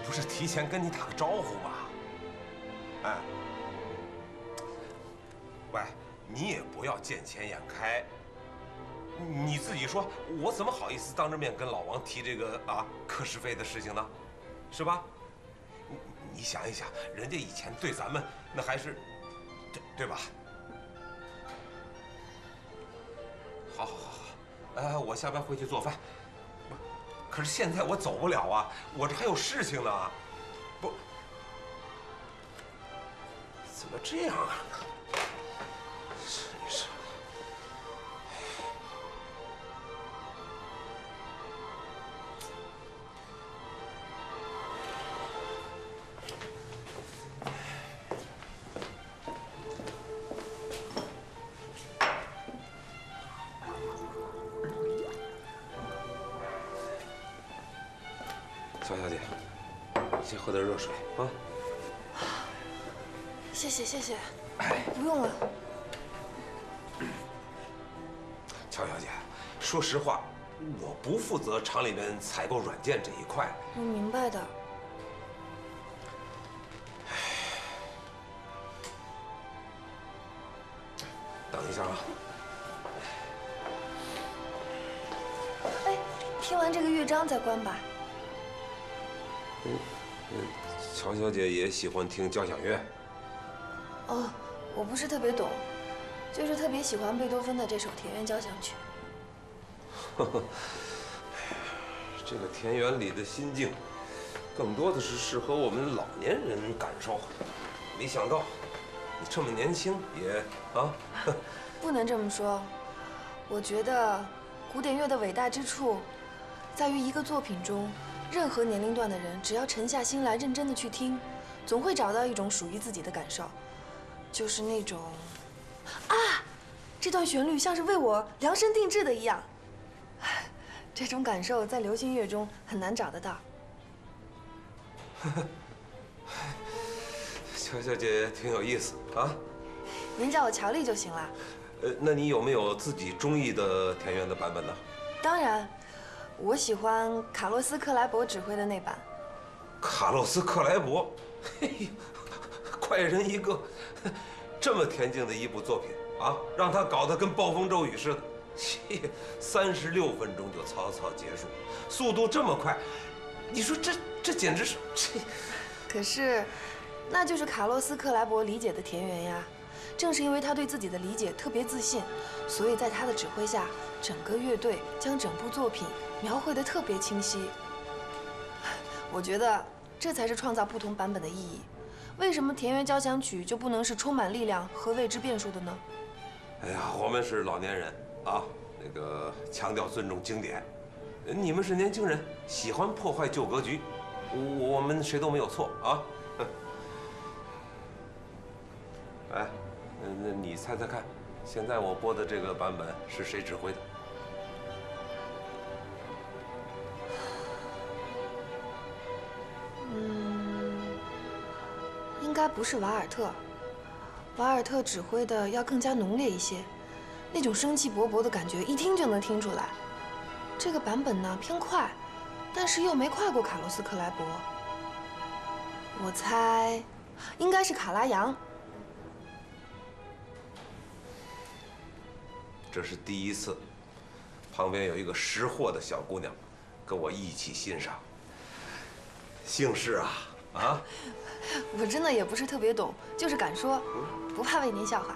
不是提前跟你打个招呼吗？哎，喂，你也不要见钱眼开。你自己说，我怎么好意思当着面跟老王提这个课时费的事情呢？是吧？你想一想，人家以前对咱们那还是，对吧？好，我下班回去做饭。可是现在我走不了啊，我这还有事情呢。不，怎么这样啊？真是。乔小姐，先喝点热水啊。谢谢，不用了。乔小姐，说实话，我不负责厂里面采购软件这一块。我明白的。等一下啊。哎，听完这个乐章再关吧。乔小姐也喜欢听交响乐。哦，我不是特别懂，就是特别喜欢贝多芬的这首《田园交响曲》。这个田园里的心境，更多的是适合我们老年人感受。没想到你这么年轻也不能这么说，我觉得古典乐的伟大之处，在于一个作品中，任何年龄段的人，只要沉下心来，认真的去听，总会找到一种属于自己的感受，就是那种这段旋律像是为我量身定制的一样。这种感受在流行乐中很难找得到。乔小姐挺有意思啊。您叫我乔丽就行了。那你有没有自己中意的田园的版本呢？当然，我喜欢卡洛斯·克莱伯指挥的那版。卡洛斯·克莱伯，嘿呀，怪人一个！这么恬静的一部作品啊，让他搞得跟暴风骤雨似的，36分钟就草草结束，速度这么快，你说这简直是这。可是，那就是卡洛斯·克莱伯理解的田园呀。正是因为他对自己的理解特别自信，所以在他的指挥下，整个乐队将整部作品描绘得特别清晰。我觉得这才是创造不同版本的意义。为什么田园交响曲就不能是充满力量和未知变数的呢？哎呀，我们是老年人啊，那个强调尊重经典，你们是年轻人，喜欢破坏旧格局，我们谁都没有错啊。哎，那你猜猜看，现在我播的这个版本是谁指挥的？应该不是瓦尔特。瓦尔特指挥的要更加浓烈一些，那种生气勃勃的感觉，一听就能听出来。这个版本呢偏快，但是又没快过卡洛斯·克莱伯。我猜，应该是卡拉扬。这是第一次，旁边有一个识货的小姑娘，跟我一起欣赏。姓氏啊，我真的也不是特别懂，就是敢说，不怕为您笑话。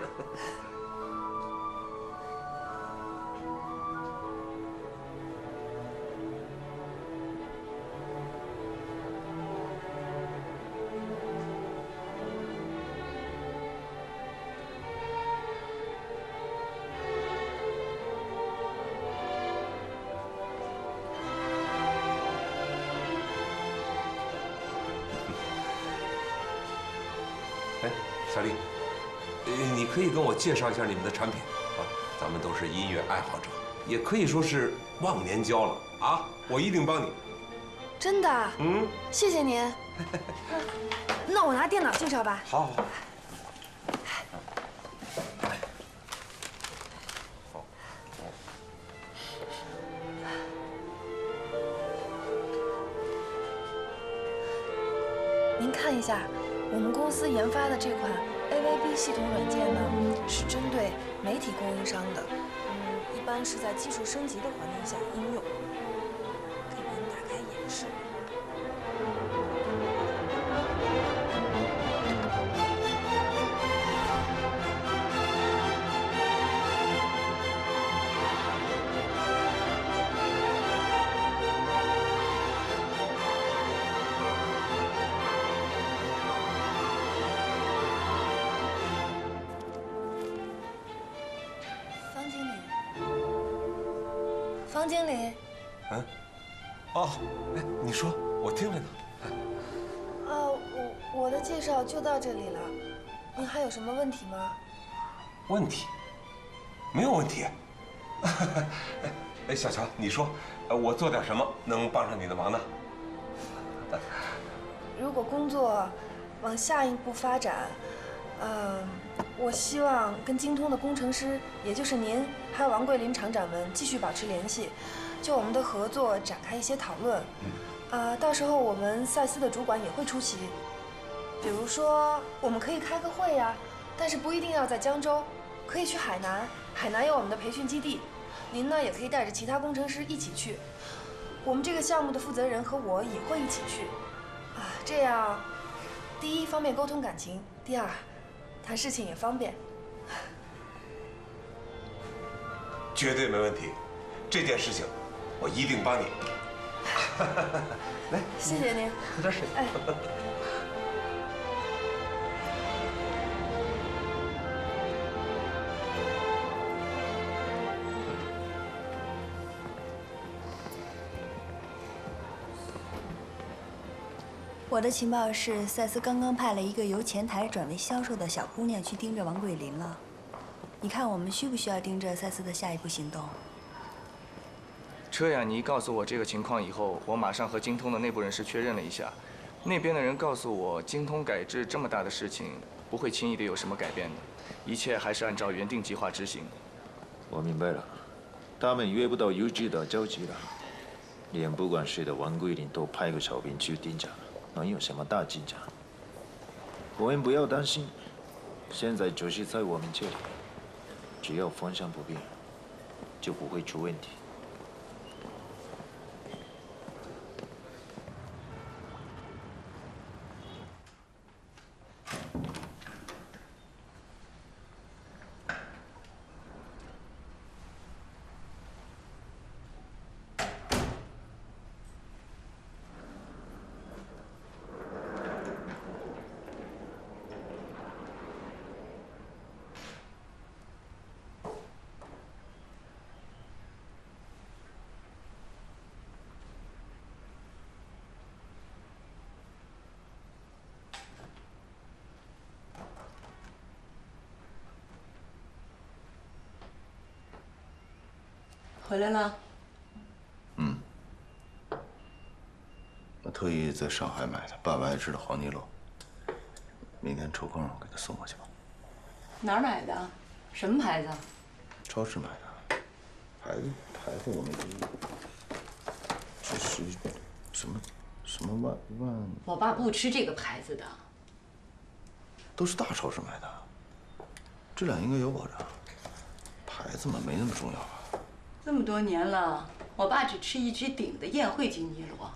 哎，小丽，你可以跟我介绍一下你们的产品啊？咱们都是音乐爱好者，也可以说是忘年交了啊！我一定帮你。真的？谢谢您。那我拿电脑介绍吧。好。您看一下，我们公司研发的这款 AVB 系统软件呢，是针对媒体供应商的，一般是在技术升级的环境下应用。给您打开演示。方经理，嗯，哦，哎，你说，我听着呢。我的介绍就到这里了，您还有什么问题吗？问题？没有问题。哎，小乔，你说，我做点什么能帮上你的忙呢？如果工作往下一步发展，我希望跟精通的工程师，也就是您还有王桂林厂长们继续保持联系，就我们的合作展开一些讨论。到时候我们赛斯的主管也会出席，比如说我们可以开个会呀，但是不一定要在江州，可以去海南，海南有我们的培训基地，您呢也可以带着其他工程师一起去，我们这个项目的负责人和我也会一起去，这样，第一方面沟通感情，第二，谈事情也方便。绝对没问题，这件事情我一定帮你。来，谢谢您，喝点水。哎。我的情报是，赛斯刚刚派了一个由前台转为销售的小姑娘去盯着王桂林了。你看，我们需不需要盯着赛斯的下一步行动？车雅尼告诉我这个情况以后，我马上和精通的内部人士确认了一下，那边的人告诉我，精通改制这么大的事情，不会轻易的有什么改变的，一切还是按照原定计划执行。我明白了，他们约不到UG的交集了，连不管谁的王桂林都派个小兵去盯着，能有什么大进展？我们不要担心，现在就是在我们这里，只要方向不变，就不会出问题。回来了。我特意在上海买的800爱知的黄泥螺，明天抽空给他送过去吧。哪儿买的？什么牌子？超市买的。牌子我没注意。这是什么万？我爸不吃这个牌子的。都是大超市买的，质量应该有保障。牌子嘛，没那么重要吧？这么多年了，我爸只吃一只顶的宴会级泥螺，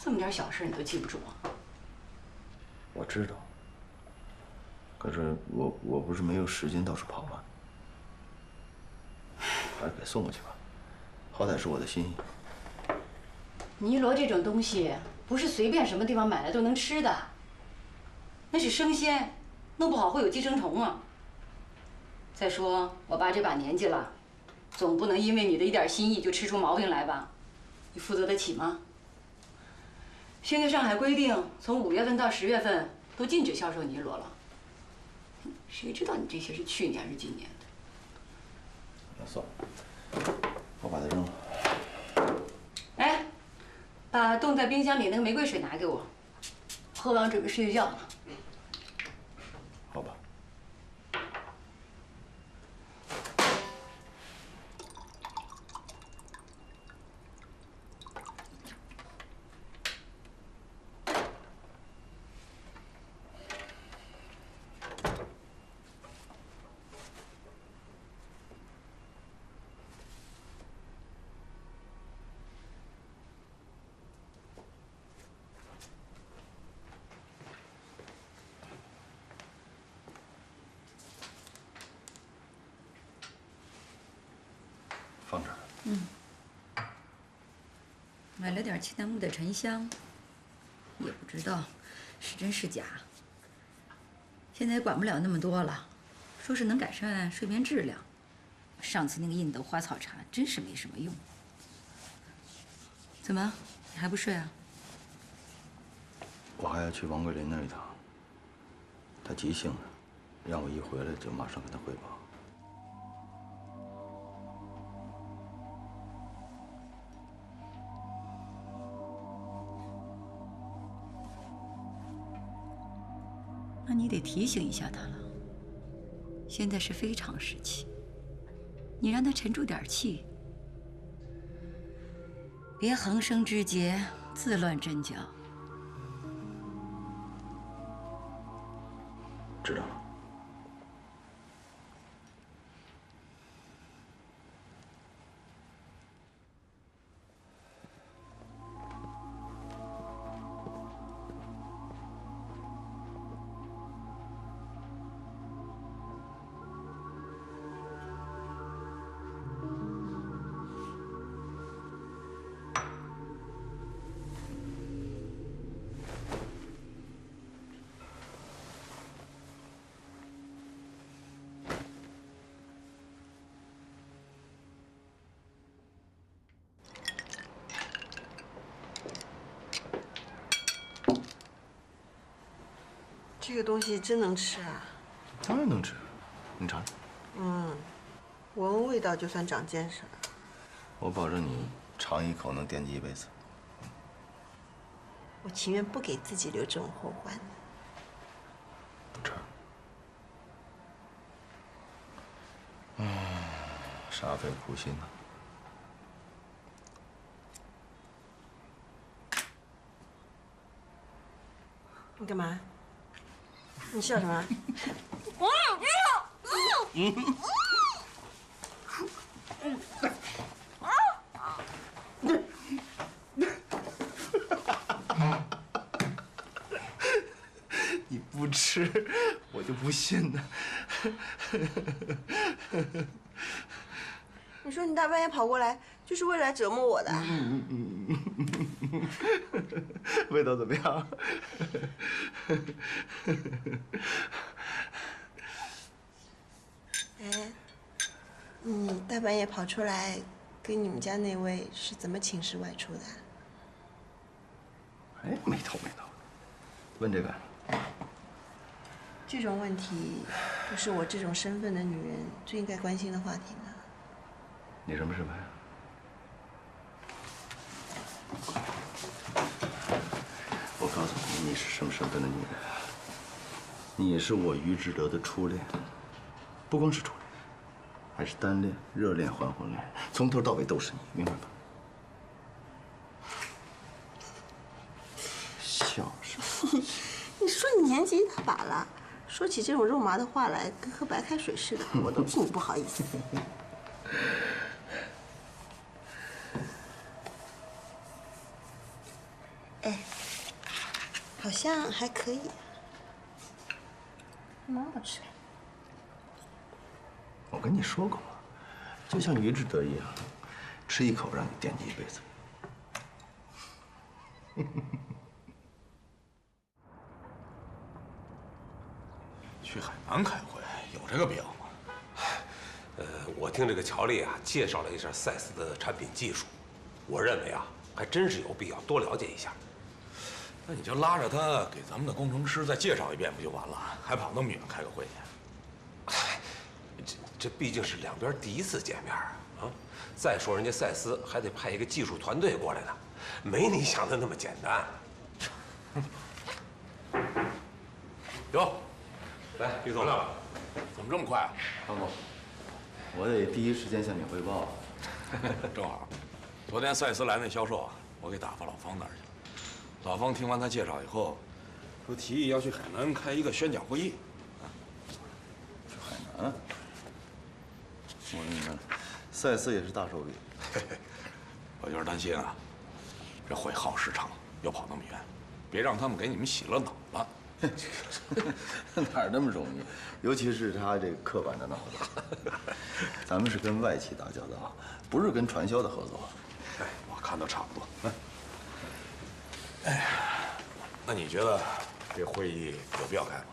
这么点小事你都记不住啊？我知道，可是我不是没有时间到处跑吗？还是给送过去吧，好歹是我的心意。泥螺这种东西不是随便什么地方买来都能吃的，那是生鲜，弄不好会有寄生虫啊。再说我爸这把年纪了，总不能因为你的一点心意就吃出毛病来吧？你负责得起吗？现在上海规定，从5月份到10月份都禁止销售泥螺了。谁知道你这些是去年还是今年的？那算了，我把它扔了。哎，把冻在冰箱里那个玫瑰水拿给我，喝完准备睡觉呢。好吧。买了点青檀木的沉香，也不知道是真是假。现在也管不了那么多了，说是能改善睡眠质量。上次那个印度花草茶真是没什么用。怎么，你还不睡啊？我还要去王桂林那一趟，他急性的，让我一回来就马上跟他汇报。那你得提醒一下他了。现在是非常时期，你让他沉住点气，别横生枝节，自乱阵脚。知道了。这个东西真能吃啊！当然能吃，你尝尝。闻闻味道就算长见识了。我保证你尝一口能惦记一辈子。我情愿不给自己留这种后患。吃。煞费苦心呐。你干嘛？你笑什么？你不吃，我就不信呢。你说你大半夜跑过来，就是为了来折磨我的？味道怎么样？哎，你大半夜跑出来，跟你们家那位是怎么请示外出的？哎，没头没脑，问这个。这种问题，不是我这种身份的女人最应该关心的话题吗？你什么身份啊？我告诉你，你是什么身份的女人？你是我于志德的初恋，不光是初恋，还是单恋、热恋、还婚恋，从头到尾都是你，明白吧？笑什么？你说你年纪一大把了，说起这种肉麻的话来，跟喝白开水似的，我都替你不好意思。哎，好像还可以，蛮好吃。我跟你说过嘛，就像于志德一样，吃一口让你惦记一辈子。去海南开会有这个必要吗？我听这个乔丽啊介绍了一下赛斯的产品技术，我认为啊还真是有必要多了解一下。那你就拉着他给咱们的工程师再介绍一遍不就完了？还跑那么远开个会去？这毕竟是两边第一次见面啊！再说人家赛斯还得派一个技术团队过来呢，没你想的那么简单。哟，来，于总，怎么这么快啊？康总，我得第一时间向你汇报。正好，昨天赛斯来那销售啊，我给打发老方那儿去了。老方听完他介绍以后，说提议要去海南开一个宣讲会议。去海南？我明白了，赛斯也是大手笔。我就是担心啊，这会耗时长，又跑那么远，别让他们给你们洗了脑了。哪儿那么容易？尤其是他这个刻板的脑子。咱们是跟外企打交道，不是跟传销的合作。哎，我看都差不多。那你觉得这会议有必要开吗？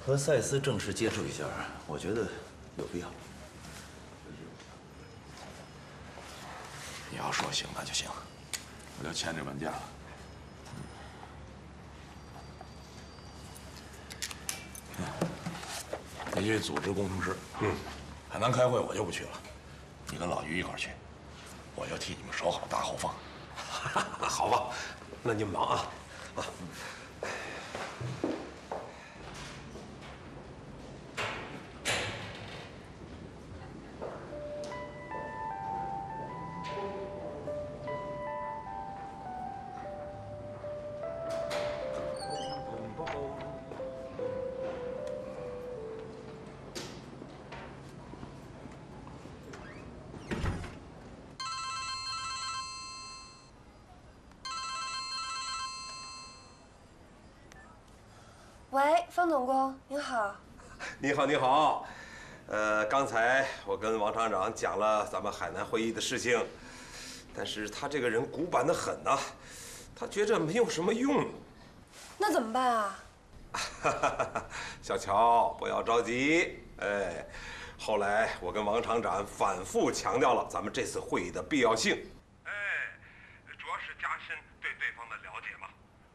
和赛斯正式接触一下，我觉得有必要。你要说行那就行，我就签这文件了。你去组织工程师。海南开会我就不去了，你跟老于一块儿去，我就替你们守好大后方。好吧，那你们忙啊。喂，方总工，您好。你好，你好。刚才我跟王厂长讲了咱们海南会议的事情，但是他这个人古板得很呐，他觉着没有什么用。那怎么办啊？小乔，不要着急。后来我跟王厂长反复强调了咱们这次会议的必要性。主要是加深对对方的了解嘛，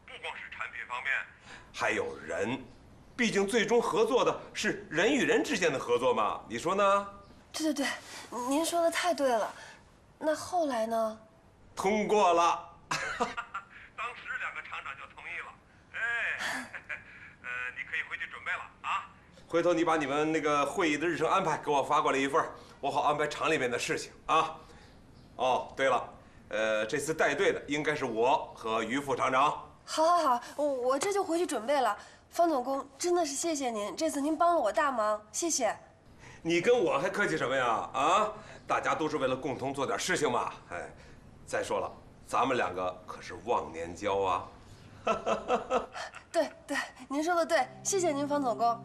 不光是产品方面，还有人。毕竟最终合作的是人与人之间的合作嘛，你说呢？对，您说的太对了。那后来呢？通过了。当时2个厂长就同意了。你可以回去准备了啊。回头你把你们那个会议的日程安排给我发过来一份，我好安排厂里面的事情啊。哦，对了，这次带队的应该是我和于副厂长。好，我这就回去准备了。方总工，真的是谢谢您，这次您帮了我大忙，谢谢。你跟我还客气什么呀？啊，大家都是为了共同做点事情嘛。再说了，咱们2个可是忘年交啊。对，您说的对，谢谢您，方总工。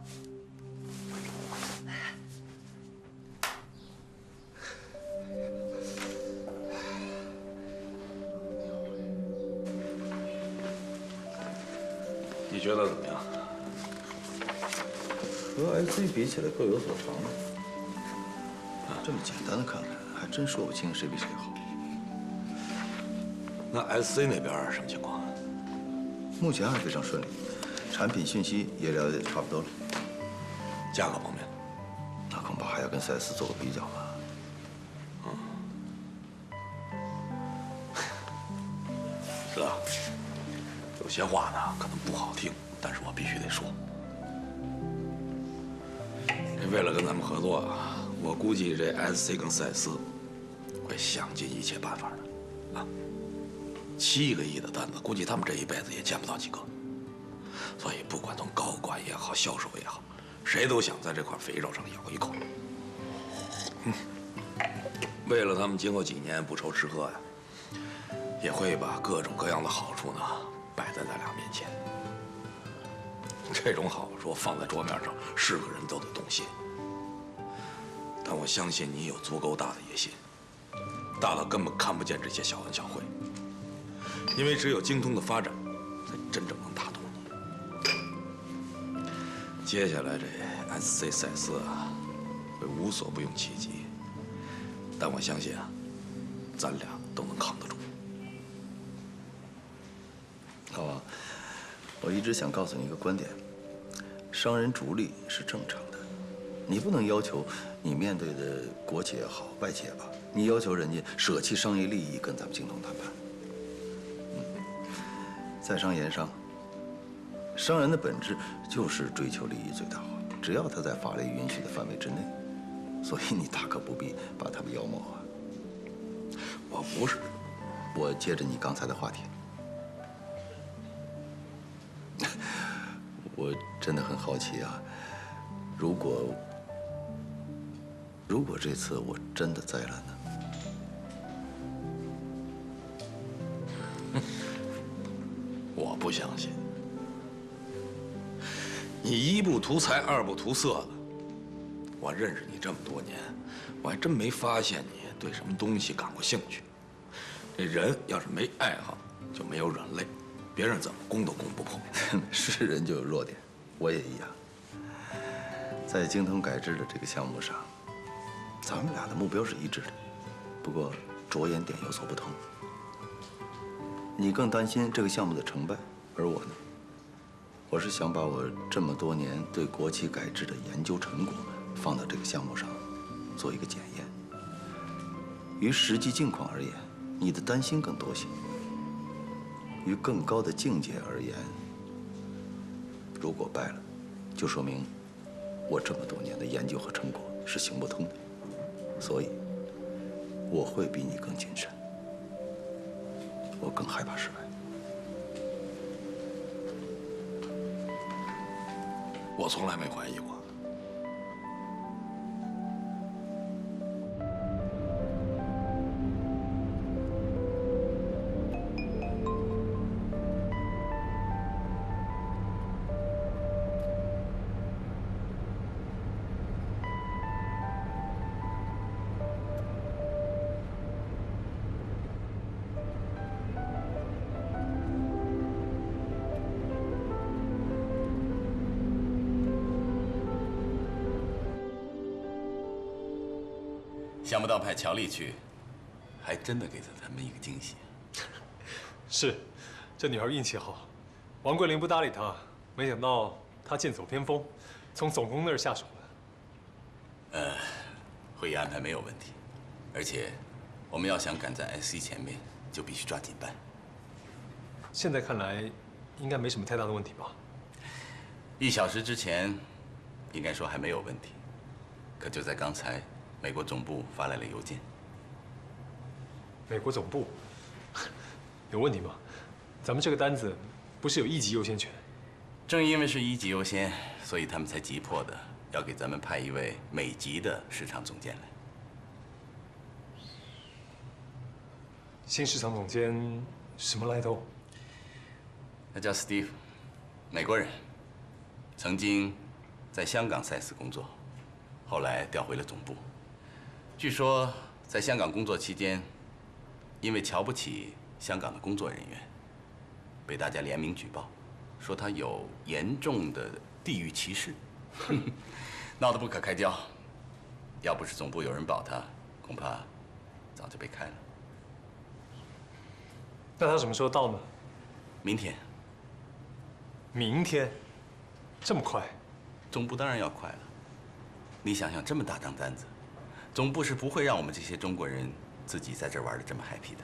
你觉得怎么样？和 IC 比起来各有所长。这么简单的看看，还真说不清谁比谁好。那 SC 那边什么情况？目前还非常顺利，产品信息也了解的差不多了。价格方面，那恐怕还要跟赛斯做个比较吧。是啊，有些话呢可能不好听，但是我必须得说。为了跟咱们合作啊，我估计这 SC 跟赛斯会想尽一切办法的啊。7个亿的单子，估计他们这一辈子也见不到几个。所以不管从高管也好，销售也好，谁都想在这块肥肉上咬一口。为了他们今后几年不愁吃喝呀，也会把各种各样的好处呢摆在咱俩面前。这种好处放在桌面上，是个人都得动心。但我相信你有足够大的野心，大到根本看不见这些小恩小惠。因为只有精通的发展，才真正能打动你。接下来这 SC 赛斯啊，会无所不用其极，但我相信啊，咱俩都能扛得住。老王，我一直想告诉你一个观点：商人逐利是正常的，你不能要求你面对的国企也好，外企也罢，你要求人家舍弃商业利益跟咱们精通谈判。在商言商，商人的本质就是追求利益最大化，只要他在法律允许的范围之内，所以你大可不必把他们妖魔化。我不是，我接着你刚才的话题，我真的很好奇啊，如果这次我真的栽了呢？我不相信。你一不图财，二不图色的。我认识你这么多年，我还真没发现你对什么东西感过兴趣。这人要是没爱好，就没有软肋。别人怎么攻都攻不破。是人就有弱点，我也一样。在精通改制的这个项目上，咱们俩的目标是一致的，不过着眼点有所不同。你更担心这个项目的成败，而我呢，我是想把我这么多年对国企改制的研究成果放到这个项目上，做一个检验。于实际境况而言，你的担心更多些；于更高的境界而言，如果败了，就说明我这么多年的研究和成果是行不通的，所以我会比你更谨慎，我更害怕失败。我从来没怀疑过。想不到派乔丽去，还真的给了他们一个惊喜。是，这女孩运气好，王桂林不搭理她，没想到她剑走偏锋，从总工那儿下手了。会议安排没有问题，而且我们要想赶在 SC 前面，就必须抓紧办。现在看来，应该没什么太大的问题吧？1小时之前，应该说还没有问题，可就在刚才。美国总部发来了邮件。美国总部有问题吗？咱们这个单子不是有1级优先权？正因为是1级优先，所以他们才急迫的要给咱们派一位美籍的市场总监来。新市场总监什么来头？他叫 Steve， 美国人，曾经在香港赛斯工作，后来调回了总部。据说，在香港工作期间，因为瞧不起香港的工作人员，被大家联名举报，说他有严重的地域歧视，闹得不可开交。要不是总部有人保他，恐怕早就被开了。那他什么时候到呢？明天。明天？这么快？总部当然要快了。你想想，这么大张单子。总部是不会让我们这些中国人自己在这玩的这么 happy 的。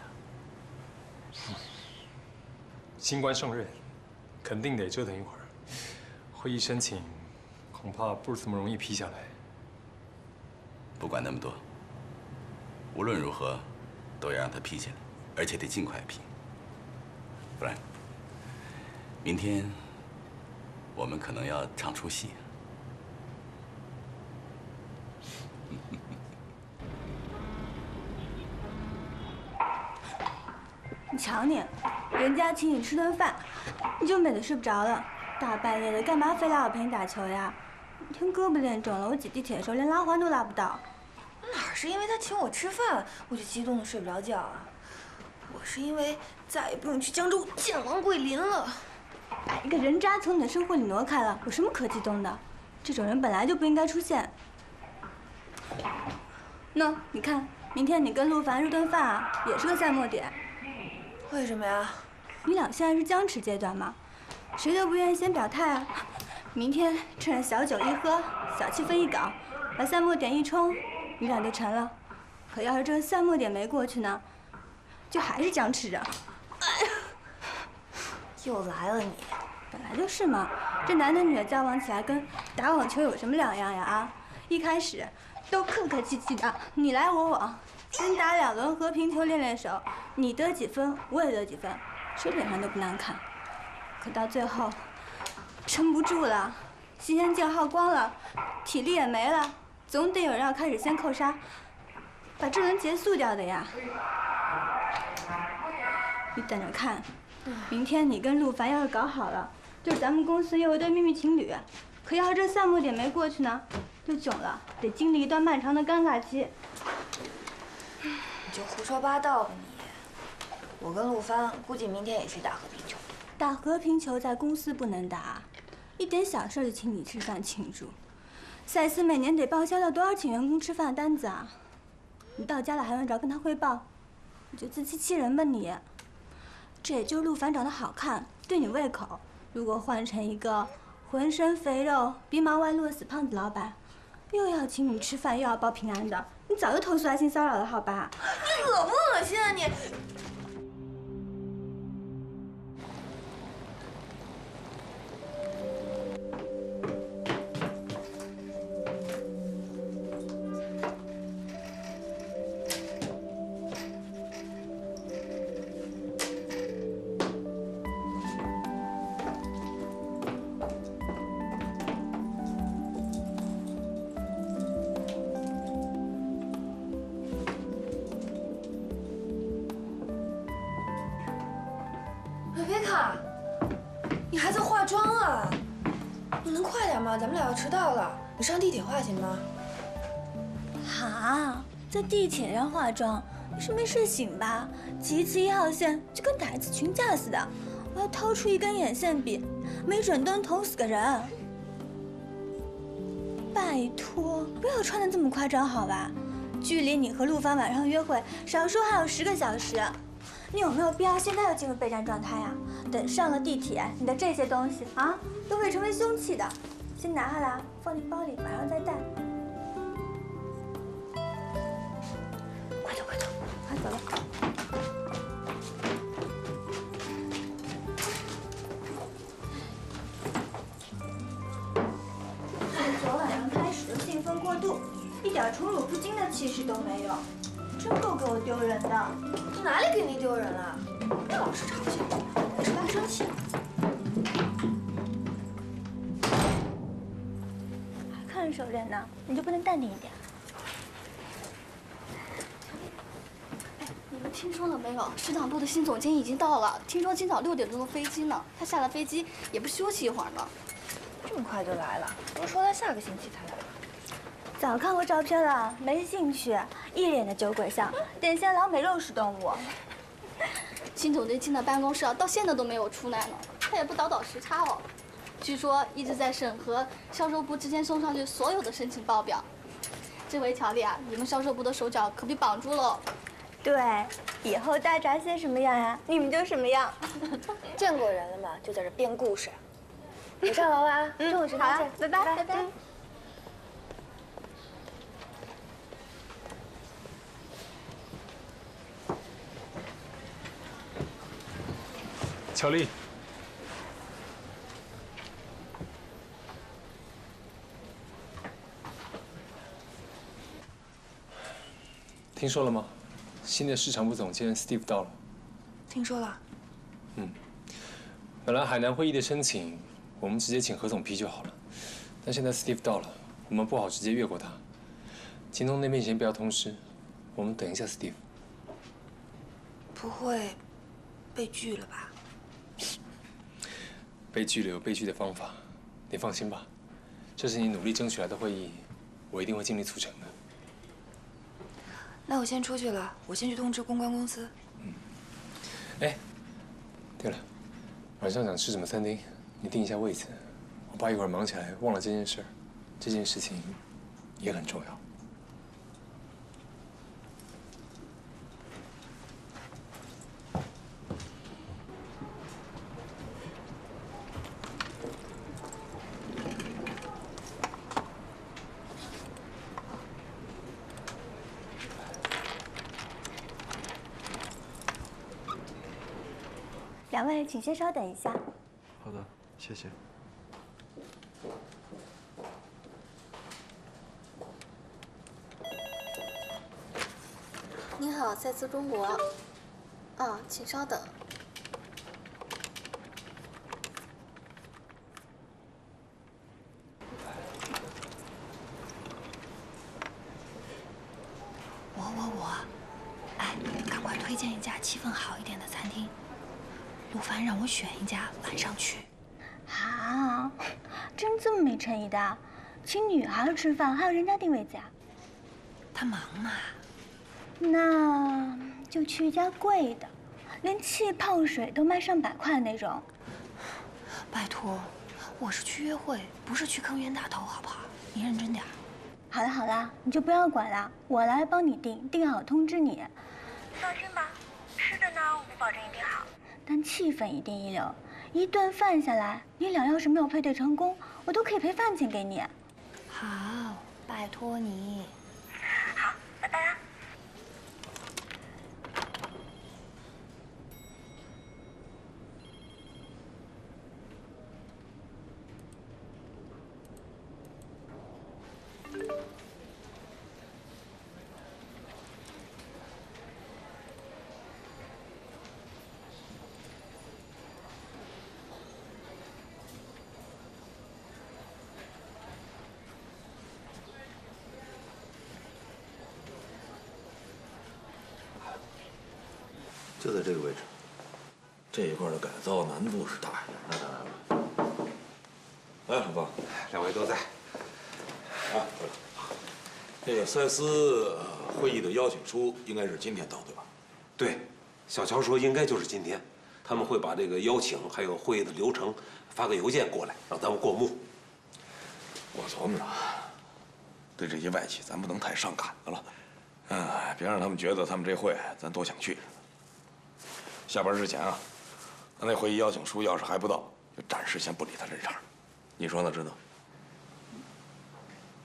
新官上任，肯定得折腾一会儿。会议申请恐怕不是这么容易批下来。不管那么多，无论如何，都要让他批下来，而且得尽快批。不然，明天我们可能要唱出戏。你瞧你，人家请你吃顿饭，你就美得睡不着了。大半夜的，干嘛非拉我陪你打球呀？一天胳膊练肿了，我挤地铁的时候连拉环都拉不到。哪是因为他请我吃饭，我就激动的睡不着觉啊？我是因为再也不用去江州见王桂林了。把一个人渣从你的生活里挪开了，有什么可激动的？这种人本来就不应该出现。喏，你看，明天你跟陆凡这顿饭啊，也是个赛末点。为什么呀？你俩现在是僵持阶段嘛，谁都不愿意先表态啊。明天趁着小酒一喝，小气氛一搞，把赛末点一冲，你俩就成了。可要是这个赛末点没过去呢，就还是僵持着。哎呀，又来了你！本来就是嘛，这男的女的交往起来跟打网球有什么两样呀？啊，一开始都客客气气的，你来我往。先打2轮和平球练练手，你得几分，我也得几分，谁脸上都不难看。可到最后，撑不住了，新鲜劲耗光了，体力也没了，总得有人要开始先扣杀，把这轮结束掉的呀。你等着看，明天你跟陆凡要是搞好了，就是咱们公司又一对秘密情侣。可要是这赛末点没过去呢，就囧了，得经历一段漫长的尴尬期。你就胡说八道吧你！我跟陆帆估计明天也去打和平球。打和平球在公司不能打，一点小事就请你吃饭庆祝。赛斯每年得报销到多少请员工吃饭的单子啊？你到家了还用得着跟他汇报？你就自欺欺人吧你！这也就是陆凡长得好看，对你胃口。如果换成一个浑身肥肉、鼻毛外露的死胖子老板，又要请你吃饭又要报平安的，你早就投诉他性骚扰了，好吧？你恶不恶心啊你？瑞贝卡，你还在化妆啊？你能快点吗？咱们俩要迟到了。你上地铁化行吗？哈，在地铁上化妆，你是没睡醒吧？挤一次1号线就跟打一次群架似的，我要掏出一根眼线笔，没准都能捅死个人。拜托，不要穿得这么夸张好吧？距离你和陆凡晚上约会，少说还有10个小时。你有没有必要现在就进入备战状态呀？等上了地铁，你的这些东西啊都会成为凶器的。先拿下来，放进包里，晚上再带。快走，快走，快走了。从昨晚上开始就兴奋过度，一点宠辱不惊的气势都没有，真够给我丢人的。哪里给你丢人了？别老是嘲笑我，我是怕生气。还看手脸呢？你就不能淡定一点？哎，你们听说了没有？市党部的新总监已经到了，听说今早6点钟的飞机呢。他下了飞机也不休息一会儿呢。这么快就来了？不是说他下个星期才来吗？早看过照片了，没兴趣，一脸的酒鬼相，典型老美肉食动物。新总监进了办公室啊，到现在都没有出来呢，他也不倒时差哦。据说一直在审核销售部之前送上去所有的申请报表。这回乔丽啊，你们销售部的手脚可被绑住了。对，以后大闸蟹什么样呀，你们就什么样。见过人了吗？就在这编故事。我上楼了啊，中午食堂见，拜拜，拜拜。乔丽，听说了吗？新的市场部总监 Steve 到了。听说了。本来海南会议的申请，我们直接请何总批就好了，但现在 Steve 到了，我们不好直接越过他。京东那边先不要通知，我们等一下 Steve。不会被拒了吧？被拒了有被拒的方法，你放心吧，这是你努力争取来的会议，我一定会尽力促成的。那我先出去了，我先去通知公关公司。哎，对了，晚上想吃什么餐厅，你定一下位子，我怕一会儿忙起来忘了这件事儿，这件事情也很重要。2位，请先稍等一下。好的，谢谢。您好，赛斯中国。啊，请稍等。我，哎，赶快推荐一家气氛好一点的餐厅。陆凡让我选一家，晚上去。啊，真这么没诚意的？请女孩吃饭还有人家定位子呀？他忙嘛。那就去一家贵的，连气泡水都卖上100块那种。拜托，我是去约会，不是去坑冤大头，好不好？你认真点。好了好了，你就不要管了，我来帮你订，订好通知你。放心吧，吃的呢，我保证一定好。但气氛一定一流，一顿饭下来，你俩要是没有配对成功，我都可以赔饭钱给你。好，拜托你。好，拜拜啦。就在这个位置。这一块的改造难度是大呀。那当然了。哎，老方，两位都在。啊，这个赛斯会议的邀请书应该是今天到，对吧？对，小乔说应该就是今天，他们会把这个邀请还有会议的流程发个邮件过来，让咱们过目。我琢磨着，对这些外企咱不能太上赶子了，别让他们觉得他们这会咱多想去。下班之前啊，那会议邀请书要是还不到，就暂时先不理他这茬。你说呢，知道？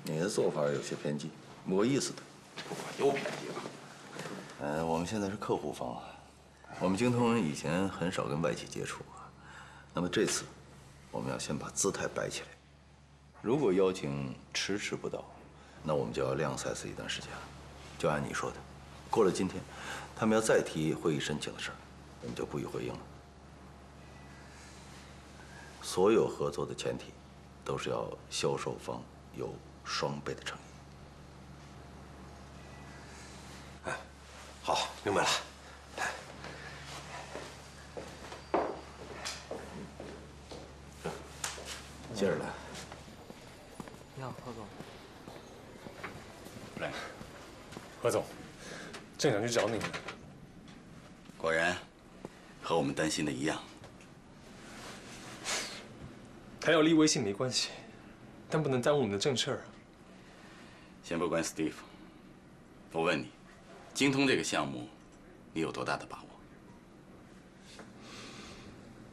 你的做法有些偏激，不过意思的。又偏激了。我们现在是客户方，我们精通人以前很少跟外企接触，那么这次，我们要先把姿态摆起来。如果邀请迟迟不到，那我们就要晾赛斯一段时间了。就按你说的，过了今天，他们要再提会议申请的事儿，我们就不予回应了。所有合作的前提，都是要销售方有双倍的诚意。哎，好，明白了。接着来。你好，何总。来，何总，正想去找你呢。果然，和我们担心的一样。他要立威信没关系，但不能耽误我们的正事儿啊。先不管 Steve， 我问你，精通这个项目，你有多大的把握？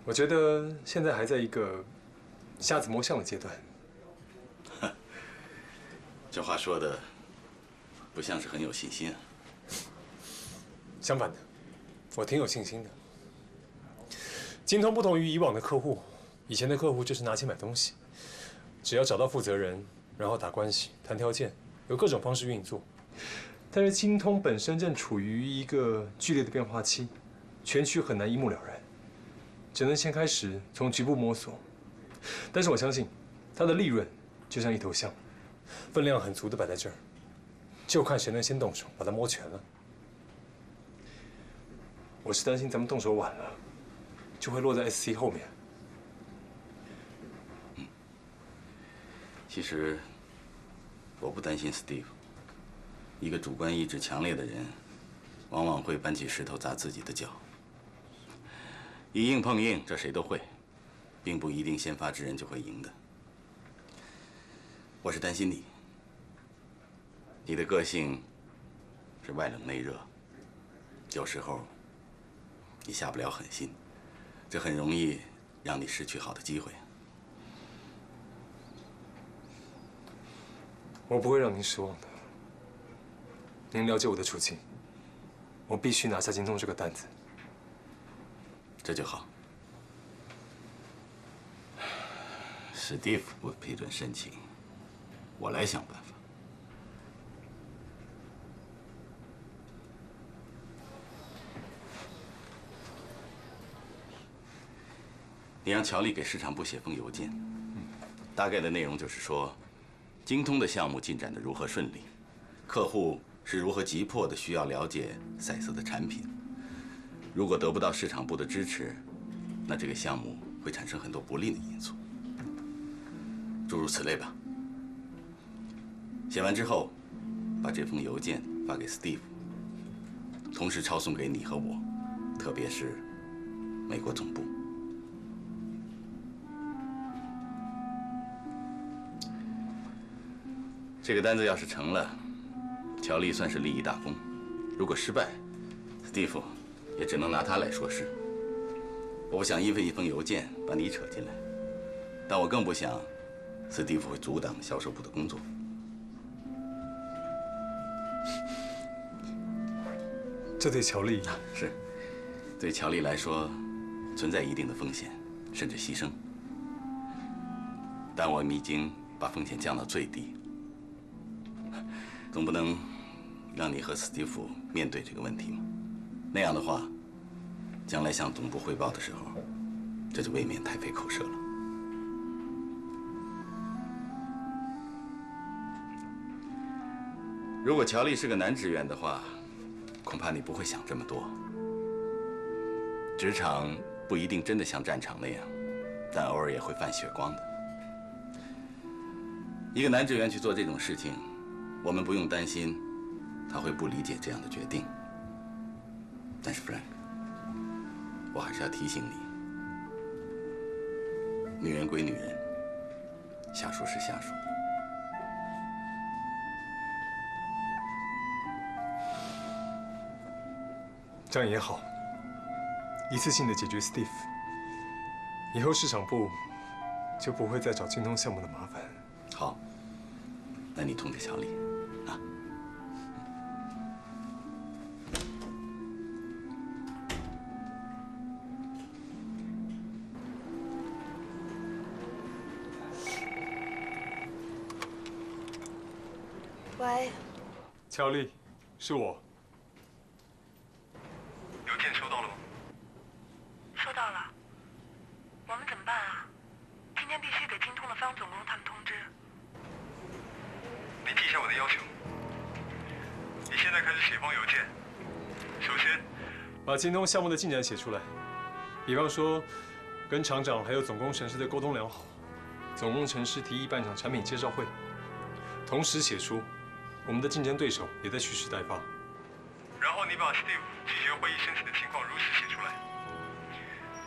我觉得现在还在一个瞎子摸象的阶段。这话说的不像是很有信心啊。相反的，我挺有信心的。精通不同于以往的客户，以前的客户就是拿钱买东西，只要找到负责人，然后打关系、谈条件，有各种方式运作。但是精通本身正处于一个剧烈的变化期，全区很难一目了然，只能先开始从局部摸索。但是我相信，它的利润就像一头象，分量很足的摆在这儿，就看谁能先动手把它摸全了。我是担心咱们动手晚了，就会落在 SC 后面。其实我不担心 Steve。一个主观意志强烈的人，往往会搬起石头砸自己的脚。以硬碰硬，这谁都会，并不一定先发制人就会赢的。我是担心你，你的个性是外冷内热，有时候你下不了狠心，这很容易让你失去好的机会。我不会让您失望的。您了解我的处境，我必须拿下京东这个单子。这就好。史蒂夫不批准申请，我来想办法。你让乔丽给市场部写封邮件，大概的内容就是说，精通的项目进展得如何顺利，客户是如何急迫地需要了解赛斯的产品。如果得不到市场部的支持，那这个项目会产生很多不利的因素，诸如此类吧。写完之后，把这封邮件发给 Steve， 同时抄送给你和我，特别是美国总部。这个单子要是成了，乔丽算是立一大功；如果失败，史蒂夫也只能拿他来说事。我不想因为一封邮件把你扯进来，但我更不想史蒂夫会阻挡销售部的工作。这对乔丽是，对乔丽来说，存在一定的风险，甚至牺牲。但我们已经把风险降到最低，总不能让你和史蒂夫面对这个问题吗？那样的话，将来向总部汇报的时候，这就未免太费口舌了。如果乔丽是个男职员的话，恐怕你不会想这么多。职场不一定真的像战场那样，但偶尔也会泛血光的。一个男职员去做这种事情，我们不用担心他会不理解这样的决定。但是 Frank， 我还是要提醒你，女人归女人，下属是下属。这样也好，一次性的解决 Steve， 以后市场部就不会再找精通项目的麻烦。好，那你通知乔丽啊。喂，乔丽，是我。邮件收到了吗？收到了。我们怎么办啊？今天必须给精通的方总工他们通知。你记下我的要求。你现在开始写封邮件。首先，把精通项目的进展写出来，比方说，跟厂长还有总工程师的沟通良好，总工程师提议办场产品介绍会，同时写出我们的竞争对手也在蓄势待发。然后你把 Steve 拒绝会议申请的情况如实写出来。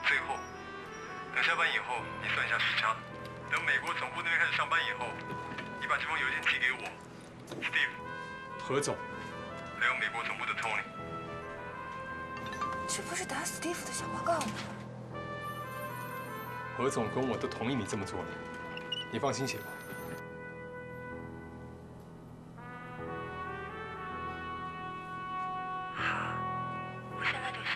最后，等下班以后，你算一下时差，等美国总部那边开始上班以后，你把这封邮件寄给我 ，Steve， 何总，还有美国总部的 Tony。这不是打 Steve 的小报告吗？何总跟我都同意你这么做了，你放心写吧。我现在就写。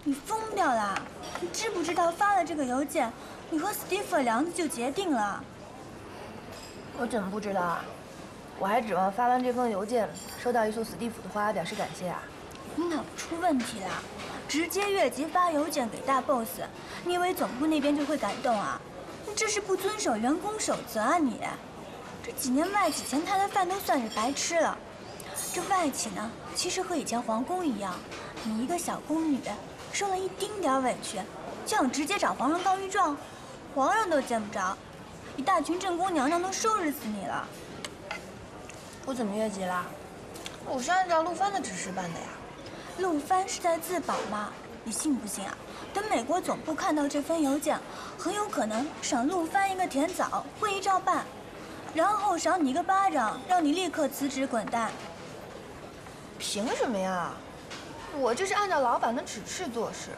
你疯掉啦！你知不知道发了这个邮件，你和史蒂夫的梁子就结定了？我怎么不知道啊？我还指望发完这封邮件，收到一束史蒂夫的花表示感谢啊。你脑子出问题了，直接越级发邮件给大 boss， 你以为总部那边就会感动啊？你这是不遵守员工守则啊你！这几年外企前台的饭都算是白吃了。这外企呢，其实和以前皇宫一样，你一个小宫女受了一丁点委屈，就想直接找皇上告御状，皇上都见不着，一大群正宫娘娘都收拾死你了。我怎么越级了？我是按照陆帆的指示办的呀。陆帆是在自保吗？你信不信啊？等美国总部看到这份邮件，很有可能赏陆帆一个甜枣，会议照办，然后赏你一个巴掌，让你立刻辞职滚蛋。凭什么呀？我这是按照老板的指示做事。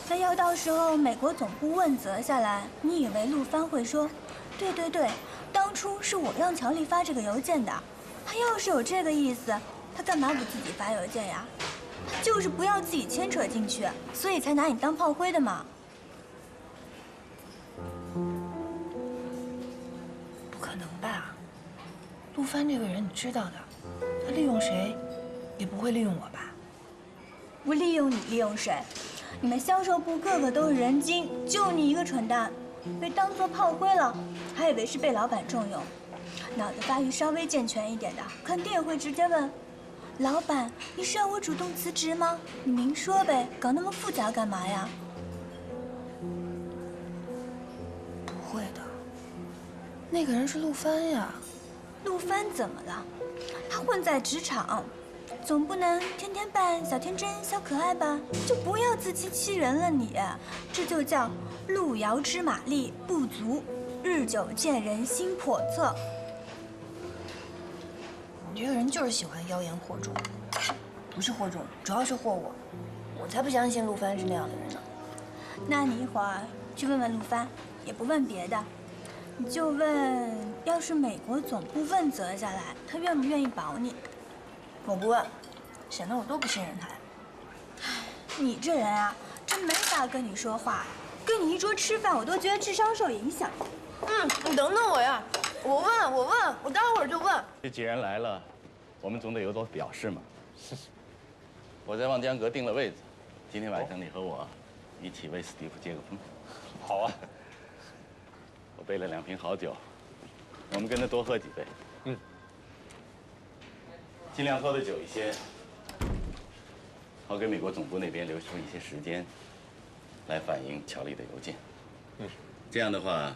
那要到时候美国总部问责下来，你以为陆帆会说，对对对，当初是我让乔丽发这个邮件的。他要是有这个意思，他干嘛不自己发邮件呀？就是不要自己牵扯进去，所以才拿你当炮灰的嘛。不可能吧？陆帆这个人你知道的，他利用谁，也不会利用我吧？不利用你，利用谁？你们销售部个个都是人精，就你一个蠢蛋，被当做炮灰了，还以为是被老板重用。脑子发育稍微健全一点的，肯定也会直接问：“老板，你是要我主动辞职吗？你明说呗，搞那么复杂干嘛呀？”不会的，那个人是陆帆呀。陆帆怎么了？他混在职场，总不能天天扮小天真、小可爱吧？就不要自欺欺人了你，这就叫路遥知马力不足，日久见人心叵测。你这个人就是喜欢妖言惑众，不是惑众，主要是惑我。我才不相信陆帆是那样的人呢。那你一会儿去问问陆帆，也不问别的，你就问，要是美国总部问责下来，他愿不愿意保你？我不问，显得我多不信任他呀。你这人啊，真没法跟你说话，跟你一桌吃饭，我都觉得智商受影响。你等等我呀，我问，我待会儿就问。这既然来了，我们总得有所表示嘛。我在望江阁订了位子，今天晚上你和我一起为史蒂夫接个风。好啊。我备了2瓶好酒，我们跟他多喝几杯。尽量喝的久一些，好给美国总部那边留出一些时间，来反映乔丽的邮件。这样的话，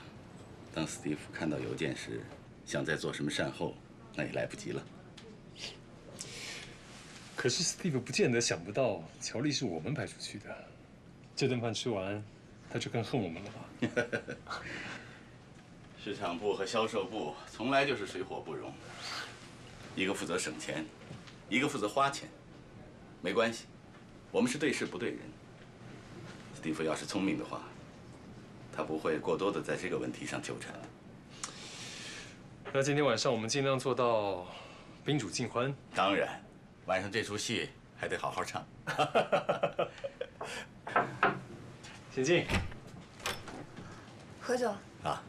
当史蒂夫看到邮件时，想再做什么善后，那也来不及了。可是史蒂夫不见得想不到乔丽是我们派出去的，这顿饭吃完，他就更恨我们了吧？市场部和销售部从来就是水火不容，一个负责省钱，一个负责花钱。没关系，我们是对事不对人。史蒂夫要是聪明的话，他不会过多的在这个问题上纠缠的。那今天晚上我们尽量做到宾主尽欢。当然，晚上这出戏还得好好唱。请进。何总。啊。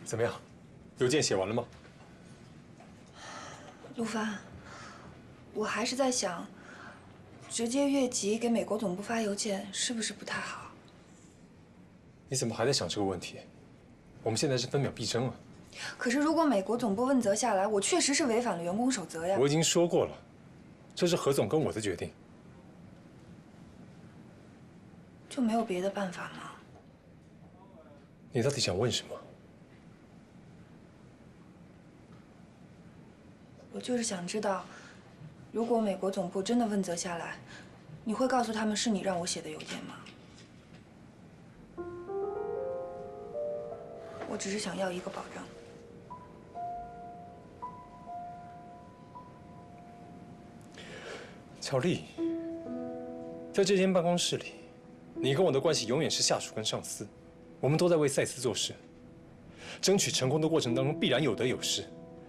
怎么样？邮件写完了吗？陆帆，我还是在想，直接越级给美国总部发邮件是不是不太好？你怎么还在想这个问题？我们现在是分秒必争啊！可是如果美国总部问责下来，我确实是违反了员工守则呀。我已经说过了，这是何总跟我的决定。就没有别的办法吗？你到底想问什么？我就是想知道，如果美国总部真的问责下来，你会告诉他们是你让我写的邮件吗？我只是想要一个保证。乔丽，在这间办公室里，你跟我的关系永远是下属跟上司，我们都在为赛斯做事，争取成功的过程当中必然有得有失。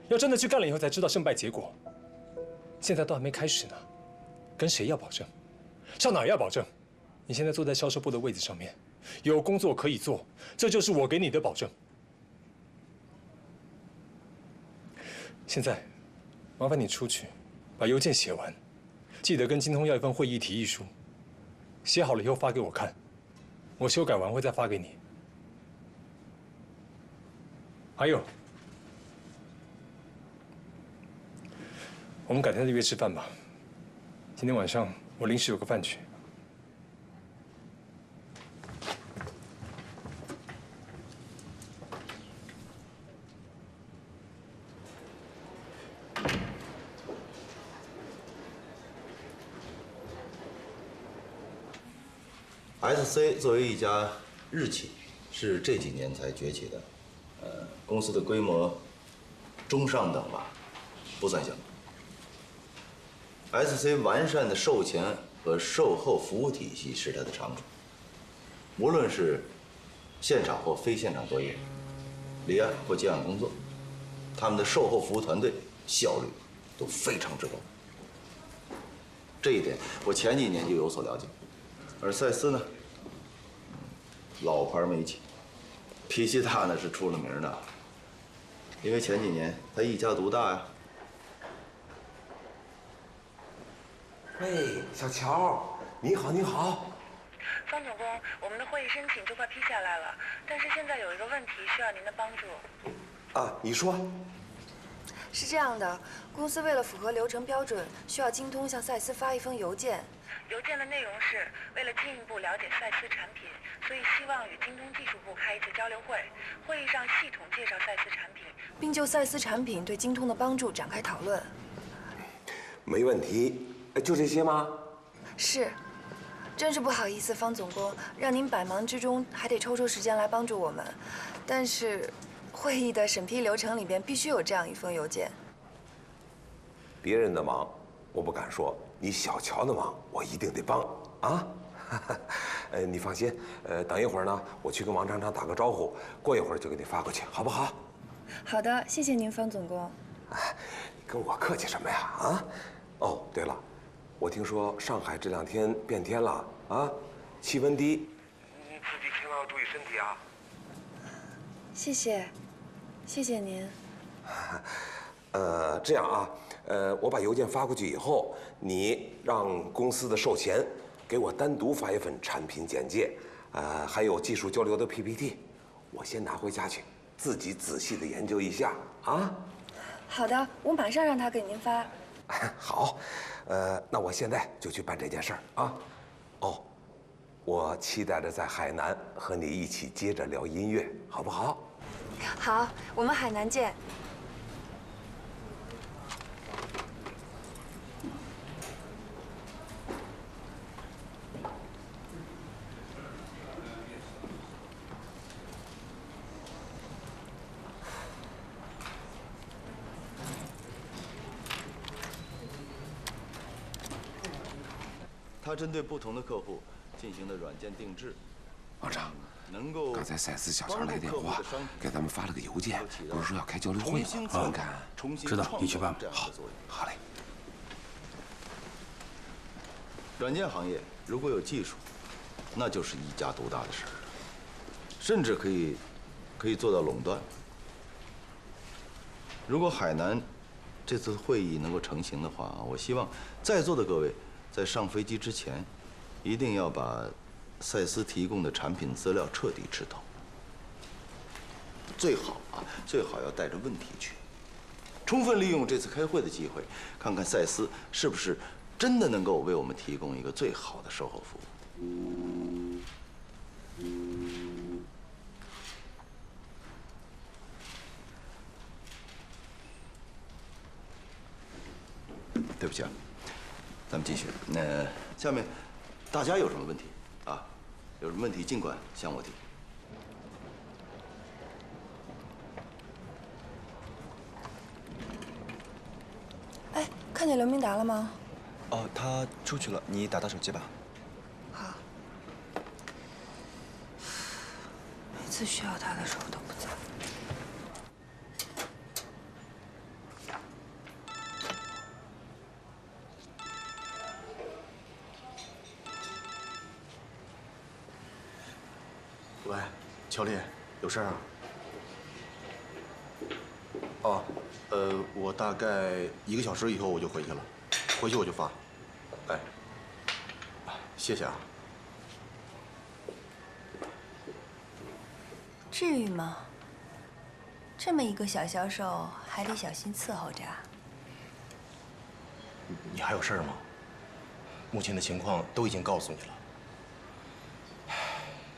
要真的去干了以后才知道胜败结果，现在都还没开始呢，跟谁要保证？上哪儿要保证？你现在坐在销售部的位子上面，有工作可以做，这就是我给你的保证。现在，麻烦你出去，把邮件写完，记得跟金通要一份会议提议书，写好了以后发给我看，我修改完会再发给你。还有。我们改天再约吃饭吧。今天晚上我临时有个饭局。SC 作为一家日企，是这几年才崛起的，公司的规模中上等吧，不算小。SC 完善的售前和售后服务体系是它的长处，无论是现场或非现场作业，立案或结案工作，他们的售后服务团队效率都非常之高。这一点我前几年就有所了解。而赛斯呢，老牌媒体，脾气大呢是出了名的，因为前几年他一家独大呀。喂，小乔，你好，你好。方总工，我们的会议申请就快批下来了，但是现在有一个问题需要您的帮助。啊，你说。是这样的，公司为了符合流程标准，需要精通向赛斯发一封邮件。邮件的内容是为了进一步了解赛斯产品，所以希望与精通技术部开一次交流会，会议上系统介绍赛斯产品，并就赛斯产品对精通的帮助展开讨论。没问题，就这些吗？是，真是不好意思，方总工，让您百忙之中还得抽出时间来帮助我们，但是会议的审批流程里边必须有这样一封邮件。别人的忙我不敢说，你小乔的忙我一定得帮啊！你放心，等一会儿呢，我去跟王厂长打个招呼，过一会儿就给你发过去，好不好？好的，谢谢您，方总工。你跟我客气什么呀？啊？哦，对了，我听说上海这2天变天了啊，气温低，你自己千万要注意身体啊。谢谢，谢谢您。这样啊，我把邮件发过去以后，你让公司的售前给我单独发一份产品简介，还有技术交流的 PPT， 我先拿回家去，自己仔细的研究一下啊。好的，我马上让他给您发。好，那我现在就去办这件事儿啊。哦，我期待着在海南和你一起接着聊音乐，好不好？好，我们海南见。他针对不同的客户进行的软件定制，王厂，能够刚才赛斯小乔来电话，给咱们发了个邮件，不是说要开交流会吗？你看，知道，你去办吧。好，好嘞。软件行业如果有技术，那就是一家独大的事儿，甚至可以做到垄断。如果海南这次会议能够成型的话，我希望在座的各位在上飞机之前，一定要把赛斯提供的产品资料彻底吃透。最好要带着问题去，充分利用这次开会的机会，看看赛斯是不是真的能够为我们提供一个最好的售后服务。对不起啊，咱们继续。那下面大家有什么问题啊？有什么问题尽管向我提。哎，看见刘明达了吗？哦，他出去了，你打他手机吧。好。每次需要他的时候都不在。喂，乔丽，有事儿啊？哦，我大概1个小时以后我就回去了，回去我就发。哎，谢谢啊。至于吗？这么一个小销售，还得小心伺候着啊。你还有事儿吗？目前的情况都已经告诉你了。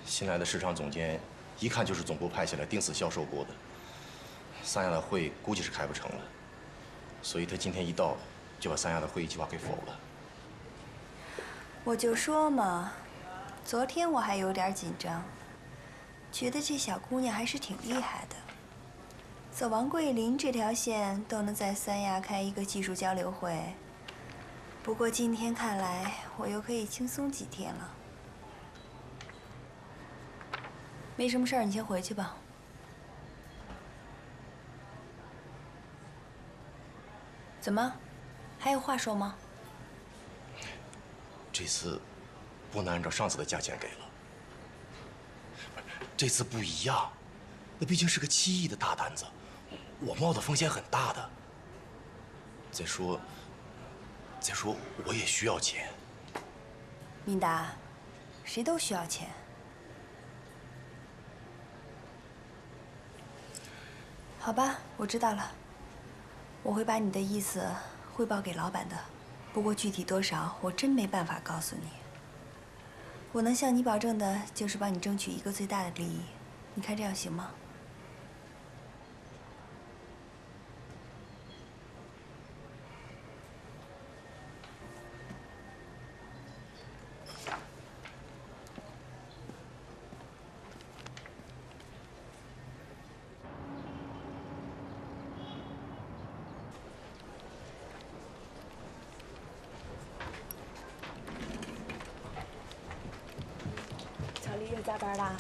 新来的市场总监，一看就是总部派下来盯死销售部的。三亚的会估计是开不成了，所以他今天一到，就把三亚的会议计划给否了。我就说嘛，昨天我还有点紧张，觉得这小姑娘还是挺厉害的，走王桂林这条线都能在三亚开一个技术交流会。不过今天看来，我又可以轻松几天了。没什么事儿，你先回去吧。怎么，还有话说吗？这次不能按照上次的价钱给了。这次不一样，那毕竟是个7亿的大单子，我冒的风险很大的。再说我也需要钱。明达，谁都需要钱。好吧，我知道了，我会把你的意思汇报给老板的。不过具体多少，我真没办法告诉你。我能向你保证的就是帮你争取一个最大的利益，你看这样行吗？ 小丽又加班啦？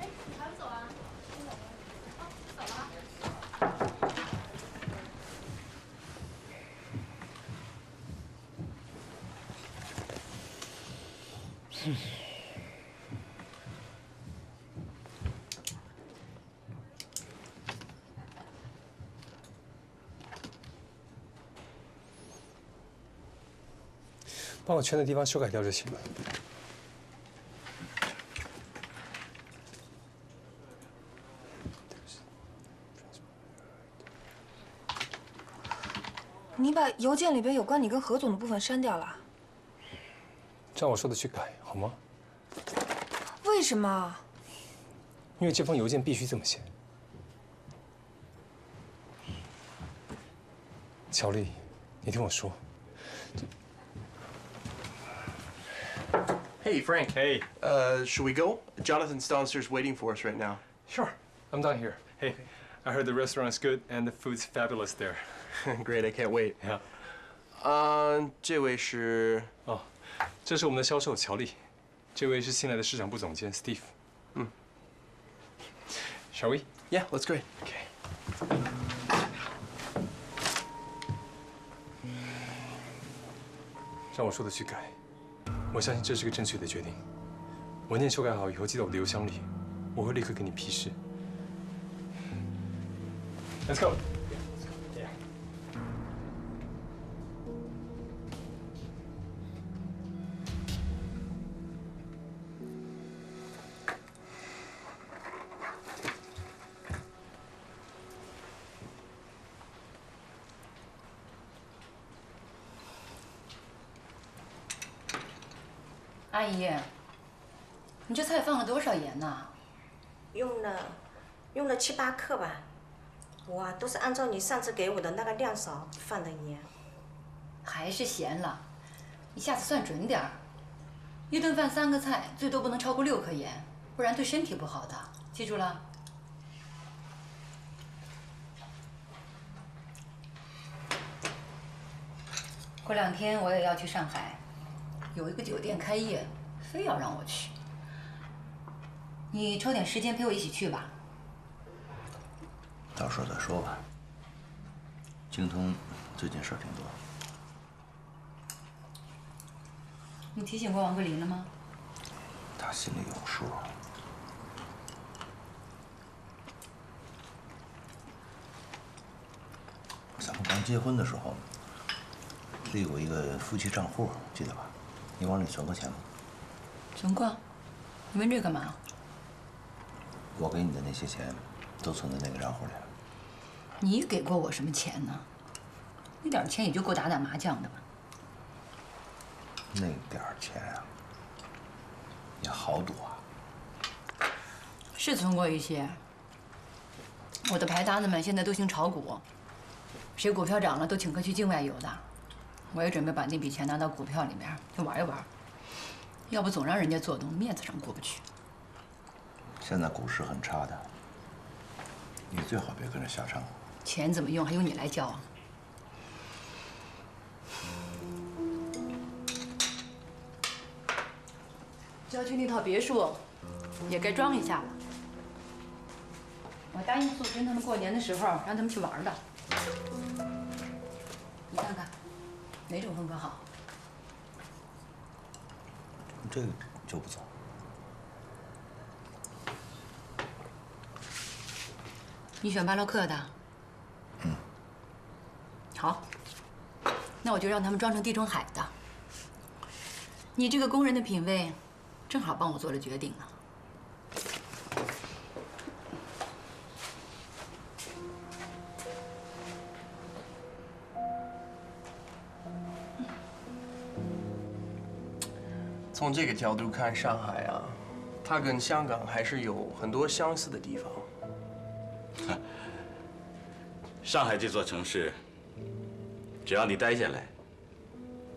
哎，你还不走啊？走了。帮我圈的地方修改掉就行了。你把邮件里边有关你跟何总的部分删掉了？照我说的去改，好吗？为什么？因为这封邮件必须这么写。乔丽，你听我说。 Hey, Frank. Hey. Should we go? Jonathan's downstairs waiting for us right now. Sure. I'm down here. Hey, I heard the restaurant's good and the food's fabulous there. Great, I can't wait. Yeah. 这位是哦，这是我们的销售乔丽，这位是新来的市场部总监 Steve。Shall we? Yeah, let's go. Okay. 照我说的去改。 我相信这是个正确的决定。文件修改好以后，寄到我的邮箱里，我会立刻给你批示。Let's go. Yeah. 阿姨，你这菜放了多少盐呐？用了7、8克吧。我啊都是按照你上次给我的那个量勺放的盐。还是咸了，你下次算准点儿。一顿饭3个菜，最多不能超过6克盐，不然对身体不好的。记住了。过2天我也要去上海。 有一个酒店开业，非要让我去。你抽点时间陪我一起去吧。到时候再说吧。精通最近事儿挺多。你提醒过王桂林了吗？他心里有数。咱们刚结婚的时候，立过一个夫妻账户，记得吧？ 你往里存过钱吗？存过。你问这干嘛？我给你的那些钱，都存在那个账户里了。你给过我什么钱呢？那点钱也就够打麻将的吧。那点钱啊，也好赌啊。是存过一些。我的牌搭子们现在都兴炒股，谁股票涨了都请客去境外游的。 我也准备把那笔钱拿到股票里面去玩一玩，要不总让人家做东，面子上过不去。现在股市很差的，你最好别跟着瞎掺和。钱怎么用还用你来教啊？郊区那套别墅也该装一下了。我答应素贞他们过年的时候让他们去玩的，你看看。 哪种风格好？这个就不错。你选巴洛克的？嗯。好。那我就让他们装成地中海的。你这个工人的品味，正好帮我做了决定啊。从这个角度看，上海啊，它跟香港还是有很多相似的地方。上海这座城市，只要你待下来，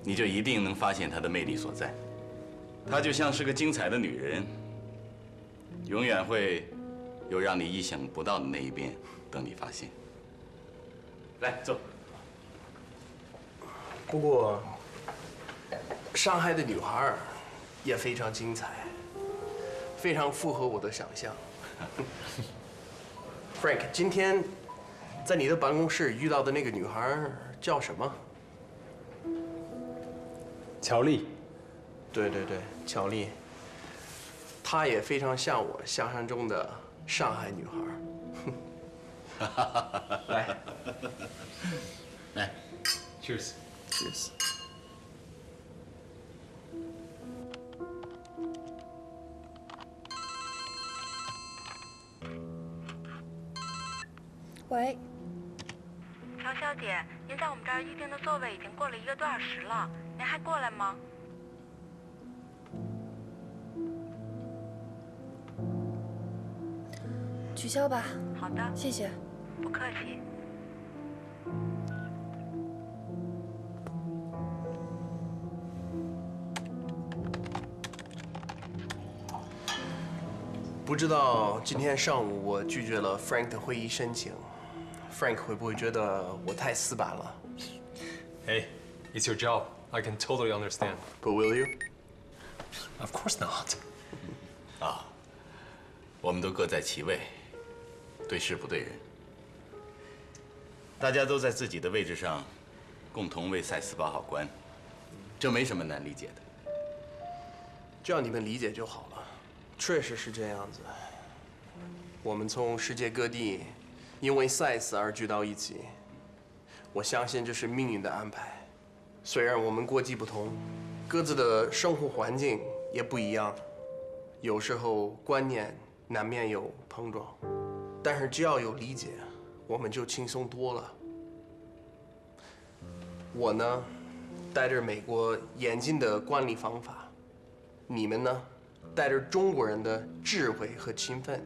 你就一定能发现它的魅力所在。它就像是个精彩的女人，永远会有让你意想不到的那一边等你发现。来，坐。不过，上海的女孩也非常精彩，非常符合我的想象。Frank， 今天在你的办公室遇到的那个女孩叫什么？乔丽。对对对，乔丽。她也非常像我想象中的上海女孩。来，来 ，Cheers。Cheers。喂，乔小姐，您在我们这儿预定的座位已经过了1个多小时了，您还过来吗？取消吧。好的，谢谢。不客气。不知道今天上午我拒绝了 Frank 的会议申请 ，Frank 会不会觉得我太死板了 Hey, it's your job. I can totally understand. But will you? Of course not. 啊，我们都各在其位，对事不对人。大家都在自己的位置上，共同为赛斯把好关，这没什么难理解的。只要你们理解就好了。确实是这样子。我们从世界各地因为赛斯而聚到一起，我相信这是命运的安排。虽然我们国籍不同，各自的生活环境也不一样，有时候观念难免有碰撞，但是只要有理解，我们就轻松多了。我呢，带着美国严谨的管理方法，你们呢，带着中国人的智慧和勤奋，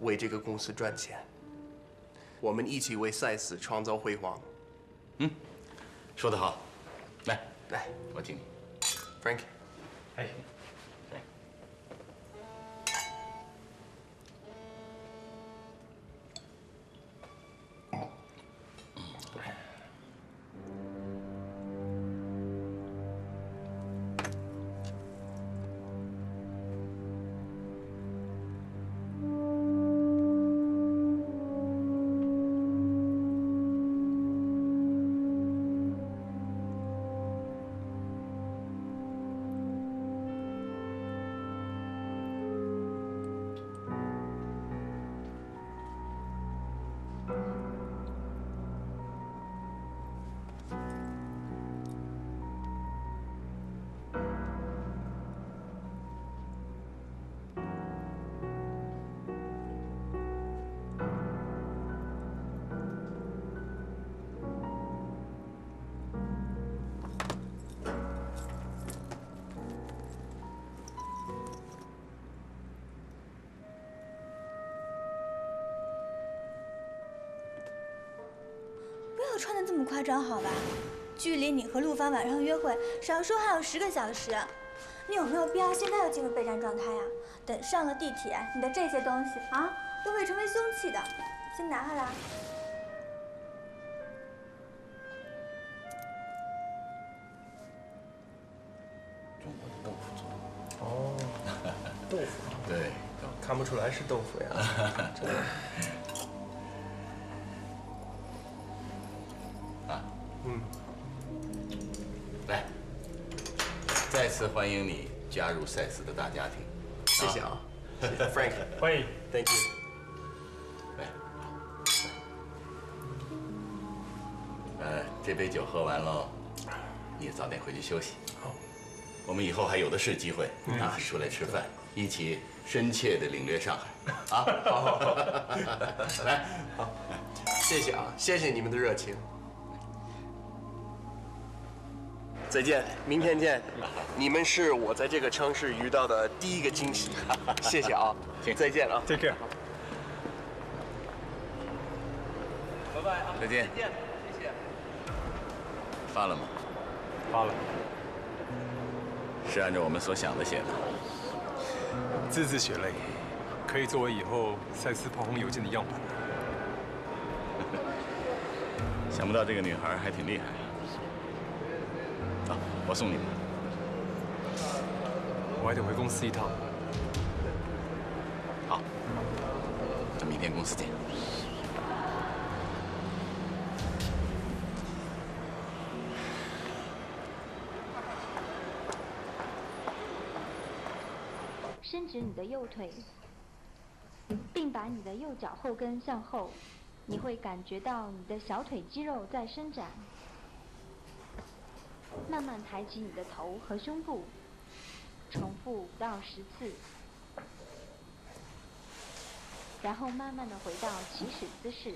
为这个公司赚钱。我们一起为赛斯创造辉煌。说得好。来，来，我敬你 ，Frank。哎。不要穿得这么夸张，好吧？距离你和陆帆晚上约会，少说还有10个小时。你有没有必要现在就进入备战状态呀？等上了地铁，你的这些东西啊，都会成为凶器的。先拿下来。中国的豆腐做的。哦，豆腐。对，看不出来是豆腐呀。真的。来，再次欢迎你加入赛斯的大家庭。谢谢啊，谢谢 Frank， 欢迎 ，Thank you。来，这杯酒喝完喽，你也早点回去休息。好，我们以后还有的是机会啊，出来吃饭，一起深切的领略上海。啊，好，来，好，谢谢啊，谢谢你们的热情。再见，明天见。你们是我在这个城市遇到的第一个惊喜，谢谢啊。行，再见啊。Take care。拜拜啊。再见。再见，谢谢。发了吗？发了。是按照我们所想的写的。字字血泪，可以作为以后赛斯炮轰邮件的样板。想不到这个女孩还挺厉害。啊，我送你们。我还得回公司一趟。好，那明天公司见。伸直你的右腿，并把你的右脚后跟向后，你会感觉到你的小腿肌肉在伸展。慢慢抬起你的头和胸部，重复5到10次，然后慢慢的回到起始姿势。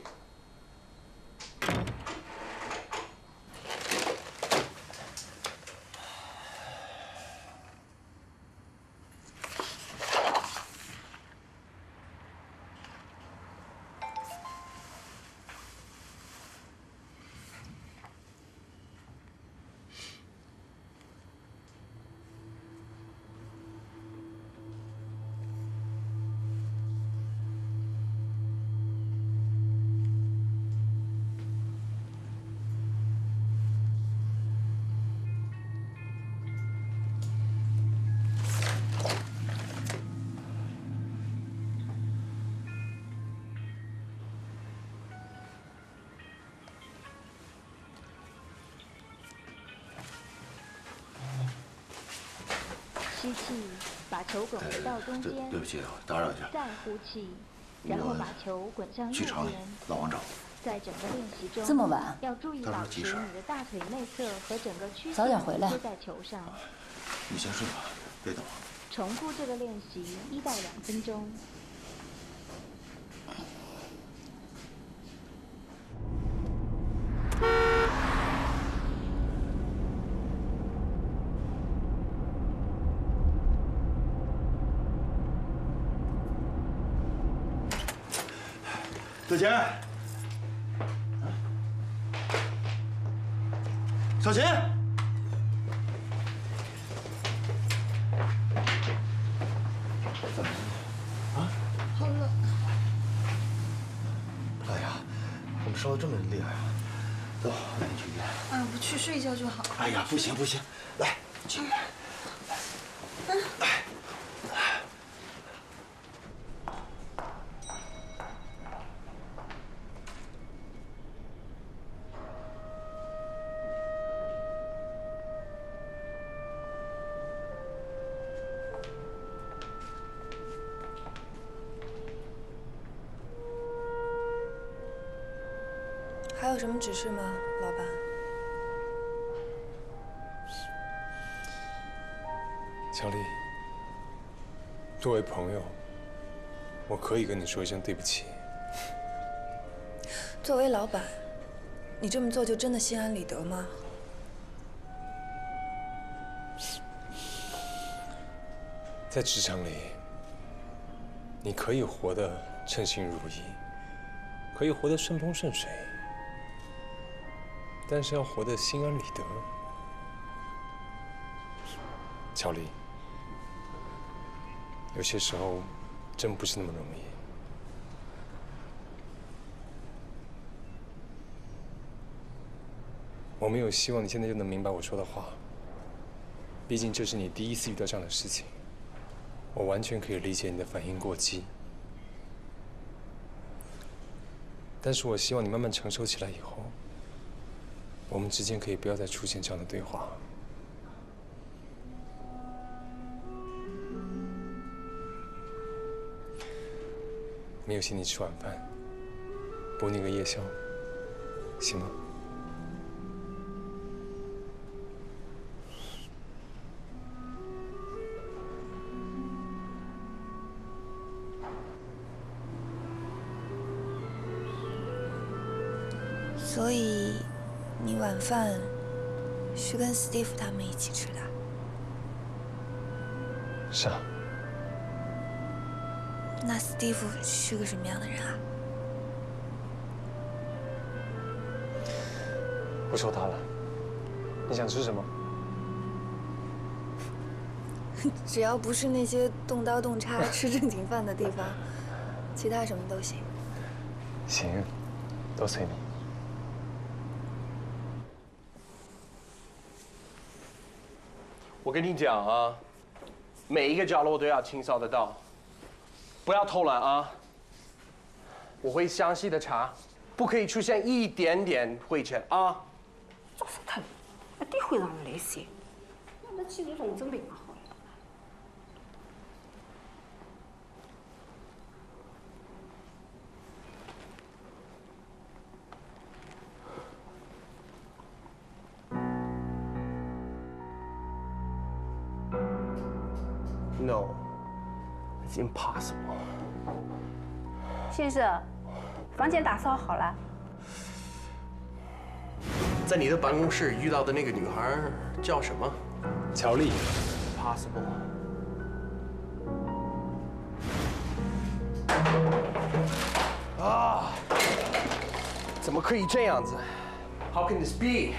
吸气，把球滚回到中间。对不起，打扰一下。再呼气，然后把球滚向右边。老王找。在整个练习中，这么晚，要注意保持你的大腿内侧和整个躯早点回来。贴在球上。你先睡吧，别等了。重复这个练习1到2分钟。小钱，小钱，啊，好冷。哎呀，怎么烧得这么厉害啊？走，带你去医院。哎，不去，睡一觉就好。哎呀，不行不行，来，去医院。还有什么指示吗，老板？乔丽，作为朋友，我可以跟你说一声对不起。作为老板，你这么做就真的心安理得吗？在职场里，你可以活得称心如意，可以活得顺风顺水，但是要活得心安理得，乔丽，有些时候真不是那么容易。我没有希望你现在就能明白我说的话，毕竟这是你第一次遇到这样的事情，我完全可以理解你的反应过激。但是我希望你慢慢成熟起来以后，我们之间可以不要再出现这样的对话。没有请你吃晚饭，补你个夜宵，行吗？所以，你晚饭是跟史蒂夫他们一起吃的？是啊。那史蒂夫是个什么样的人啊？不说他了，你想吃什么？只要不是那些动刀动叉吃正经饭的地方，其他什么都行。行，都随你。我跟你讲啊，每一个角落都要清扫得到，不要偷懒啊！我会详细的查，不可以出现一点点灰尘啊！早说他，这会让人来噻。那记这种真没嘛好。No, it's impossible. 先生，房间打扫好了。在你的办公室遇到的那个女孩叫什么？乔丽。Possible. 啊！怎么可以这样子 ？How can this be？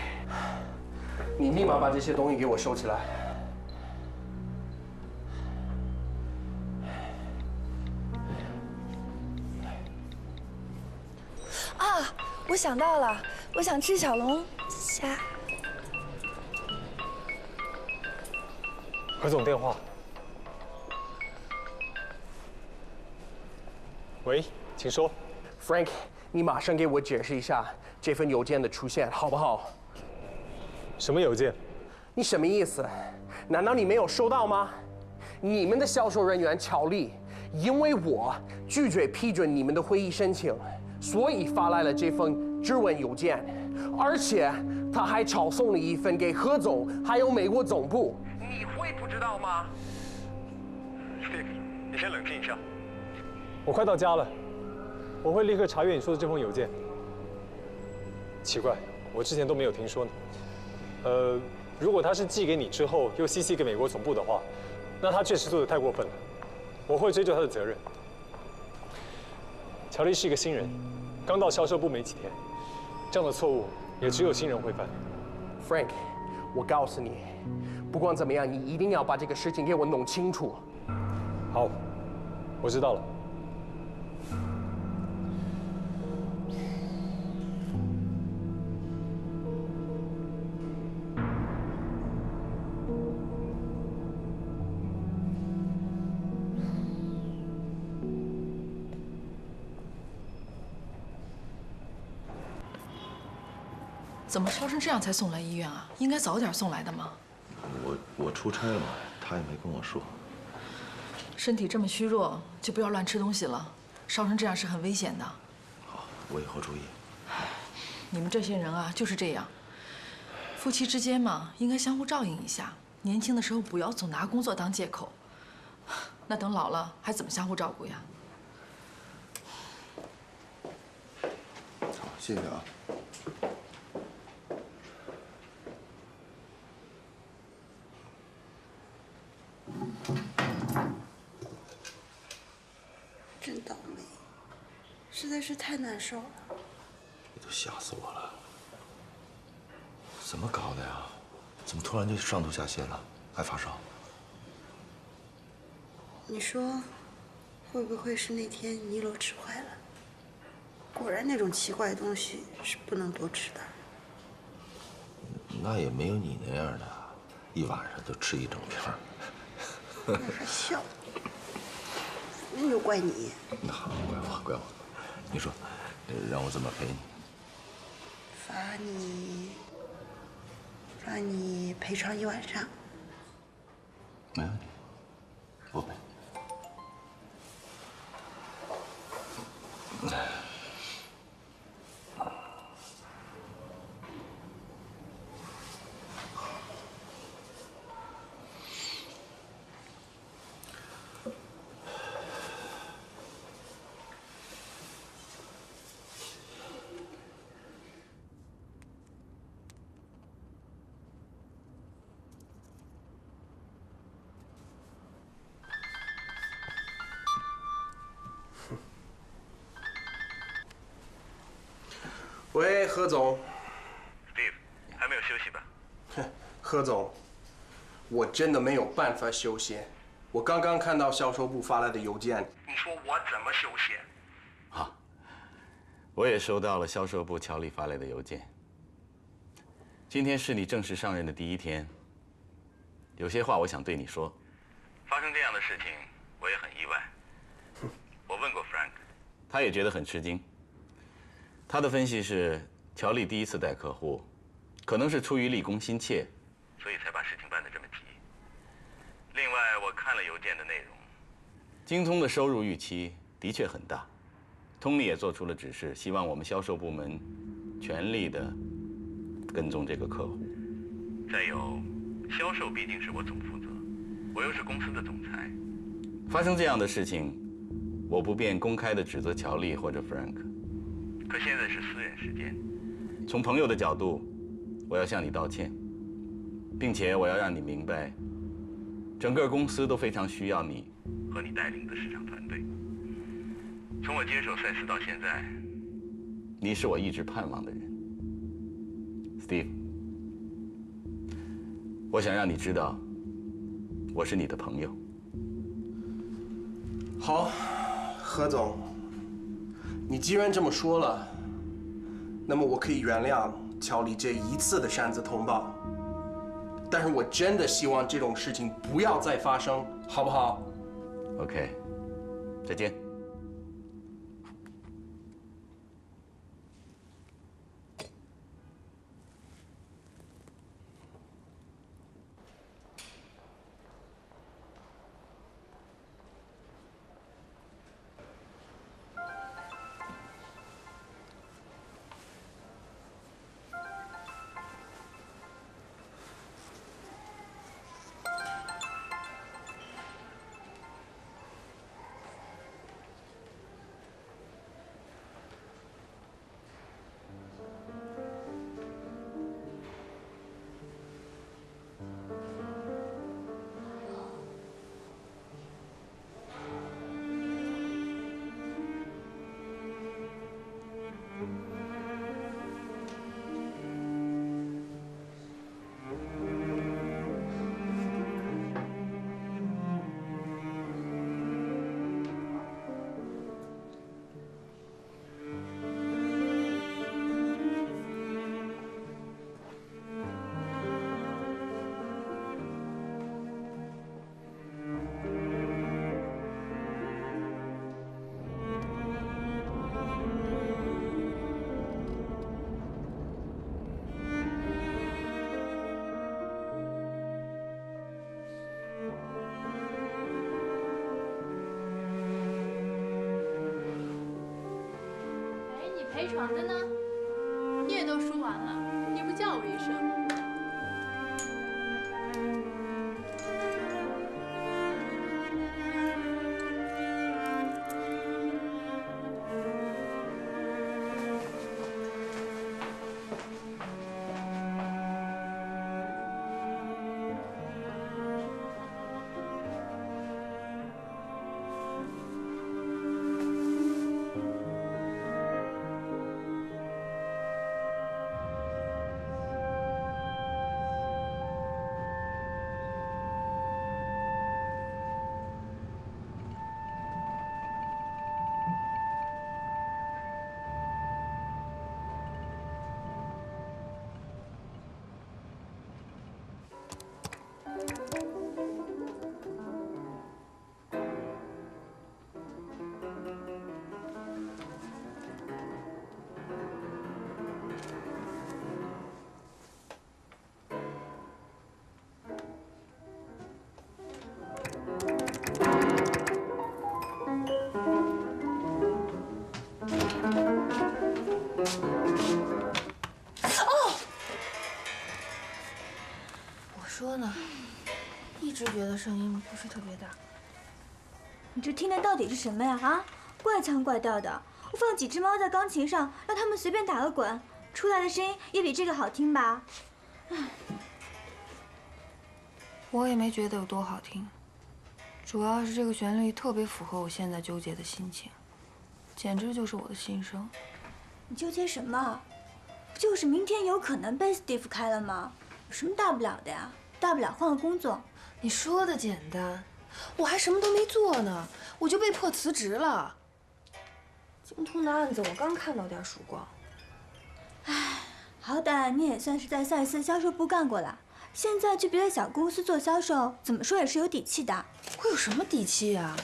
你立马把这些东西给我收起来。啊，我想到了，我想吃小龙虾。何总电话。喂，请说。Frank， 你马上给我解释一下这份邮件的出现，好不好？什么邮件？你什么意思？难道你没有收到吗？你们的销售人员乔丽，因为我拒绝批准你们的会议申请，所以发来了这封质问邮件，而且他还抄送了一份给何总还有美国总部。你会不知道吗 ？Steve， 你先冷静一下。我快到家了，我会立刻查阅你说的这封邮件。奇怪，我之前都没有听说呢。如果他是寄给你之后又 CC 给美国总部的话，那他确实做得太过分了，我会追究他的责任。乔丽是一个新人，刚到销售部没几天，这样的错误也只有新人会犯。Frank， 我告诉你，不管怎么样，你一定要把这个事情给我弄清楚。好，我知道了。怎么烧成这样才送来医院啊？应该早点送来的嘛。我出差了，他也没跟我说。身体这么虚弱，就不要乱吃东西了。烧成这样是很危险的。好，我以后注意。你们这些人啊，就是这样。夫妻之间嘛，应该相互照应一下。年轻的时候不要总拿工作当借口，那等老了还怎么相互照顾呀？好，谢谢啊。真倒霉，实在是太难受了。你都吓死我了！怎么搞的呀？怎么突然就上吐下泻了，还发烧？你说，会不会是那天尼罗吃坏了？果然那种奇怪的东西是不能多吃的。那也没有你那样的，一晚上都吃一整片儿。那还笑？那就怪你。那好，怪我。你说，让我怎么赔你？罚你赔偿1晚上。没问题，我赔。喂，何总。Steve， 还没有休息吧？哼，何总，我真的没有办法休息。我刚刚看到销售部发来的邮件，你说我怎么休息？好，我也收到了销售部乔里发来的邮件。今天是你正式上任的第一天，有些话我想对你说。发生这样的事情，我也很意外。我问过 Frank， 他也觉得很吃惊。他的分析是，乔丽第一次带客户，可能是出于立功心切，所以才把事情办得这么急。另外，我看了邮件的内容，精通的收入预期的确很大。Tony也做出了指示，希望我们销售部门全力的跟踪这个客户。再有，销售毕竟是我总负责，我又是公司的总裁。发生这样的事情，我不便公开的指责乔丽或者 Frank。可现在是私人时间，从朋友的角度，我要向你道歉，并且我要让你明白，整个公司都非常需要你和你带领的市场团队。从我接手赛斯到现在，你是我一直盼望的人 ，Steve。我想让你知道，我是你的朋友。好，何总，你既然这么说了，那么我可以原谅乔丽这一次的擅自通报，但是我真的希望这种事情不要再发生，好不好 ？OK， 再见。陪床的呢？你也都输完了，你不叫我一声？说呢，一直觉得声音不是特别大。你这听的到底是什么呀？啊，怪腔怪调的。我放几只猫在钢琴上，让它们随便打个滚，出来的声音也比这个好听吧？唉，我也没觉得有多好听，主要是这个旋律特别符合我现在纠结的心情，简直就是我的心声。你纠结什么？不就是明天有可能被 Steve 开了吗？有什么大不了的呀？大不了换个工作。你说的简单，我还什么都没做呢，我就被迫辞职了。京通的案子我刚看到点曙光。唉，好歹你也算是在赛斯销售部干过了，现在去别的小公司做销售，怎么说也是有底气的。我有什么底气呀？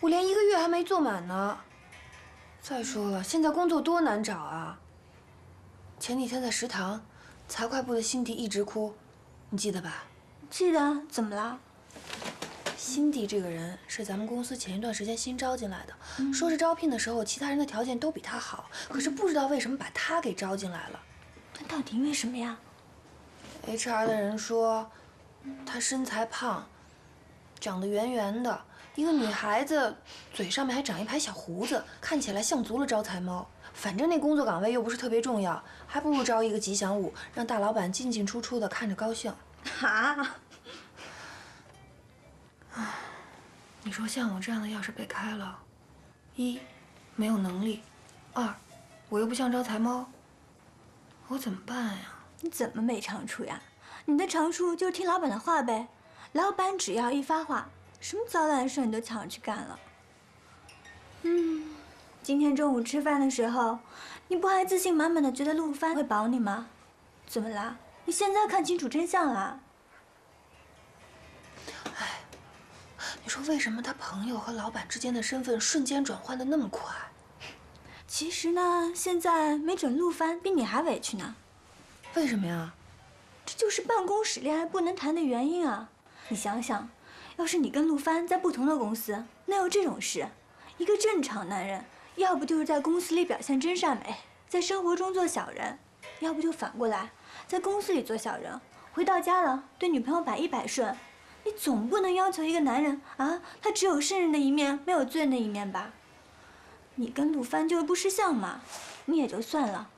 我连1个月还没做满呢。再说了，现在工作多难找啊！前几天在食堂，财会部的辛迪一直哭，你记得吧？记得。怎么了？辛迪这个人是咱们公司前一段时间新招进来的，说是招聘的时候其他人的条件都比他好，可是不知道为什么把他给招进来了。那到底为什么呀 ？HR 的人说，他身材胖，长得圆圆的，一个女孩子，嘴上面还长一排小胡子，看起来像足了招财猫。反正那工作岗位又不是特别重要，还不如招一个吉祥物，让大老板进进出出的看着高兴。啊！你说像我这样的要是被开了，1没有能力，2我又不像招财猫，我怎么办呀？你怎么没长处呀？你的长处就是听老板的话呗。老板只要一发话，什么糟烂事你都抢着去干了。今天中午吃饭的时候，你不还自信满满的觉得陆帆会保你吗？怎么啦？你现在看清楚真相了？哎，你说为什么他朋友和老板之间的身份瞬间转换的那么快？其实呢，现在没准陆帆比你还委屈呢。为什么呀？这就是办公室恋爱不能谈的原因啊！你想想，要是你跟陆帆在不同的公司，哪有这种事？一个正常男人，要不就是在公司里表现真善美，在生活中做小人，要不就反过来，在公司里做小人，回到家了对女朋友百依百顺。你总不能要求一个男人啊，他只有圣人的一面，没有罪人的一面吧？你跟陆帆就是不识相嘛，你也就算了。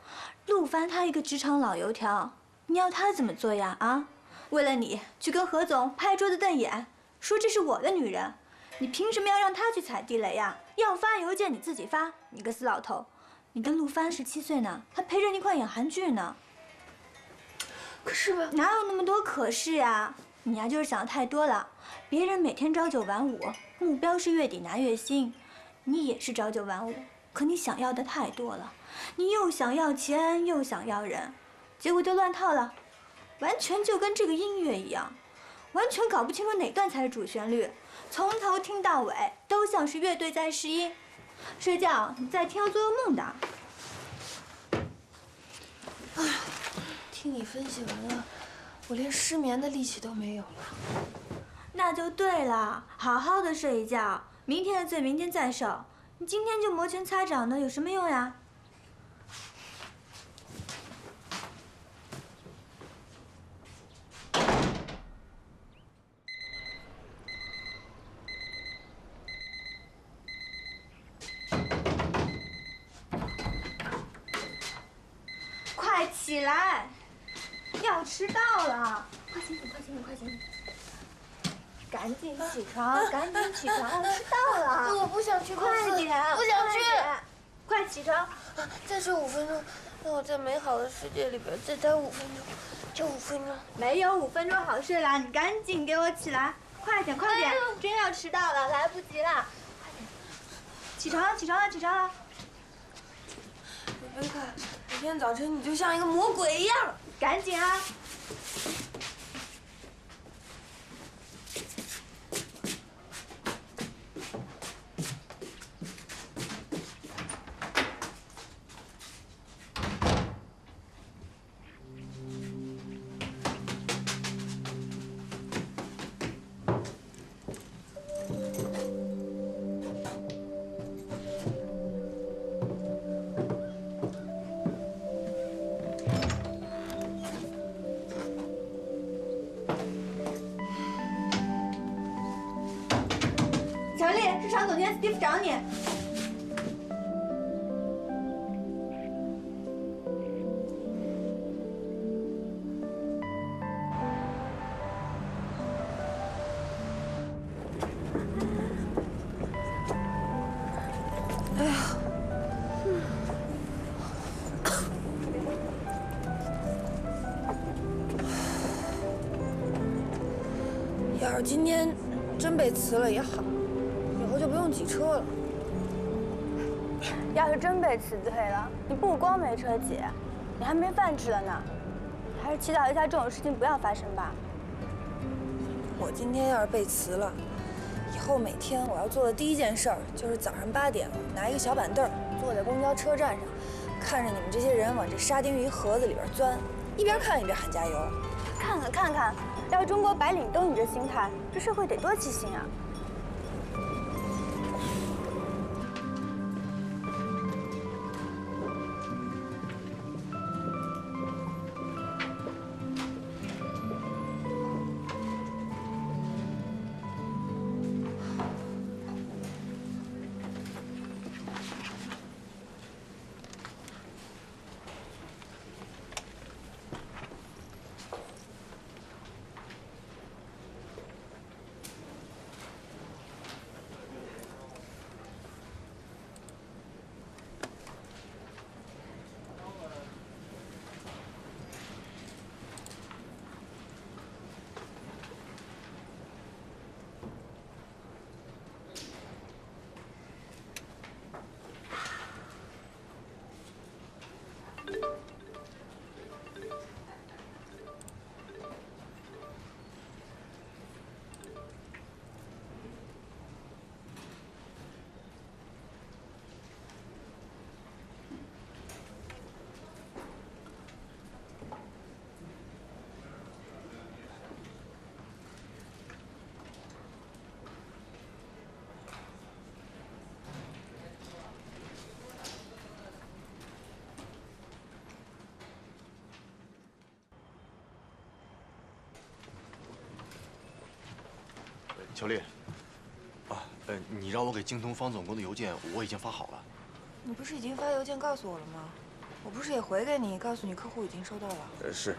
陆帆他一个职场老油条，你要他怎么做呀？啊，为了你去跟何总拍桌子瞪眼，说这是我的女人，你凭什么要让他去踩地雷呀？要发邮件你自己发，你个死老头！你跟陆帆17岁呢，还陪着你一块演韩剧呢。可是吧，哪有那么多可是呀？你呀就是想的太多了。别人每天朝9晚5，目标是月底拿月薪，你也是朝9晚5，可你想要的太多了。你又想要钱，又想要人，结果就乱套了，完全就跟这个音乐一样，完全搞不清楚哪段才是主旋律，从头听到尾都像是乐队在试音。睡觉你再听要做噩梦的。哎呀，听你分析完了，我连失眠的力气都没有了。那就对了，好好的睡一觉，明天的罪明天再受。你今天就摩拳擦掌的，有什么用呀？快起来，要迟到了！快醒醒，快醒醒，快醒醒！赶紧起床，赶紧起床，要迟到了！我不想去公司，快点，不想去！快起床！再睡5分钟，让我在美好的世界里边再待5分钟，就5分钟。没有5分钟好睡啦，你赶紧给我起来！快点，快点，真要迟到了，来不及了！快点，起床了，起床了，起床了！贝卡，每天早晨你就像一个魔鬼一样，赶紧啊！强烈，市场总监 Steve 找你。哎呀，是今天真被辞了也好，以后就不用挤车了。要是真被辞退了，你不光没车挤，你还没饭吃了呢。还是祈祷一下这种事情不要发生吧。我今天要是被辞了，以后每天我要做的第一件事儿就是早上8点拿一个小板凳，坐在公交车站上，看着你们这些人往这沙丁鱼盒子里边钻，一边看一边喊加油。看看，要是中国白领都你这心态，这社会得多畸形啊！小丽，你让我给京东方总工的邮件我已经发好了。你不是已经发邮件告诉我了吗？我不是也回给你，告诉你客户已经收到了。是，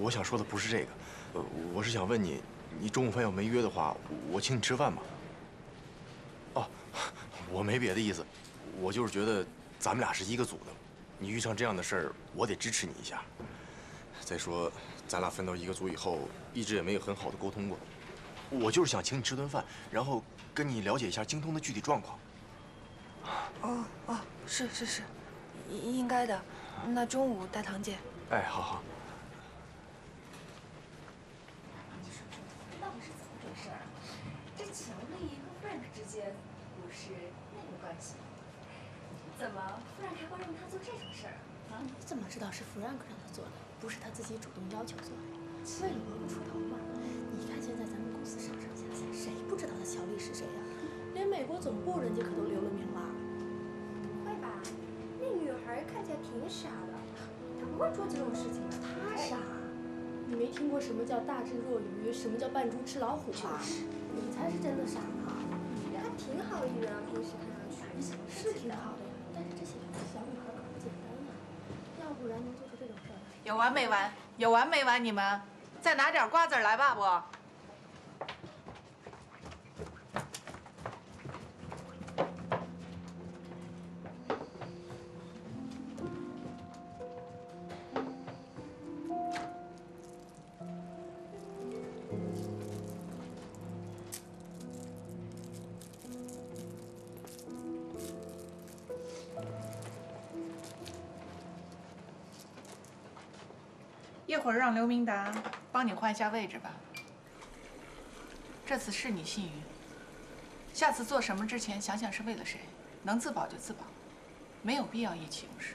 我想说的不是这个，我是想问你，你中午饭要没约的话，我请你吃饭吧。哦，我没别的意思，我就是觉得咱们俩是一个组的，你遇上这样的事儿，我得支持你一下。再说，咱俩分到一个组以后，一直也没有很好的沟通过。我就是想请你吃顿饭，然后跟你了解一下京东的具体状况。哦，是，应该的。那中午大堂见。哎，好。到底是怎么回事啊？这乔丽和 Frank 之间不是那种关系？怎么 Frank 还会让他做这种事儿啊？你怎么知道是 Frank 让他做的，不是他自己主动要求做的？为了摸不出头嘛。你看现在咱们公司上上下下，谁不知道他乔丽是谁呀？连美国总部人家可都留了名了。不会吧？那女孩看起来挺傻的，她不会做这种事情的。她傻？你没听过什么叫大智若愚，什么叫扮猪吃老虎吗？你才是真的傻呢。她挺好的一人啊，平时看上去是挺好的呀，但是这些小女孩可不简单呀，要不然能做出这种事儿来？有完没完？有完没完？你们再拿点瓜子来吧，不？一会儿让刘明达帮你换一下位置吧。这次是你幸运，下次做什么之前想想是为了谁，能自保就自保，没有必要意气用事。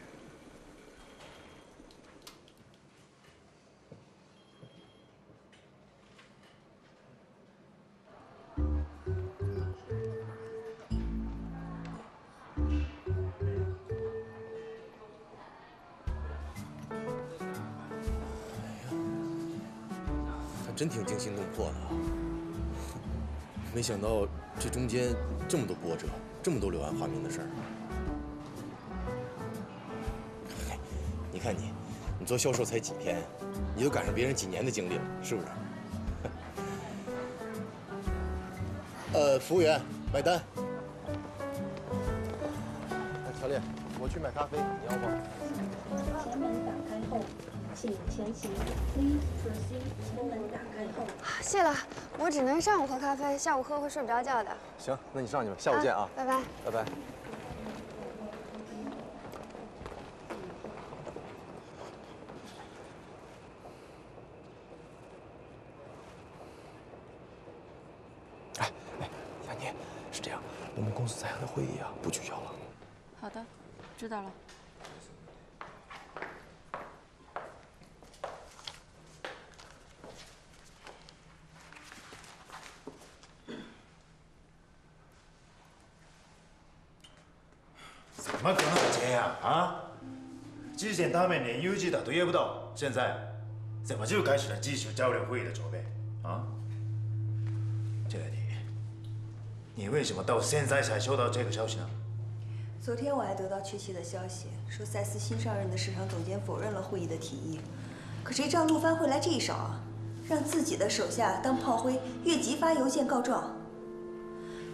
真挺惊心动魄的啊！没想到这中间这么多波折，这么多柳暗花明的事儿。你看你做销售才几天，你都赶上别人几年的经历了，是不是？服务员，买单。乔丽，我去买咖啡，你要吗？前门打开后，请前行。Please proceed。前门打开后。谢了，我只能上午喝咖啡，下午喝会睡不着觉的。行，那你上去吧，下午见啊。拜拜。拜拜。雅妮，是这样，我们公司采样的会议啊，不取消了。好的，知道了。怎么可能会这样啊？之前他们连邮寄的都约不到，现在怎么就开始了技术交流会议的筹备啊？这你为什么到现在才收到这个消息呢？昨天我还得到确切的消息，说赛斯新上任的市场总监否认了会议的提议。可谁知道陆帆会来这一手啊，让自己的手下当炮灰，越级发邮件告状。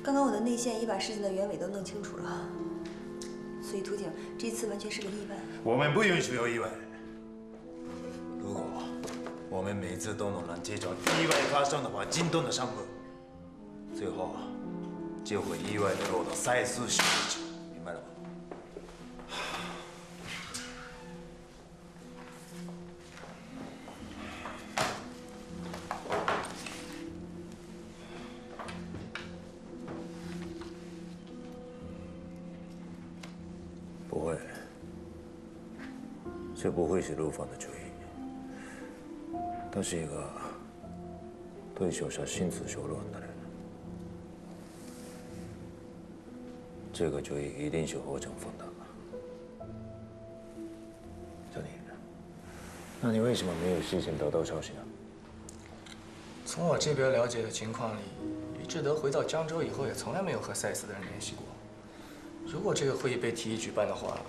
刚刚我的内线已把事情的原委都弄清楚了，所以涂警这次完全是个意外。我们不允许有意外。如果我们每次都能让这种意外发生的话，惊动了上部，最后就会意外的落到赛斯手里，明白了吗？不会，这不会是陆放的主意。他是一个对手下心慈手软的人，这个主意一定是何成放的。小李，那你为什么没有事先得到消息呢？从我这边了解的情况里，于志德回到江州以后，也从来没有和赛斯的人联系过。如果这个会议被提议举办的话，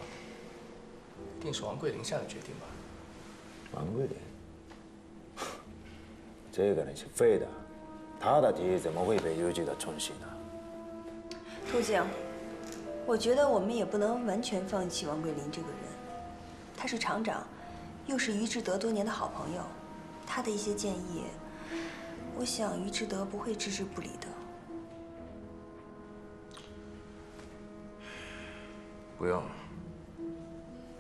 一定是王桂林下的决定吧？王桂林，这个人是废的，他的提议怎么会被邮局的承袭呢？涂警，我觉得我们也不能完全放弃王桂林这个人，他是厂长，又是于志德多年的好朋友，他的一些建议，我想于志德不会置之不理的。不用，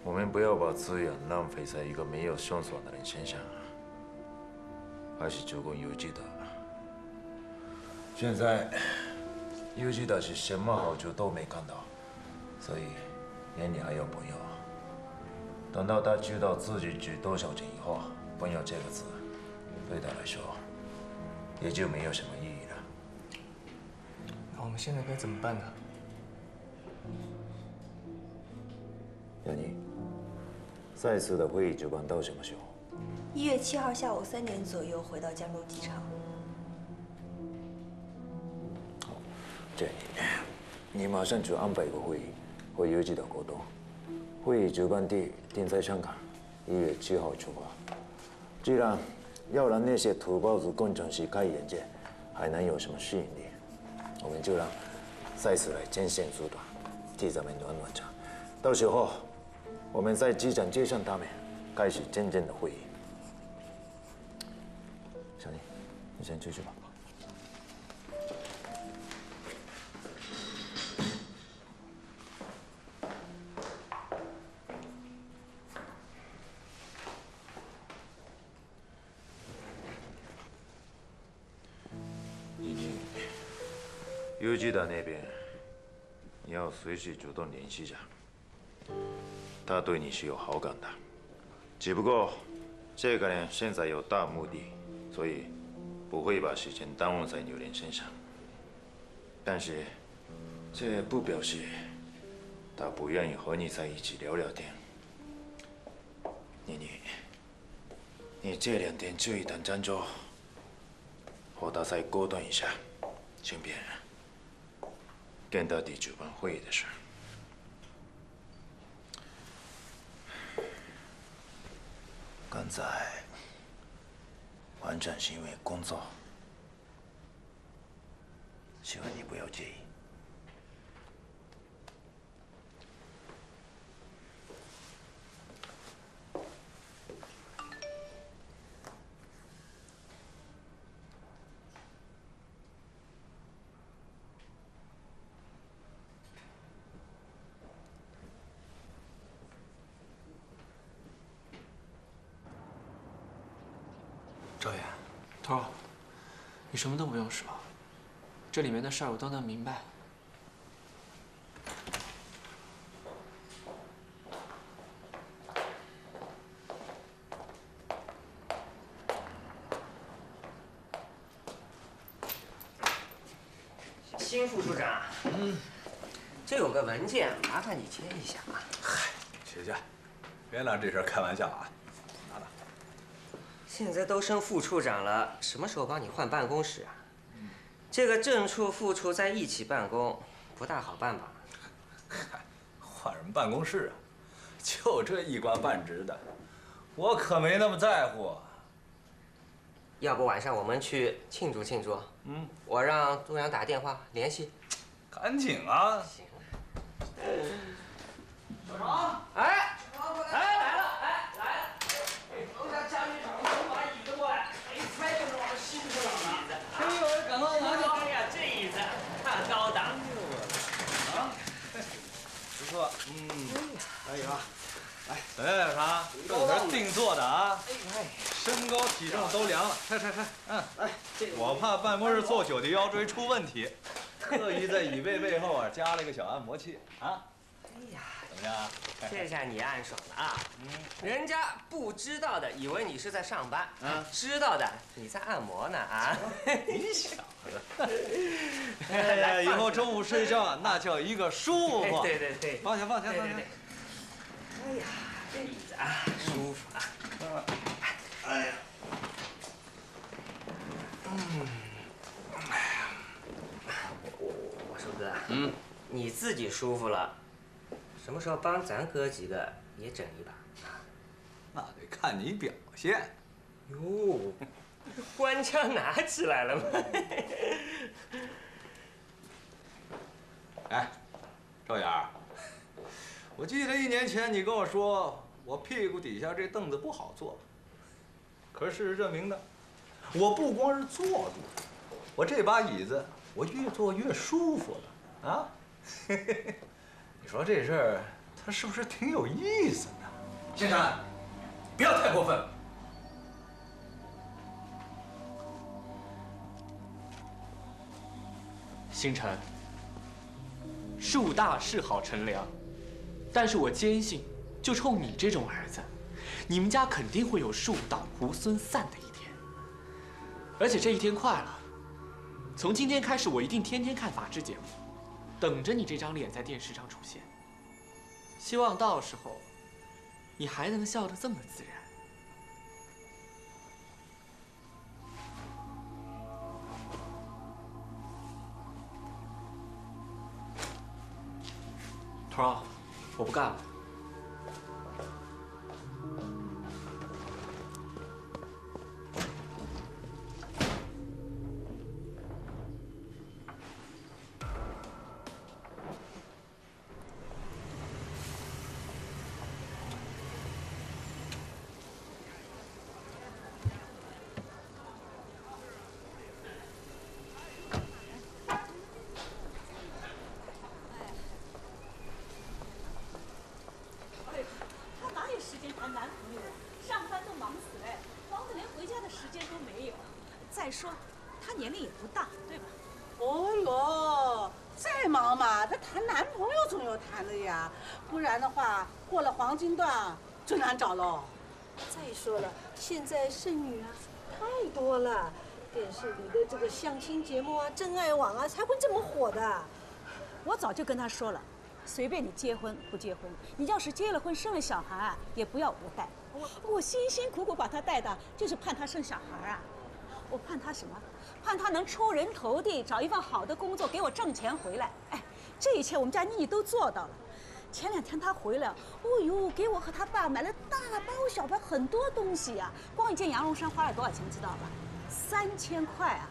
我们不要把资源浪费在一个没有胜算的人身上，还是主攻游击的。现在游击的是什么好处都没看到，所以眼里还有朋友。等到他知道自己值多少钱以后，朋友这个字对他来说也就没有什么意义了。那我们现在该怎么办呢？雅妮，赛斯的会议举办到什么时候1月7号下午3点左右回到江州机场。这你马上去安排一个会议，和邮局的沟通。会议举办地定在香港，1月7号出发。既然要让那些土包子工程师开眼界，还能有什么吸引力？我们就让赛斯来牵线阻断，替咱们暖暖场。到时候我们在机场接上他们，开始真正的会议。小妮，你先出去吧。邮局的那边，你要随时主动联系着。他对你是有好感的，只不过这个人现在有大目的，所以不会把时间耽误在女人身上。但是这不表示他不愿意和你在一起聊聊天。妮妮，你这2天去一趟漳州，和他再沟通一下，顺便跟他提举办会议的事。刚才完全是因为工作，希望你不要介意。头儿，你什么都不用说，这里面的事儿我都能明白。辛副处长，这有个文件，麻烦你签一下啊。嗨，去，别拿这事儿开玩笑啊！拿着。现在都升副处长了，什么时候帮你换办公室啊？这个正处、副处在一起办公，不大好办吧？嗨，换什么办公室啊？就这一官半职的，我可没那么在乎。要不晚上我们去庆祝庆祝？我让东阳打电话联系。赶紧啊！行。小常，哎，来了，来了！楼下家具厂送把椅子过来，一猜就是我们新处长的椅子。哎呦，赶快拿去！哎呀，这椅子看高档。啊，不错，可以吧？来，怎么样，小常？这是定做的啊！身高体重都量了，拆。来，我怕办公室坐久的腰椎出问题，特意在椅背背后加了一个小按摩器啊。哎呀，怎么样？这下你暗爽了啊！人家不知道的以为你是在上班，知道的你在按摩呢啊！你小子，哎呀，以后中午睡觉那叫一个舒服。对，放下。哎呀，这椅子啊，舒服啊！哎呀，我说哥，你自己舒服了，什么时候帮咱哥几个也整一把？那得看你表现。哟，官腔拿起来了吗？哎，赵眼儿。我记得1年前你跟我说，我屁股底下这凳子不好坐。可是事实证明呢，我不光是坐住，我这把椅子我越坐越舒服了啊！你说这事儿它是不是挺有意思呢？先生，不要太过分。星辰，树大事好乘凉。但是我坚信，就冲你这种儿子，你们家肯定会有树倒猢狲散的一天。而且这一天快了，从今天开始，我一定天天看法制节目，等着你这张脸在电视上出现。希望到时候，你还能笑得这么自然。头儿，我不干了。再说，他年龄也不大，对吧？哦哟，再忙嘛，她谈男朋友总有谈的呀，不然的话，过了黄金段就难找喽。再说了，现在剩女啊太多了，电视里的这个相亲节目啊、真爱网啊，才会这么火的。我早就跟他说了，随便你结婚不结婚，你要是结了婚生了小孩啊，也不要我带。我辛辛苦苦把他带大，就是盼他生小孩啊。我盼他什么？盼他能出人头地，找一份好的工作，给我挣钱回来。哎，这一切我们家妮妮都做到了。前2天他回来，哦呦，给我和他爸买了大包小包很多东西呀、光一件羊绒衫花了多少钱，知道吧？3000块啊！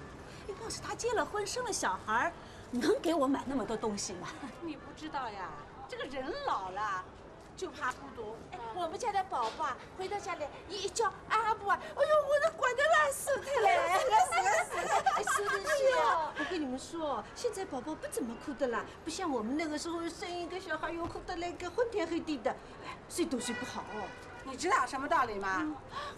要是他结了婚，生了小孩，能给我买那么多东西吗？你不知道呀，这个人老了就怕孤独。哎，我们家的宝宝啊，回到家里一叫阿布啊，哎呦，我都管得烂死他了，死了！哎，是的是啊。我跟你们说，现在宝宝不怎么哭的啦，不像我们那个时候生一个小孩又哭得那个昏天黑地的，哎，睡都睡不好。你知道什么道理吗？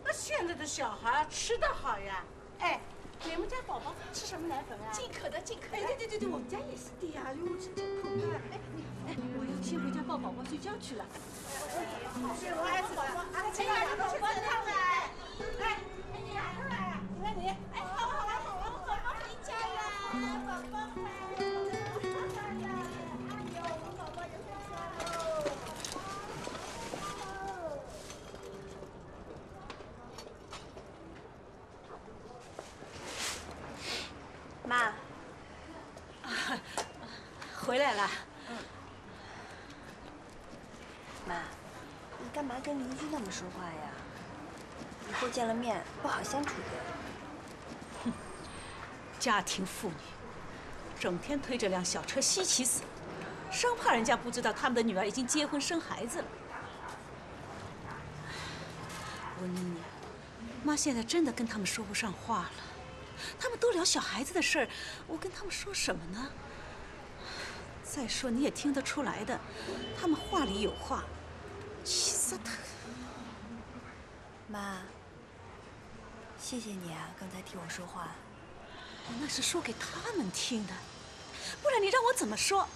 那现在的小孩吃得好呀。哎，你们家宝宝吃什么奶粉啊？进口的，进口的。哎，对，我们家也是的呀。哟，这真口啊！哎，我要先回家抱宝宝睡觉去了。是我儿子宝宝，哎呀，宝宝看来，哎，你来过来，你看你，哎，好了，宝宝回家了，宝宝回来了，哎呦，我们宝宝就回家喽。妈，回来了。妈，你干嘛跟邻居那么说话呀？以后见了面不好相处的。家庭妇女，整天推着辆小车稀奇死，生怕人家不知道他们的女儿已经结婚生孩子了。我妮妮，妈现在真的跟他们说不上话了。他们都聊小孩子的事儿，我跟他们说什么呢？再说你也听得出来的，他们话里有话，气死他！妈，谢谢你啊，刚才替我说话。我那是说给他们听的，不然你让我怎么说？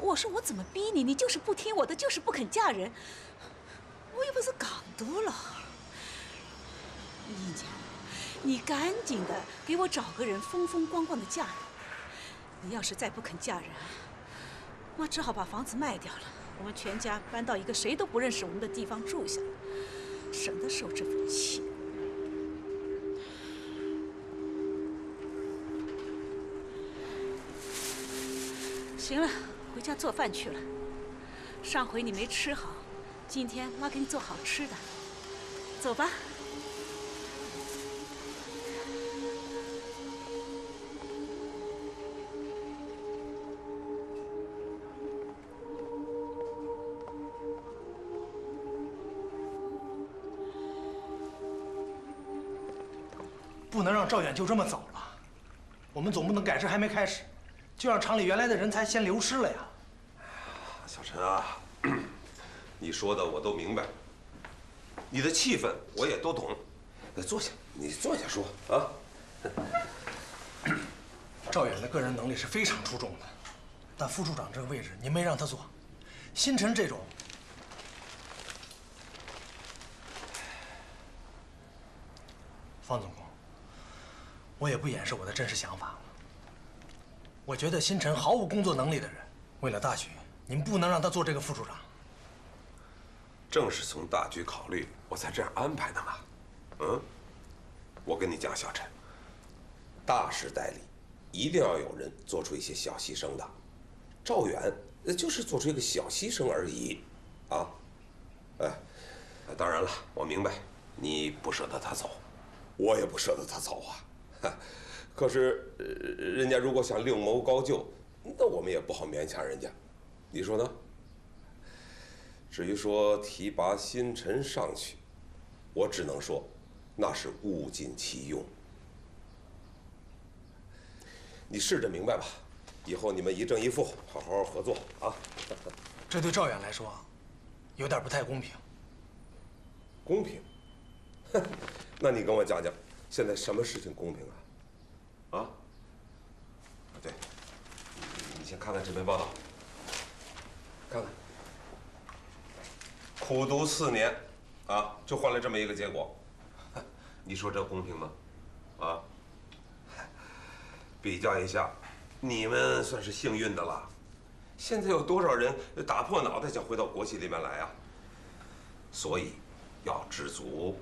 我说我怎么逼你，你就是不听我的，就是不肯嫁人。我又不是港督了。妮姐，你赶紧的给我找个人风风光光的嫁人。你要是再不肯嫁人，妈只好把房子卖掉了，我们全家搬到一个谁都不认识我们的地方住下，省得受这份气。行了，回家做饭去了。上回你没吃好，今天妈给你做好吃的。走吧。不能让赵远就这么走了，我们总不能改制还没开始，就让厂里原来的人才先流失了呀。小陈啊，你说的我都明白，你的气愤我也都懂。坐下，你坐下说啊。赵远的个人能力是非常出众的，但副处长这个位置您没让他做，新陈这种。方总工，我也不掩饰我的真实想法了。我觉得新陈毫无工作能力的人，为了大局，您不能让他做这个副处长。正是从大局考虑，我才这样安排的嘛。我跟你讲，小陈，大时代里一定要有人做出一些小牺牲的。赵远就是做出一个小牺牲而已，啊，当然了，我明白你不舍得他走，我也不舍得他走啊。可是人家如果想另谋高就，那我们也不好勉强人家，你说呢？至于说提拔新陈上去，我只能说，那是物尽其用。你试着明白吧，以后你们一正一负，好好合作啊。这对赵远来说，有点不太公平。公平？哼，那你跟我讲讲，现在什么事情公平啊？啊？对，你先看看这篇报道，看看。苦读4年，啊，就换来这么一个结果，你说这公平吗？啊？比较一下，你们算是幸运的了。现在有多少人打破脑袋想回到国企里面来啊？所以要知足，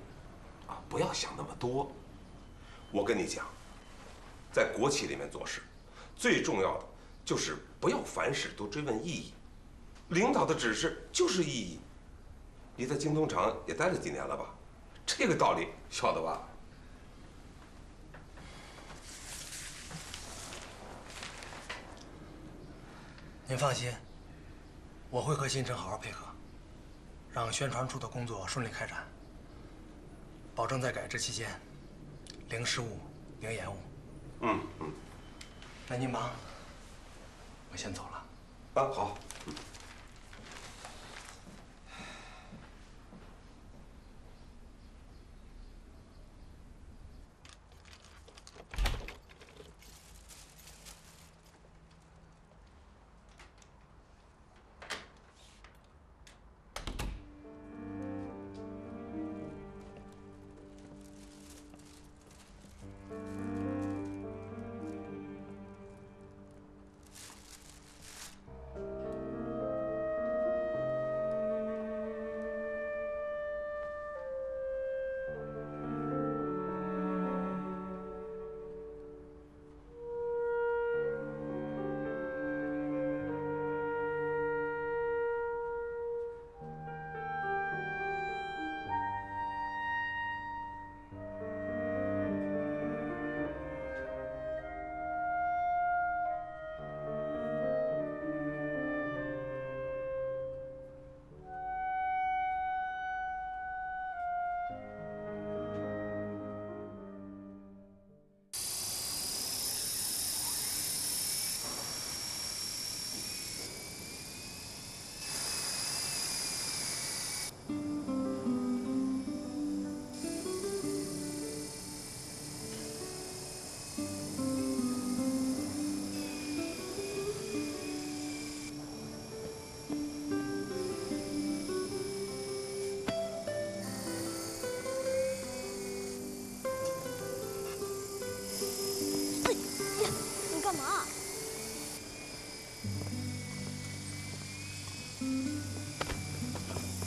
啊，不要想那么多。我跟你讲，在国企里面做事，最重要的就是不要凡事都追问意义，领导的指示就是意义。你在京东厂也待了几年了吧？这个道理晓得吧？您放心，我会和新陈好好配合，让宣传处的工作顺利开展，保证在改制期间零失误、零延误。那您忙，我先走了。啊，好。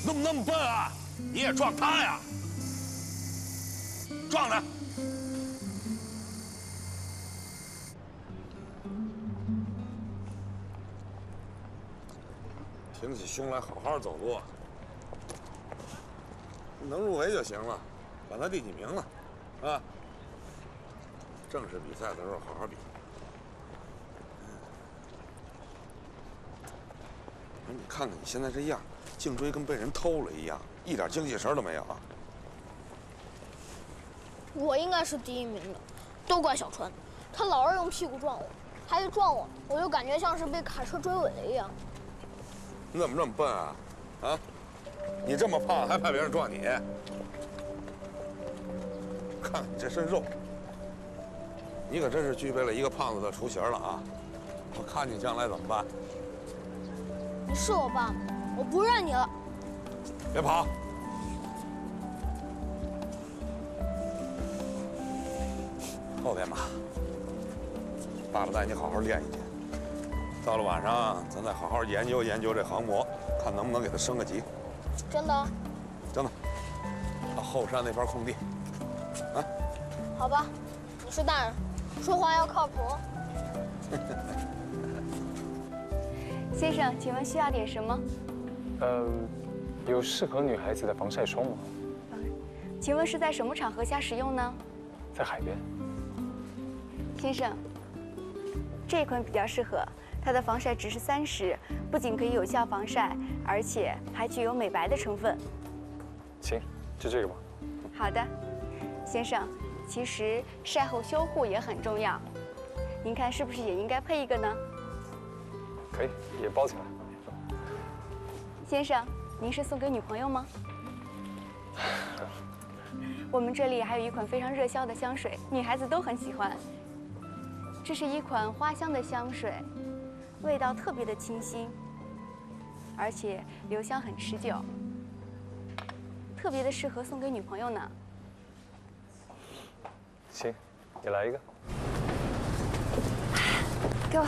怎么那么笨啊？你也撞他呀？撞他！挺起胸来，好好走路。能入围就行了，管他第几名了，啊！正式比赛的时候好好比。你看看你现在这样，颈椎跟被人偷了一样，一点精气神都没有啊！我应该是第1名的，都怪小川，他老是用屁股撞我，他一撞我，我就感觉像是被卡车追尾了一样。你怎么这么笨啊？啊？你这么胖还怕别人撞你？看看你这身肉，你可真是具备了一个胖子的雏形了啊！我看你将来怎么办？你是我爸吗？我不认你了。别跑！后天吧，爸爸带你好好练一练。到了晚上，咱再好好研究研究这航模，看能不能给他升个级。真的？真的。到后山那片空地，啊？好吧，你是大人，说话要靠谱。先生，请问需要点什么？有适合女孩子的防晒霜吗？请问是在什么场合下使用呢？在海边。先生，这款比较适合，它的防晒值是30，不仅可以有效防晒，而且还具有美白的成分。行，就这个吧。好的，先生，其实晒后修护也很重要，您看是不是也应该配一个呢？可以，也包起来。先生，您是送给女朋友吗？我们这里还有一款非常热销的香水，女孩子都很喜欢。这是一款花香的香水，味道特别的清新，而且留香很持久，特别的适合送给女朋友呢。行，你来一个。给我。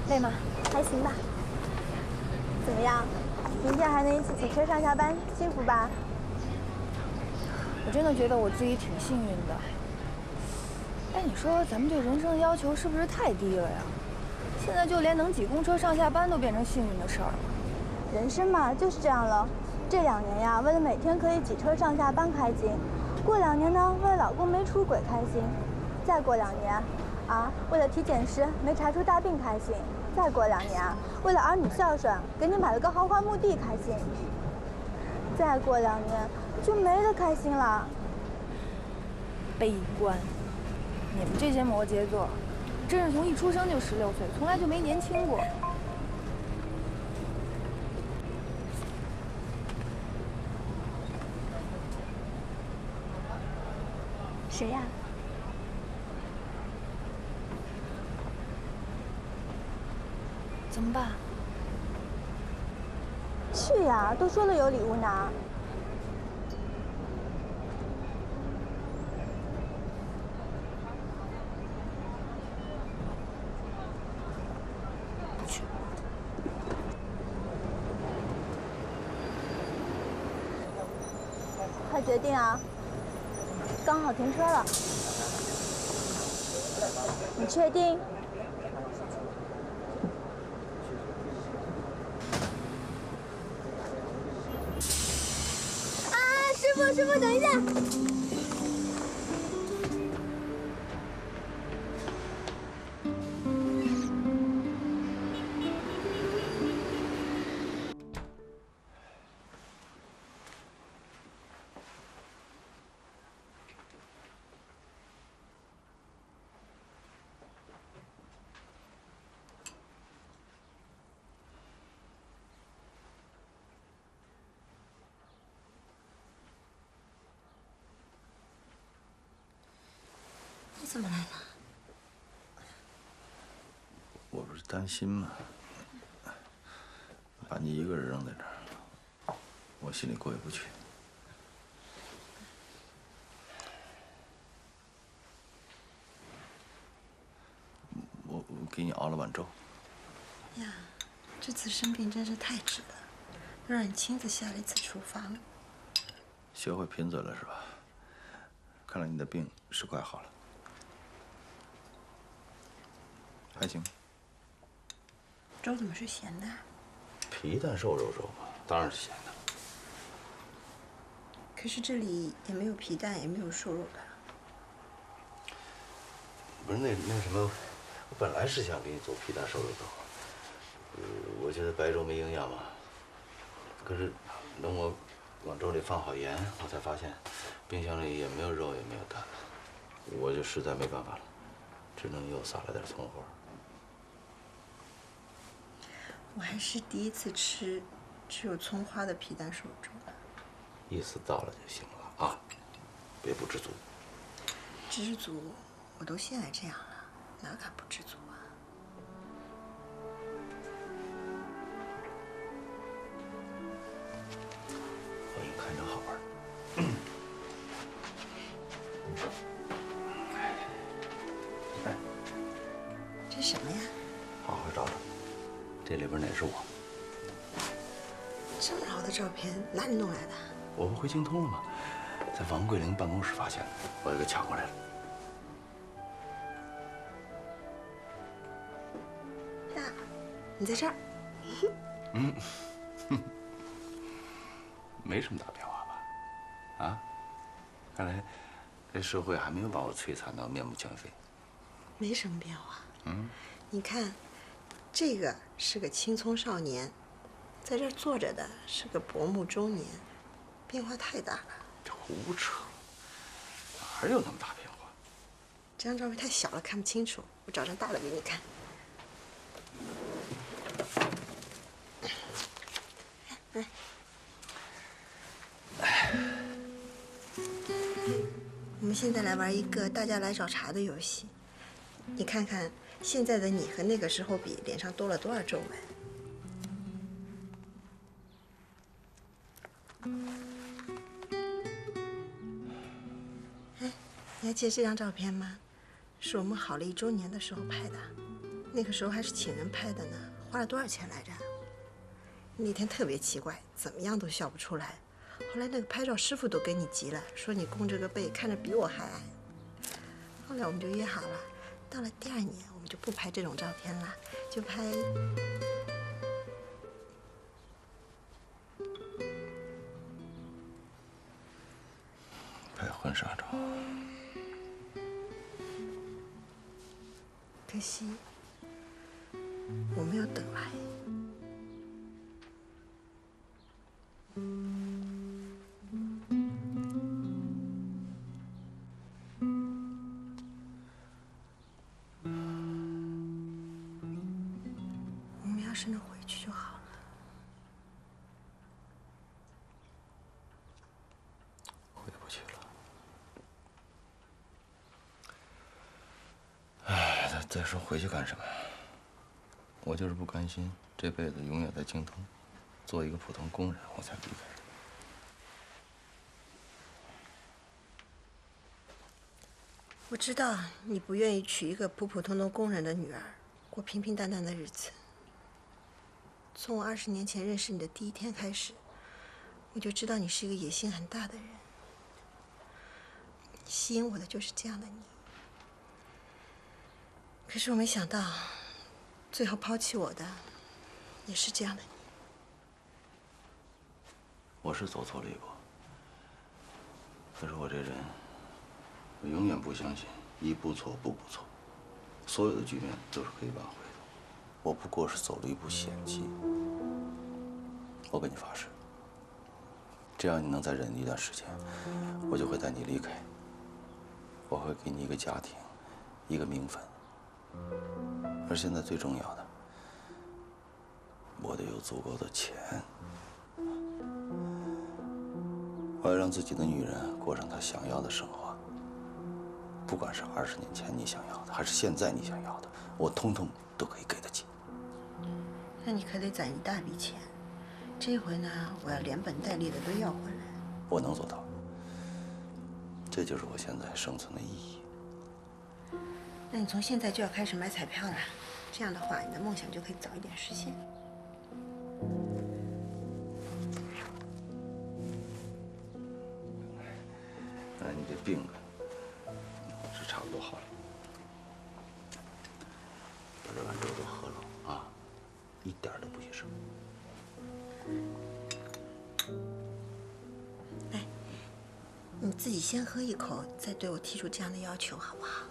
累吗？还行吧。怎么样？明天还能一起骑车上下班，幸福吧？我真的觉得我自己挺幸运的。哎，你说咱们对人生的要求是不是太低了呀？现在就连能挤公车上下班都变成幸运的事儿了。人生嘛，就是这样了。这2年呀，为了每天可以挤车上下班开心；过2年呢，为了老公没出轨开心；再过2年，啊，为了体检时没查出大病开心；再过2年，为了儿女孝顺，给你买了个豪华墓地开心；再过2年，就没得开心了。悲观，你们这些摩羯座，真是从一出生就16岁，从来就没年轻过。谁呀？怎么办？去呀，都说了有礼物拿。不去。快决定啊！刚好停车了。你确定？师傅，等一下！你怎么来了？我不是担心吗？把你一个人扔在这儿，我心里过意不去。我给你熬了碗粥。呀，这次生病真是太值了。又让你亲自下了一次厨房。学会贫嘴了是吧？看来你的病是快好了，还行。粥怎么是咸的？皮蛋瘦肉粥嘛，当然是咸的。可是这里也没有皮蛋，也没有瘦肉的。不是那什么，我本来是想给你做皮蛋瘦肉粥，我觉得白粥没营养嘛。可是等我往粥里放好盐，我才发现冰箱里也没有肉，也没有蛋，我就实在没办法了，只能又撒了点葱花。我还是第一次吃只有葱花的皮蛋瘦肉粥。意思到了就行了啊，别不知足。知足，我都现在这样了，哪敢不知足啊？我给你看张好玩的。这什么呀？好好找找，这里边哪是我？这么老的照片哪里弄来的？我不回京通了吗？在王桂玲办公室发现的，我就给抢过来了。呀，你在这儿？嗯，没什么大变化吧？啊，看来这社会还没有把我摧残到面目全非。没什么变化。嗯，你看，这个是个青葱少年，在这儿坐着的是个薄暮中年，变化太大了。胡扯，哪有那么大变化？这张照片太小了，看不清楚。我找张大的给你看。来，我们现在来玩一个大家来找茬的游戏。你看看现在的你和那个时候比，脸上多了多少皱纹？哎，你还记得这张照片吗？是我们好了1周年的时候拍的，那个时候还是请人拍的呢，花了多少钱来着？那天特别奇怪，怎么样都笑不出来。后来那个拍照师傅都跟你急了，说你弓着个背，看着比我还矮。后来我们就约好了，到了第2年，我们就不拍这种照片了，就拍婚纱照。可惜我没有等来。我们要是能回去就好了。回不去了。哎，再说回去干什么呀？我就是不甘心这辈子永远在京东做一个普通工人，我才离开。我知道你不愿意娶一个普普通通工人的女儿，过平平淡淡的日子。从我20年前认识你的第1天开始，我就知道你是一个野心很大的人。吸引我的就是这样的你。可是我没想到，最后抛弃我的也是这样的你。我是走错了一步，可是我这人，我永远不相信一步错步步错，所有的局面都是可以挽回的。我不过是走了一步险棋。我跟你发誓，只要你能再忍一段时间，我就会带你离开。我会给你一个家庭，一个名分。而现在最重要的，我得有足够的钱。我要让自己的女人过上她想要的生活，不管是20年前你想要的，还是现在你想要的，我通通都可以给得起。那你可得攒一大笔钱，这回呢，我要连本带利的都要回来。我能做到，这就是我现在生存的意义。那你从现在就要开始买彩票了，这样的话，你的梦想就可以早一点实现。病了，是差不多好了。把这碗粥都喝了啊，一点都不许剩。来，你自己先喝一口，再对我提出这样的要求，好不好？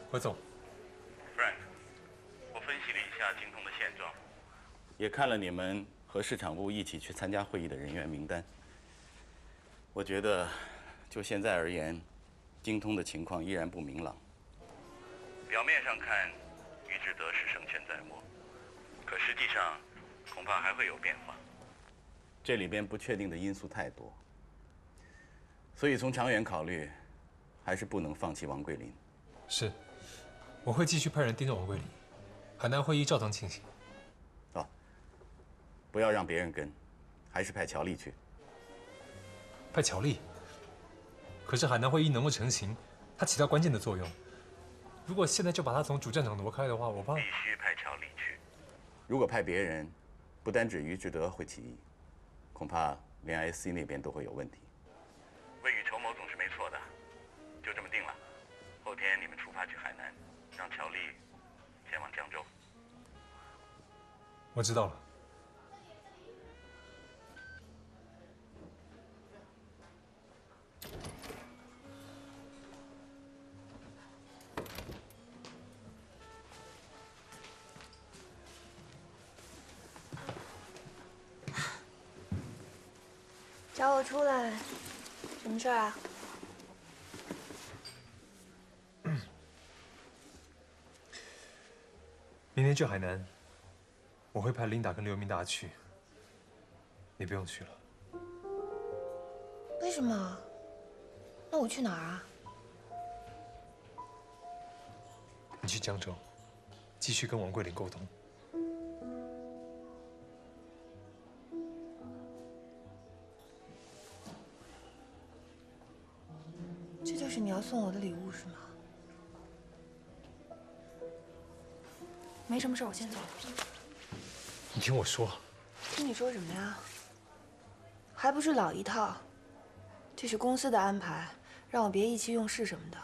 何总 ，Frank， 我分析了一下京通的现状，也看了你们和市场部一起去参加会议的人员名单。我觉得，就现在而言，京通的情况依然不明朗。表面上看，于志德是胜券在握，可实际上，恐怕还会有变化。这里边不确定的因素太多，所以从长远考虑，还是不能放弃王桂林。是，我会继续派人盯着王桂林，海南会议照常进行。哦，不要让别人跟，还是派乔丽去。派乔丽？可是海南会议能够成型，它起到关键的作用。如果现在就把他从主战场挪开的话，我怕必须派乔丽去。如果派别人，不单指于志德会起义，恐怕连 SC 那边都会有问题。未雨绸缪总是没错的，就这么定了。后天你们出发去海南，让乔丽前往江州。我知道了。 找我出来，什么事儿啊？明天去海南，我会派琳达跟刘明达去，你不用去了。为什么？那我去哪儿啊？你去江州，继续跟王桂林沟通。 这就是你要送我的礼物是吗？没什么事，我先走了。你听我说。听你说什么呀？还不是老一套，这是公司的安排，让我别意气用事什么的。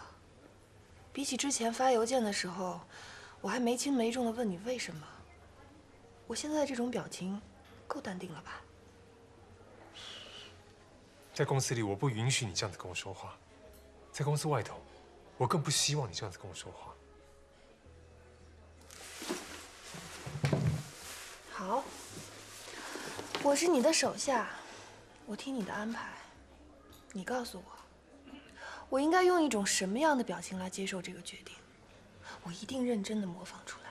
比起之前发邮件的时候，我还没轻没重的问你为什么。我现在这种表情，够淡定了吧？在公司里，我不允许你这样子跟我说话。 在公司外头，我更不希望你这样子跟我说话。好，我是你的手下，我听你的安排。你告诉我，我应该用一种什么样的表情来接受这个决定？我一定认真的模仿出来。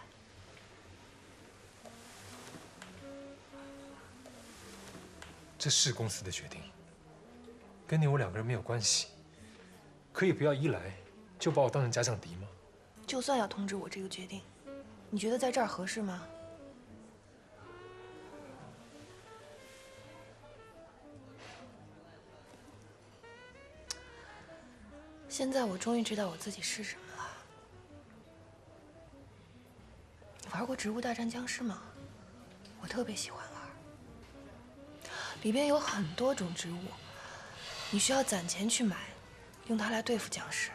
这是公司的决定，跟你我两个人没有关系。 可以不要一来就把我当成假想敌吗？就算要通知我这个决定，你觉得在这儿合适吗？现在我终于知道我自己是什么了。你玩过《植物大战僵尸》吗？我特别喜欢玩。里边有很多种植物，你需要攒钱去买。 用它来对付僵尸，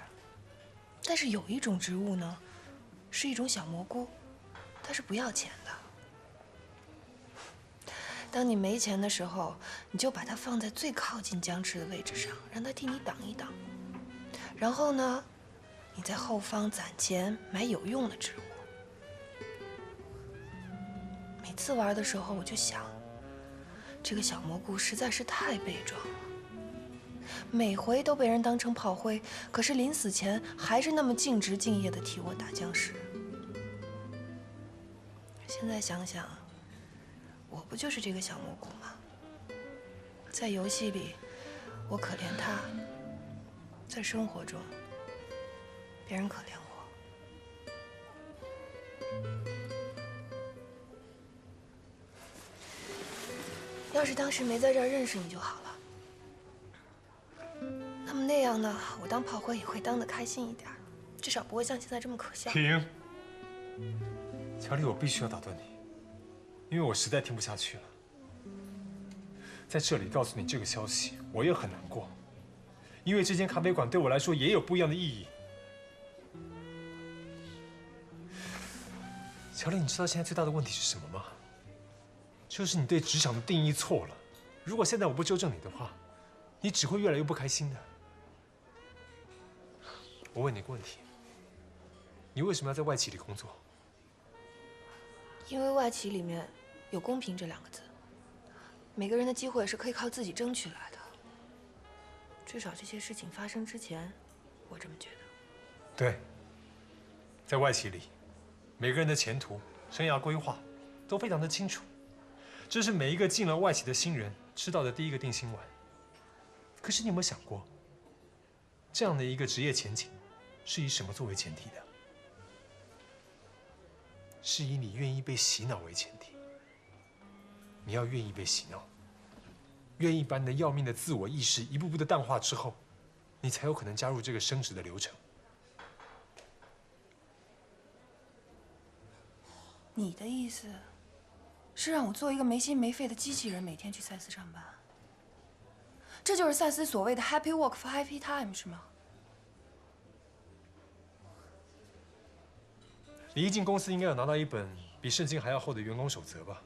但是有一种植物呢，是一种小蘑菇，它是不要钱的。当你没钱的时候，你就把它放在最靠近僵尸的位置上，让它替你挡一挡。然后呢，你在后方攒钱买有用的植物。每次玩的时候，我就想，这个小蘑菇实在是太悲壮了。 每回都被人当成炮灰，可是临死前还是那么尽职敬业地替我打僵尸。现在想想，我不就是这个小蘑菇吗？在游戏里，我可怜他；在生活中，别人可怜我。要是当时没在这儿认识你就好了。那么那样呢，我当炮灰也会当得开心一点，至少不会像现在这么可笑。停，乔丽，我必须要打断你，因为我实在听不下去了。在这里告诉你这个消息，我也很难过，因为这间咖啡馆对我来说也有不一样的意义。乔丽，你知道现在最大的问题是什么吗？就是你对职场的定义错了。如果现在我不纠正你的话，你只会越来越不开心的。我问你个问题，你为什么要在外企里工作？因为外企里面有公平这2个字，每个人的机会是可以靠自己争取来的。至少这些事情发生之前，我这么觉得。对，在外企里，每个人的前途、生涯规划都非常的清楚，这是每一个进了外企的新人吃到的第一个定心丸。可是你有没有想过，这样的一个职业前景是以什么作为前提的？是以你愿意被洗脑为前提。你要愿意被洗脑，愿意把你的要命的自我意识一步步的淡化之后，你才有可能加入这个升职的流程。你的意思是让我做一个没心没肺的机器人，每天去赛斯上班？这就是赛斯所谓的 happy work for happy time 是吗？你一进公司应该有拿到一本比圣经还要厚的员工守则吧？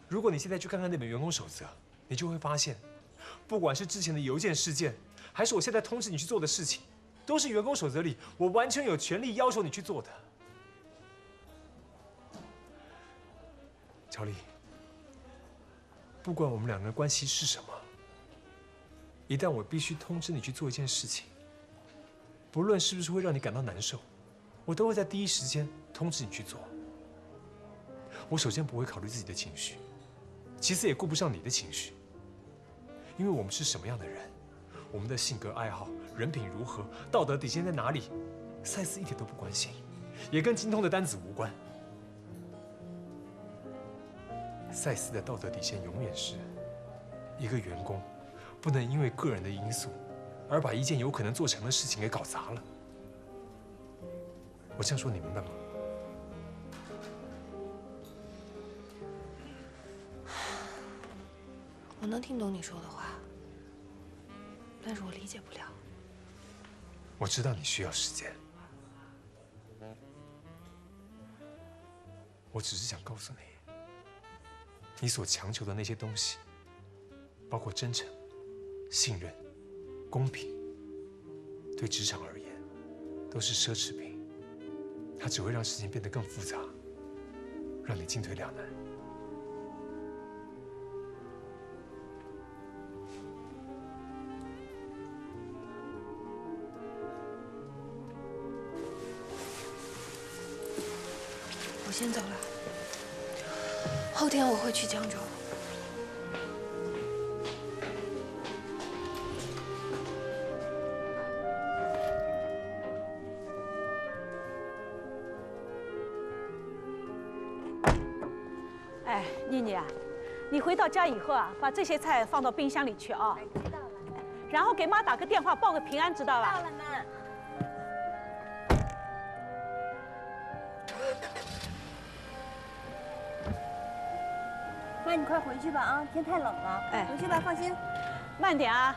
如果你现在去看看那本员工守则，你就会发现，不管是之前的邮件事件，还是我现在通知你去做的事情，都是员工守则里我完全有权利要求你去做的。乔丽，不管我们2个人关系是什么，一旦我必须通知你去做一件事情，不论是不是会让你感到难受，我都会在第一时间通知你去做。我首先不会考虑自己的情绪，其次也顾不上你的情绪，因为我们是什么样的人，我们的性格爱好、人品如何、道德底线在哪里，赛斯一点都不关心，也跟精通的单子无关。赛斯的道德底线永远是，一个员工不能因为个人的因素而把一件有可能做成的事情给搞砸了。我这样说你明白吗？我能听懂你说的话，但是我理解不了。我知道你需要时间，我只是想告诉你，你所强求的那些东西，包括真诚、信任、公平，对职场而言都是奢侈品，它只会让事情变得更复杂，让你进退两难。我先走了，后天我会去江州。哎，妮妮啊，你回到家以后啊，把这些菜放到冰箱里去啊。知道了。然后给妈打个电话报个平安，知道吧？到了，妈。妈，你快回去吧啊，天太冷了。哎，回去吧，放心。慢点啊。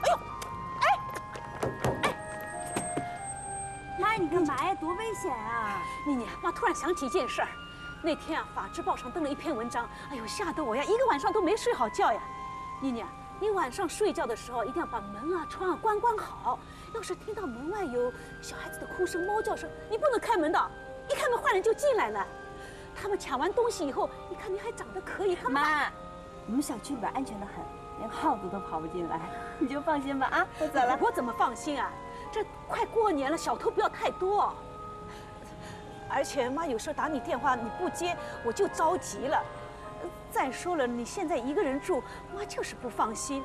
哎呦，妈，你干嘛呀？多危险啊！妮妮，妈突然想起一件事儿，那天啊，《法制报》上登了一篇文章，哎呦，吓得我呀，一个晚上都没睡好觉呀。妮妮，你晚上睡觉的时候一定要把门啊、窗啊关好。要是听到门外有小孩子的哭声、猫叫声，你不能开门的，一开门坏人就进来了。他们抢完东西以后，你看你还长得可以，他们妈，我们小区里边安全得很，连耗子都跑不进来，你就放心吧啊！我走了。我怎么放心啊？这快过年了，小偷不要太多。而且妈有时候打你电话你不接，我就着急了。再说了，你现在一个人住，妈就是不放心。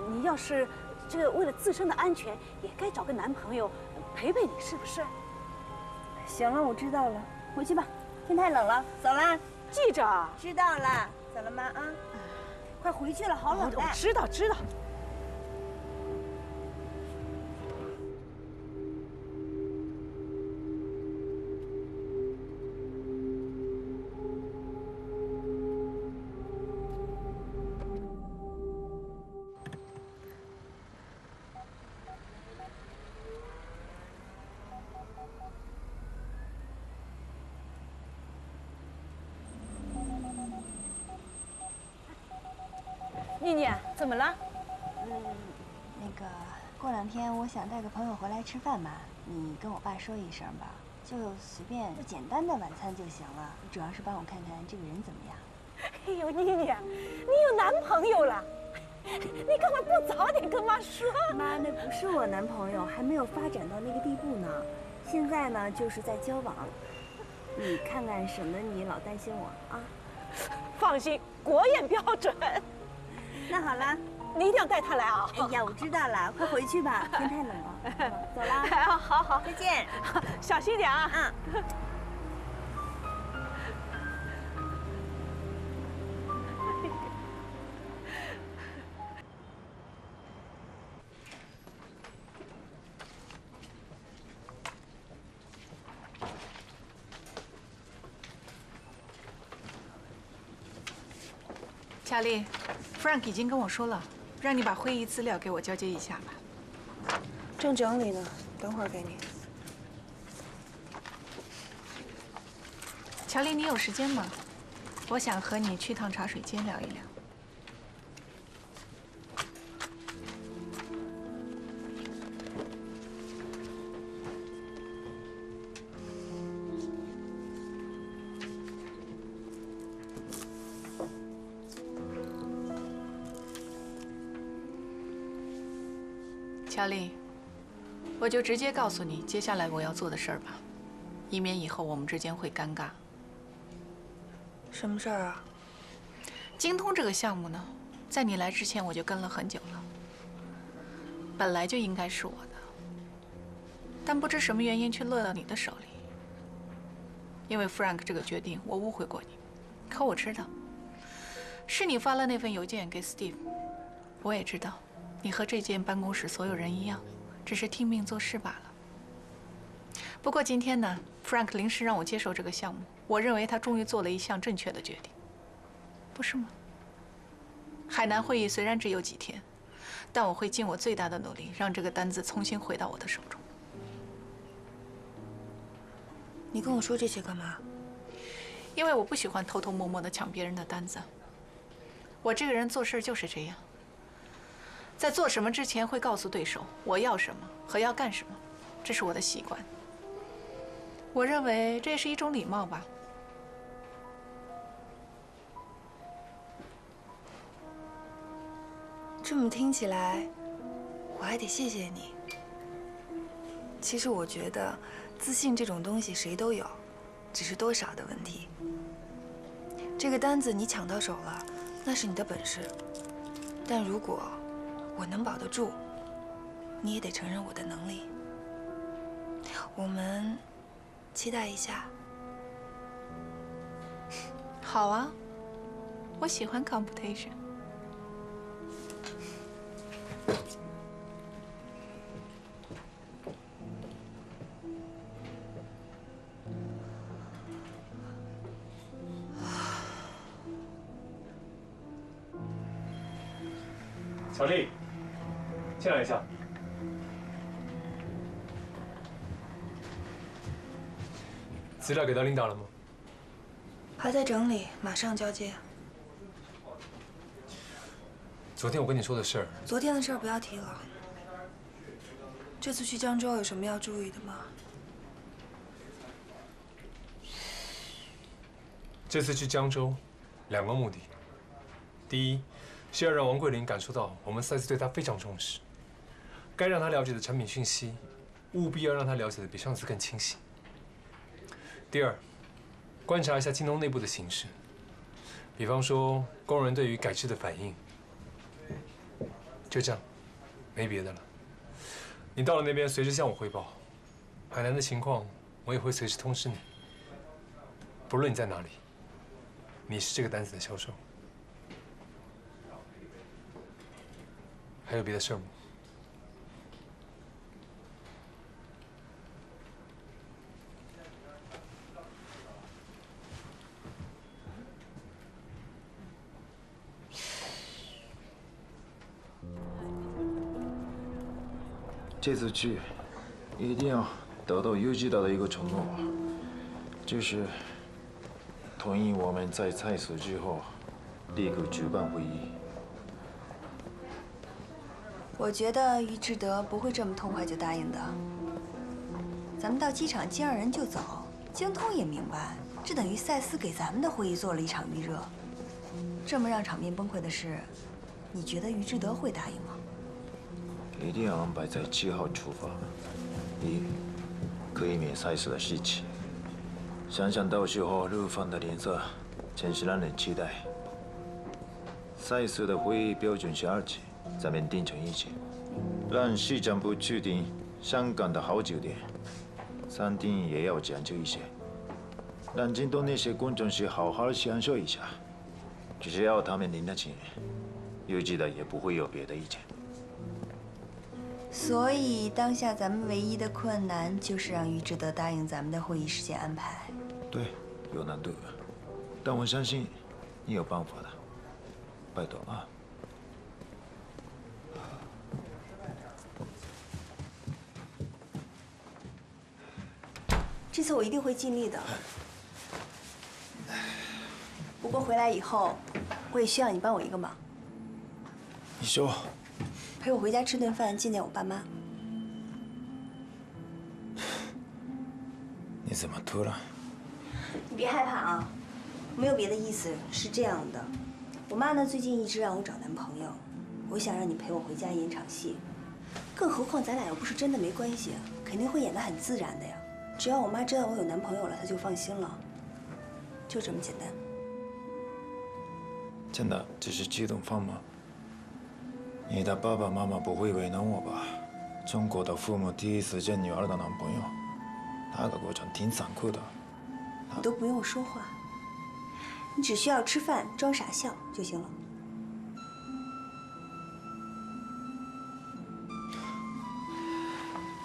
你要是这个为了自身的安全，也该找个男朋友陪陪你，是不是？行了，我知道了，回去吧。天太冷了，走啦。记着。知道了，走了妈啊。快回去了，好冷我知道。妮妮，怎么了？那个，过2天我想带个朋友回来吃饭嘛，你跟我爸说一声吧，就随便就简单的晚餐就行了。你主要是帮我看看这个人怎么样。哎呦，妮妮，你有男朋友了？你干嘛不早点跟妈说？妈，那不是我男朋友，还没有发展到那个地步呢。现在呢，就是在交往。你看看，省得你老担心我啊。放心，国宴标准。那好了，你一定要带他来啊！哎呀，我知道了，快回去吧，天太冷了。走啦。好，再见，小心点啊。嗯。夏丽 ，Frank 已经跟我说了，让你把会议资料给我交接一下吧。正整理呢，等会儿给你。乔丽，你有时间吗？我想和你去趟茶水间聊一聊。乔丽，我就直接告诉你接下来我要做的事儿吧，以免以后我们之间会尴尬。什么事儿啊？精通这个项目呢，在你来之前我就跟了很久了，本来就应该是我的，但不知什么原因却落到你的手里。因为 Frank 这个决定，我误会过你，可我知道，是你发了那份邮件给 Steve， 我也知道。你和这间办公室所有人一样，只是听命做事罢了。不过今天呢 ，Frank 临时让我接手这个项目，我认为他终于做了一项正确的决定，不是吗？海南会议虽然只有几天，但我会尽我最大的努力，让这个单子重新回到我的手中。你跟我说这些干嘛？因为我不喜欢偷偷摸摸地抢别人的单子。我这个人做事就是这样。在做什么之前会告诉对手我要什么和要干什么，这是我的习惯。我认为这也是一种礼貌吧。这么听起来，我还得谢谢你。其实我觉得，自信这种东西谁都有，只是多少的问题。这个单子你抢到手了，那是你的本事。但如果我能保得住，你也得承认我的能力。我们期待一下。好啊，我喜欢 competition。乔丽，进来一下。资料给到琳达了吗？还在整理，马上交接。昨天我跟你说的事儿，昨天的事儿不要提了。这次去江州有什么要注意的吗？这次去江州，2个目的。第一，是要让王桂林感受到我们赛斯对他非常重视，该让他了解的产品讯息，务必要让他了解的比上次更清晰。第二，观察一下京东内部的形势，比方说工人对于改制的反应。就这样，没别的了。你到了那边，随时向我汇报。海南的情况，我也会随时通知你。不论你在哪里，你是这个单子的销售。还有别的事吗？这次去一定要得到游击岛的一个承诺，就是同意我们在赛事之后立刻举办会议。我觉得于志德不会这么痛快就答应的。咱们到机场接上人就走，京通也明白，这等于赛斯给咱们的会议做了一场预热。这么让场面崩溃的事，你觉得于志德会答应吗？一定要安排在7号出发，一可以免赛事的事情。想想到时候日方的脸色，真是让人期待。赛事的会议标准是2级，咱们定成1级，让市长部制定香港的好酒店，餐厅也要讲究一些，让京都那些工程师好好享受一下。只要他们领得情，游击的也不会有别的意见。所以当下咱们唯一的困难就是让于志德答应咱们的会议时间安排。对，有难度，但我相信你有办法的，拜托啊。这次我一定会尽力的。不过回来以后，我也需要你帮我一个忙。你说。陪我回家吃顿饭，见见我爸妈。你怎么突然？你别害怕啊，没有别的意思，是这样的，我妈呢最近一直让我找男朋友，我想让你陪我回家演场戏。更何况咱俩又不是真的没关系，肯定会演得很自然的呀。只要我妈知道我有男朋友了，她就放心了，就这么简单。真的只是激动放吗？你的爸爸妈妈不会为难我吧？中国的父母第一次见女儿的男朋友，那个过程挺残酷的。你都不用说话，你只需要吃饭装傻笑就行了。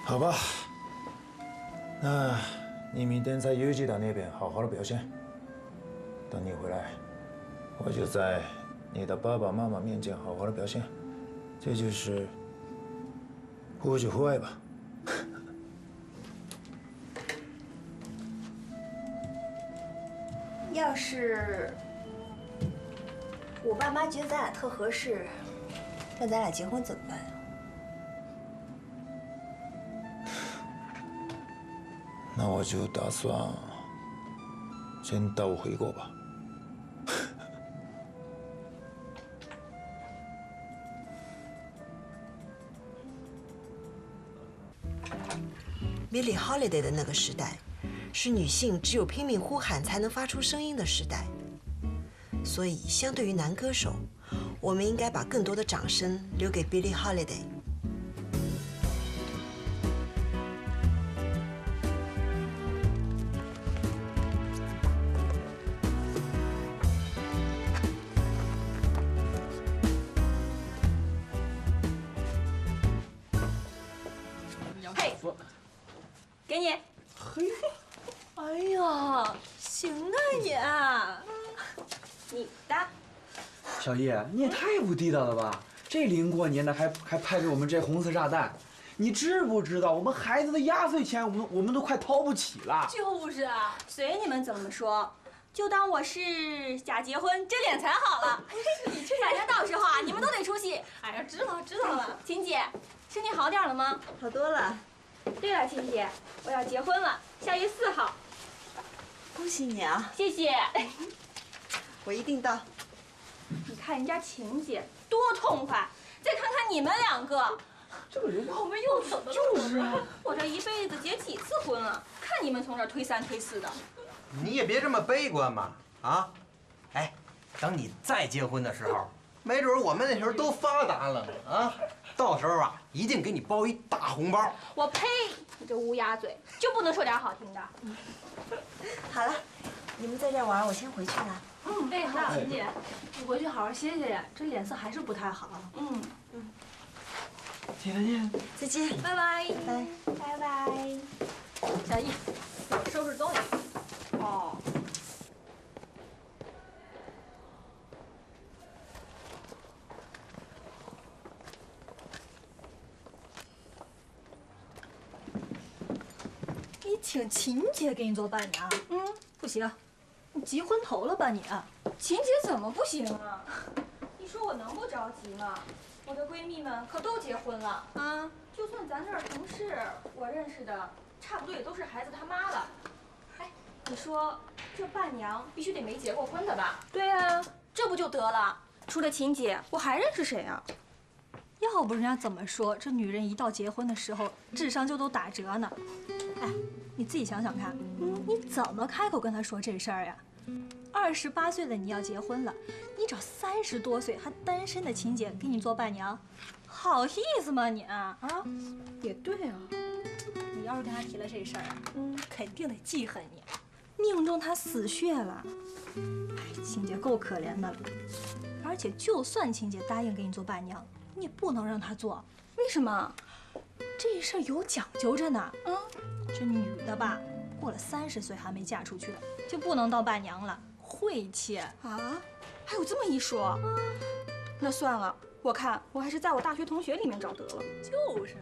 好吧，那你明天在游击岛那边好好的表现。等你回来，我就在你的爸爸妈妈面前好好的表现。这就是户内户外吧。要是我爸妈觉得咱俩特合适，让咱俩结婚怎么办？那我就打算先到回国吧。Billie Holiday 的那个时代，是女性只有拼命呼喊才能发出声音的时代。所以，相对于男歌手，我们应该把更多的掌声留给 Billie Holiday。嘿，给你。嘿，哎呀，行啊你的。小叶，你也太不地道了吧！这临过年的还派给我们这红色炸弹，你知不知道我们孩子的压岁钱我们都快掏不起了。就是啊，随你们怎么说，就当我是假结婚，这脸才好了。反正到时候啊，你们都得出席。哎呀，知道了。琴姐，身体好点了吗？好多了。对了，琴姐，我要结婚了，下月4号。恭喜你啊！谢谢。我一定到。你看人家琴姐多痛快，再看看你们2个，这个人我们又怎么了？就是啊，我这一辈子结几次婚了？看你们从这推3推4的。你也别这么悲观嘛，啊！哎，等你再结婚的时候，没准我们那时候都发达了呢啊！到时候啊，一定给你包一大红包。我呸！你这乌鸦嘴，就不能说点好听的？好了，你们在这玩，我先回去了。哎，好，琴姐，你回去好好歇歇呀，这脸色还是不太好。姐再见。再见。拜拜。拜。拜拜。小易，我收拾东西。哦。你请琴姐给你做伴娘？不行，你急昏头了吧你？琴姐怎么不行啊？你说我能不着急吗？我的闺蜜们可都结婚了啊！就算咱这儿同事，我认识的差不多也都是孩子他妈了。哎，你说这伴娘必须得没结过婚的吧？对啊，这不就得了？除了琴姐，我还认识谁啊？要不人家怎么说，这女人一到结婚的时候，智商就都打折呢？哎，你自己想想看，你怎么开口跟她说这事儿呀？28岁的你要结婚了，你找30多岁还单身的琴姐给你做伴娘，好意思吗你啊？也对啊，你要是跟她提了这事儿啊，肯定得记恨你，命中她死穴了。哎，琴姐够可怜的了，而且就算琴姐答应给你做伴娘，你也不能让她做，为什么？这事儿有讲究着呢。这女的吧，过了30岁还没嫁出去的，就不能当伴娘了。晦气啊！还有这么一说？那算了，我看我还是在我大学同学里面找得了。就是嘛。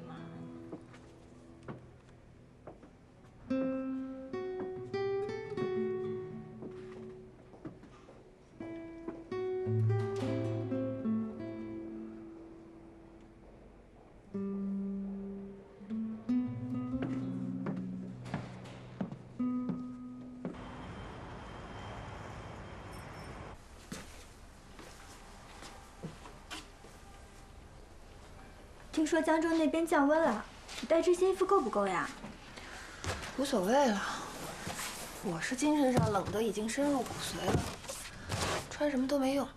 听说江州那边降温了，你带这些衣服够不够呀？无所谓了，我是精神上冷的已经深入骨髓了，穿什么都没用。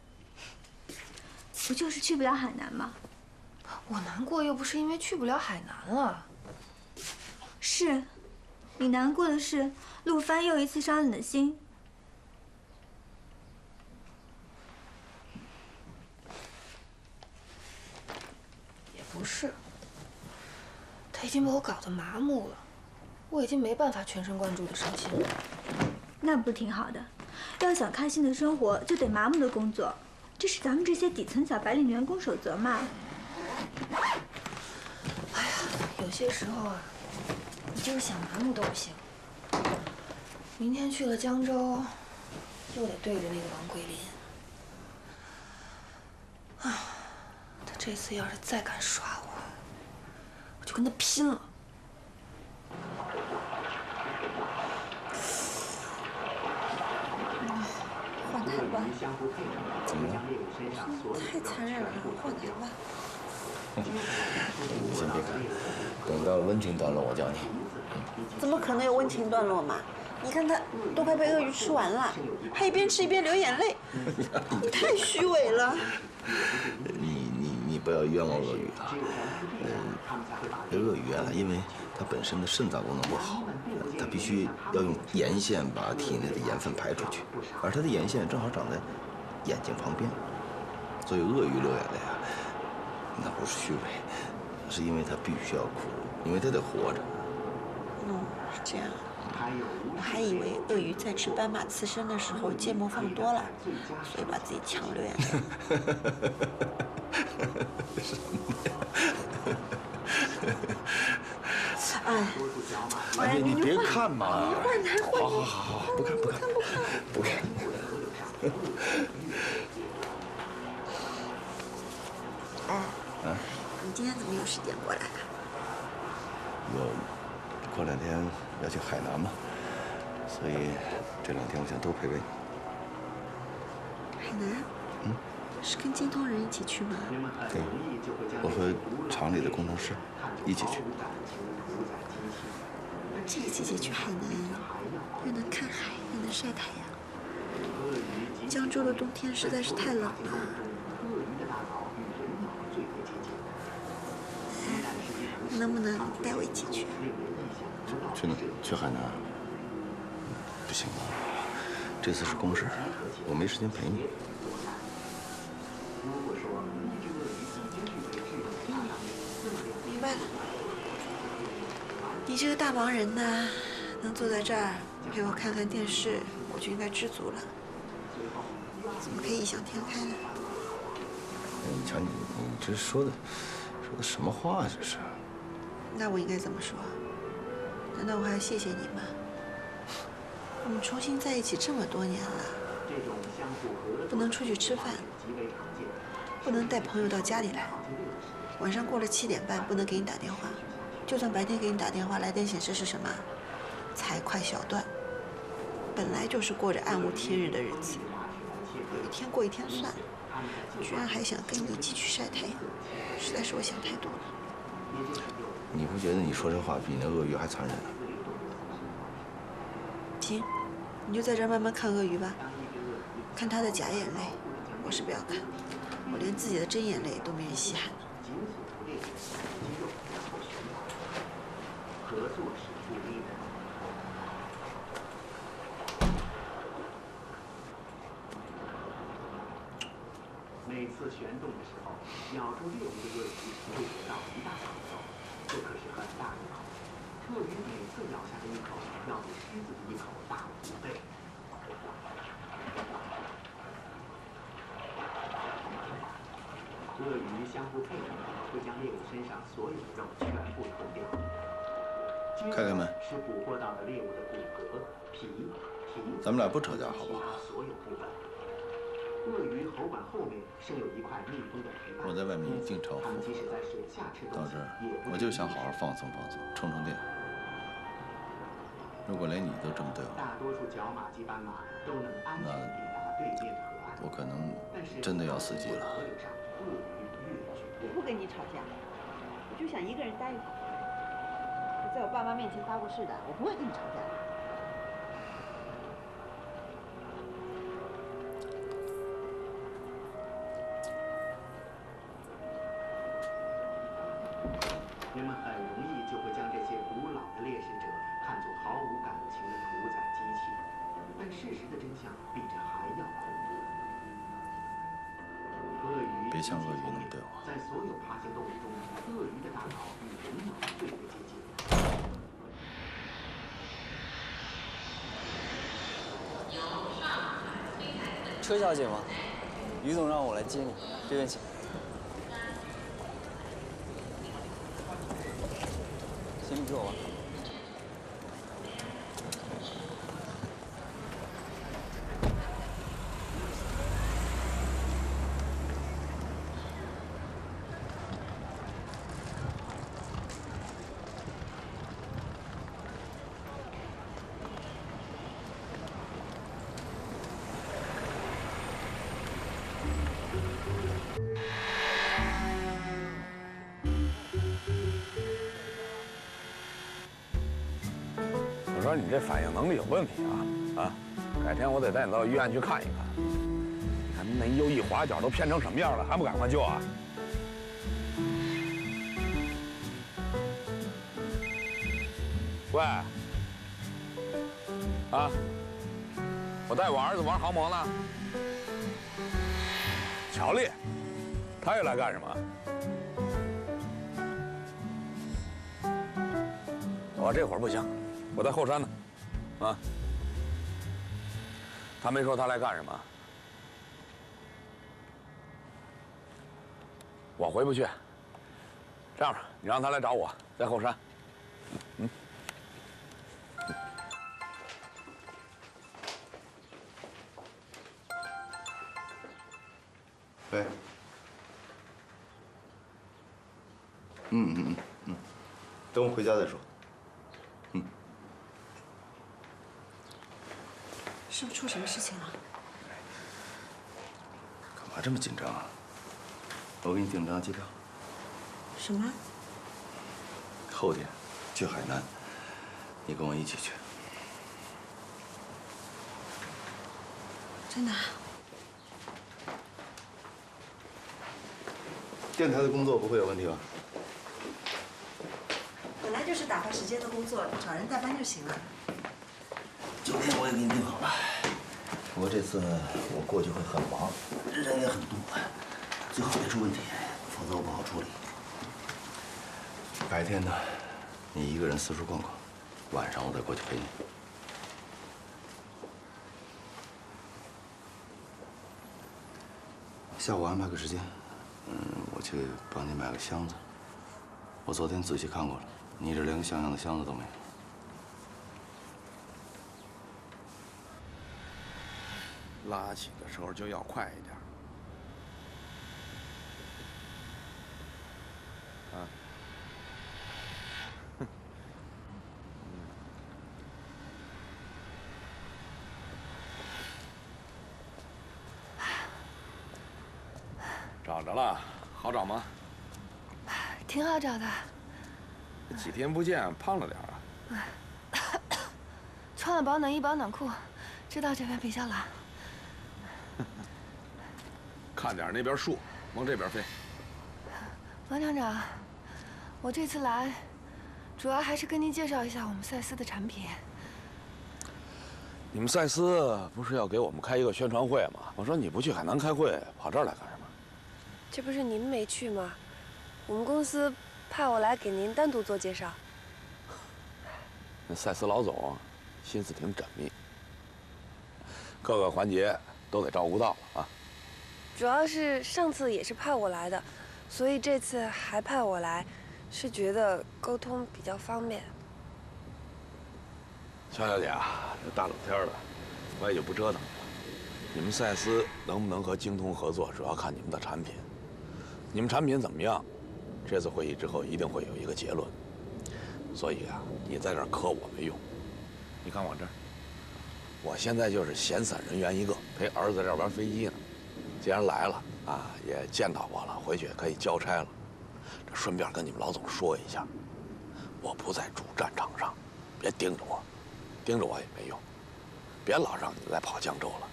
不就是去不了海南吗？我难过又不是因为去不了海南了。是，你难过的是陆帆又一次伤了你的心。不是，他已经把我搞得麻木了，我已经没办法全神贯注的收心了。那不挺好的？要想开心的生活，就得麻木的工作，这是咱们这些底层小白领员工守则嘛。哎呀，有些时候啊，你就是想麻木都不行。明天去了江州，又得对着那个王桂林。啊！这次要是再敢耍我，我就跟他拼了！换台吧。怎么了？太残忍了，换台吧。你先别看，等到温情段落我叫你。怎么可能有温情段落嘛？你看他都快被鳄鱼吃完了，还一边吃一边流眼泪，你太虚伪了。你不要冤枉鳄鱼啊！这鳄鱼啊，因为它本身的肾脏功能不好，它必须要用盐腺把体内的盐分排出去，而它的盐腺正好长在眼睛旁边，所以鳄鱼流眼泪啊，那不是虚伪，是因为它必须要哭，因为它得活着。是这样。我还以为鳄鱼在吃斑马刺身的时候芥末放多了，所以把自己呛流眼泪。什么呀？哎，你别看嘛！你换台换。好，不看。哎，你今天怎么有时间过来啊？我过2天要去海南嘛，所以这2天我想多陪陪你。海南？是跟精通人一起去吗？对，我和厂里的工程师一起去。这个季节去海南，又能看海，又能晒太阳。江州的冬天实在是太冷了。能不能带我一起去？去哪？去海南？不行啊，这次是公事，我没时间陪你。明白了。你这个大忙人呢，能坐在这儿陪我看看电视，我就应该知足了。怎么可以异想天开呢？你瞧你这说的什么话？这是？那我应该怎么说？难道我还要谢谢你吗？我们重新在一起这么多年了，不能出去吃饭，不能带朋友到家里来，晚上过了7点半不能给你打电话，就算白天给你打电话，来电显示是什么？财会小断。本来就是过着暗无天日的日子，有一天过一天算了，居然还想跟你一起去晒太阳，实在是我想太多了。你不觉得你说这话比那鳄鱼还残忍啊？行，你就在这儿慢慢看鳄鱼吧，看他的假眼泪，我是不要看，我连自己的真眼泪都没人稀罕呢。每次旋动的时候，咬住猎物的鳄鱼会得到一大享受，这可是很大一口。鳄鱼每次咬下的一口，要比狮子的一口大5倍。鳄鱼相互配合，会将猎物身上所有的肉全部吞掉。开开门。是捕获到的猎物的骨骼、皮、咱们俩不吵架好不好？所有部分。鳄鱼喉管后面生有一块密封的陪伴。我在外面已经超负荷了，到这儿我就想好好放松放松，充充电。如果连你都这么对我，大多数角马及斑马都能安全抵达对面的河岸。我可能真的要死机了。我不跟你吵架，我就想一个人待一会儿。我在我爸妈面前发过誓的，我不会跟你吵架的。人们很容易就会将这些古老的猎食者看作毫无感情的屠宰机器，但事实的真相比这还要恐怖。鳄鱼别像鳄鱼那么对我。在所有爬行动物中，鳄鱼的大脑与人脑最为接近。车小姐吗？于总让我来接你，这边请。行，你坐吧。我说你这反应能力有问题啊！改天我得带你到医院去看一看。你看那右翼滑角都偏成什么样了，还不赶快救啊？喂，啊，我带我儿子玩航模呢。乔丽，他又来干什么？我这会儿不行。我在后山呢，啊，他没说他来干什么，我回不去。这样吧，你让他来找我，在后山。喂。等我回家再说。是不是出什么事情了？干嘛这么紧张啊？我给你订了张机票。什么？后天去海南，你跟我一起去。真的？电台的工作不会有问题吧？本来就是打发时间的工作，找人代班就行了。酒店我也给你订好了。不过这次我过去会很忙，人也很多，最好别出问题，否则我不好处理。白天呢，你一个人四处逛逛，晚上我再过去陪你。下午安排个时间，我去帮你买个箱子。我昨天仔细看过了，你这连个像样的箱子都没有。拉起的时候就要快一点。啊。找着了，好找吗？挺好找的。几天不见，胖了点啊。穿了保暖衣、保暖裤，知道这边比较冷。看点那边树，往这边飞。王厂长，我这次来，主要还是跟您介绍一下我们赛斯的产品。你们赛斯不是要给我们开一个宣传会吗？我说你不去海南开会，跑这儿来干什么？这不是您没去吗？我们公司派我来给您单独做介绍。那赛斯老总心思挺缜密，各个环节都得照顾到了啊。主要是上次也是派我来的，所以这次还派我来，是觉得沟通比较方便。肖小姐啊，这大冷天的，我也就不折腾你了。你们赛斯能不能和京通合作，主要看你们的产品。你们产品怎么样？这次会议之后一定会有一个结论。所以啊，你在这儿磕我没用。你看我这儿，我现在就是闲散人员一个，陪儿子在这儿玩飞机呢。既然来了啊，也见到我了，回去可以交差了。这顺便跟你们老总说一下，我不在主战场上，别盯着我，盯着我也没用。别老让你再跑江州了，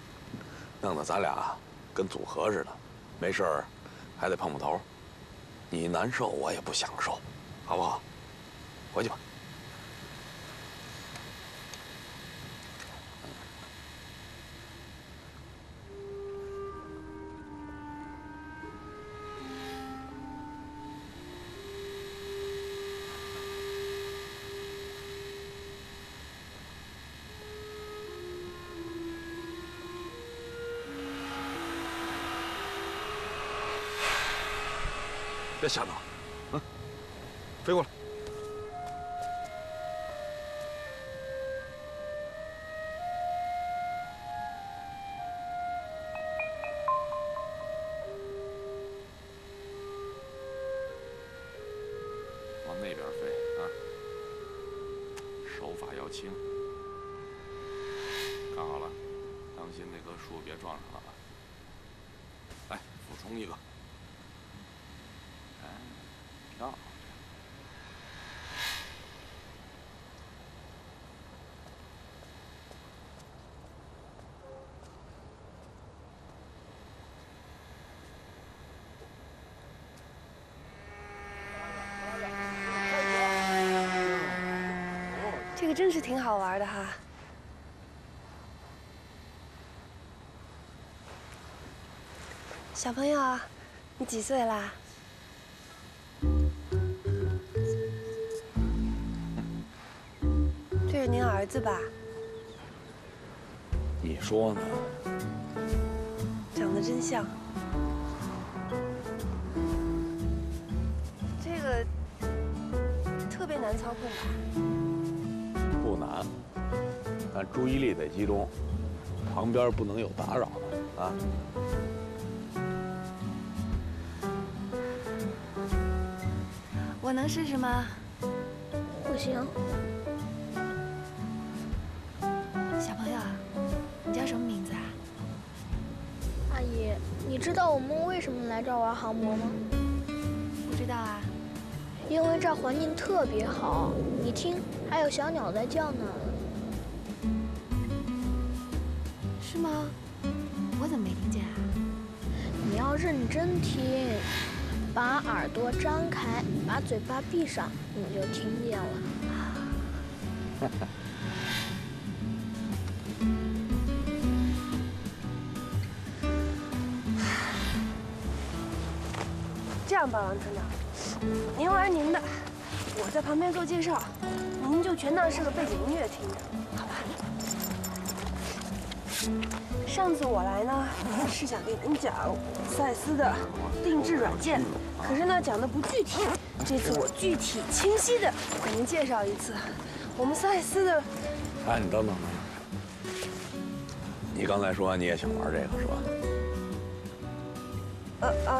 弄得咱俩跟组合似的，没事儿还得碰碰头。你难受，我也不享受，好不好？回去吧。别瞎闹，飞过来。往那边飞啊，手法要轻。看好了，当心那棵树别撞上了啊！来，俯冲一个。漂亮。这个真是挺好玩的哈。小朋友，你几岁啦？这是您儿子吧？你说呢？长得真像。这个特别难操控吧？不难，但注意力得集中，旁边不能有打扰的啊。我能试试吗？不行。小朋友，你叫什么名字啊？阿姨，你知道我们为什么来这儿玩航模吗？不知道啊。因为这儿环境特别好，你听，还有小鸟在叫呢。是吗？我怎么没听见啊？你要认真听，把耳朵张开，把嘴巴闭上，你就听见了。这样吧，王村长，您玩您的，我在旁边做介绍，您就全当是个背景音乐听着，好吧？上次我来呢，是想给您讲赛斯的定制软件，可是呢讲的不具体。这次我具体清晰的给您介绍一次，我们赛斯的。哎，你等等。你刚才说你也想玩这个是吧？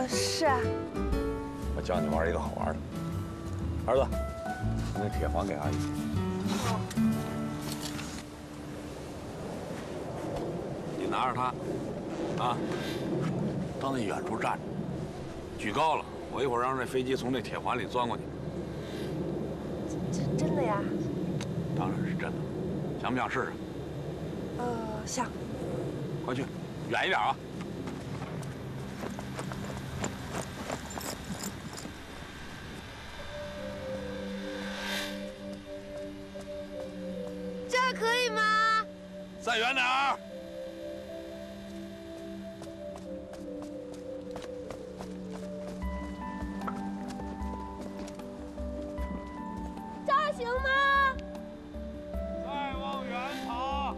是啊。我教你玩一个好玩的。儿子，那铁环给阿姨。好。你拿着它，啊，到那远处站着，举高了，我一会儿让这飞机从这铁环里钻过去。真的呀？当然是真的。想不想试试？想。快去，远一点啊！这样可以吗？再远点儿。这儿行吗？再往远跑。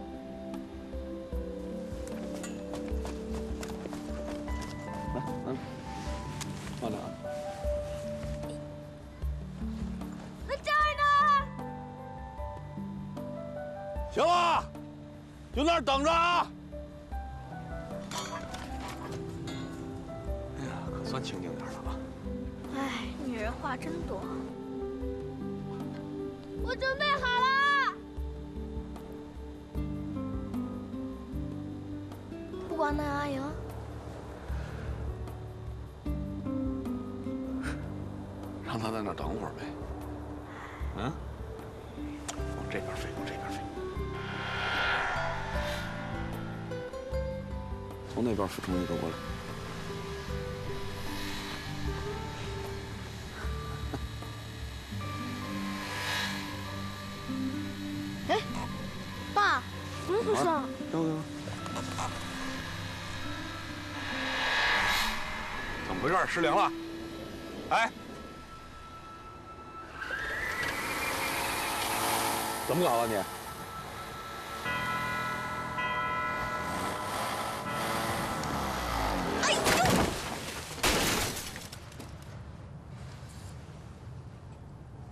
来，慢点啊。那这儿呢？行了，就那儿等着啊！哎呀，可算清静点了啊！哎，女人话真多。我准备好了。不管那阿莹。让他在那儿等会儿呗。嗯，往这边飞，往这边飞。从那边冲一个过来。哎，爸，怎么回事？等。怎么回事？失灵了？哎，怎么搞的你？哎呦！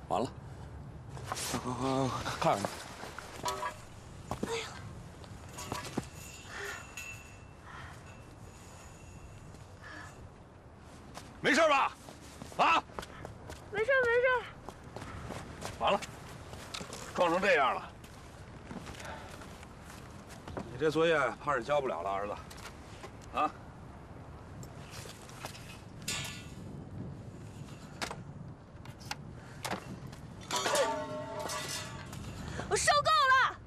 完了，快看看。哎呀！没事吧？啊？没事没事。完了，撞成这样了。你这作业怕是交不了了，儿子。啊？我受够了。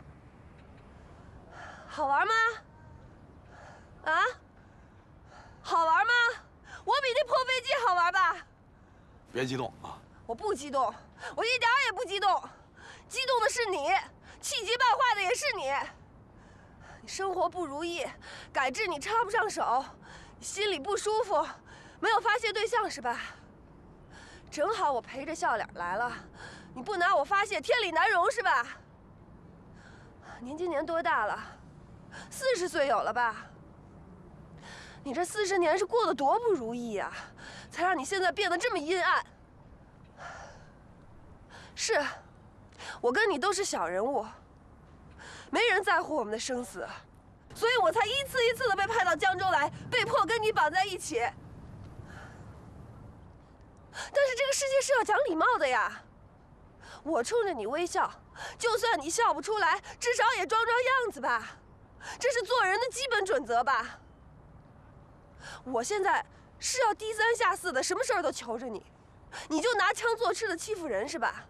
好玩吗？啊？好玩吗？我比那破飞机好玩吧？别激动啊！我不激动，我一点也不激动。激动的是你，气急败坏的也是你。你生活不如意，改制你插不上手，你心里不舒服，没有发泄对象是吧？正好我陪着笑脸来了，你不拿我发泄，天理难容是吧？您今年多大了？40岁有了吧？你这40年是过得多不如意呀，才让你现在变得这么阴暗。是，我跟你都是小人物，没人在乎我们的生死，所以我才一次一次的被派到江州来，被迫跟你绑在一起。但是这个世界是要讲礼貌的呀。我冲着你微笑，就算你笑不出来，至少也装装样子吧，这是做人的基本准则吧。我现在是要低三下四的，什么事儿都求着你，你就拿枪做吃的欺负人是吧？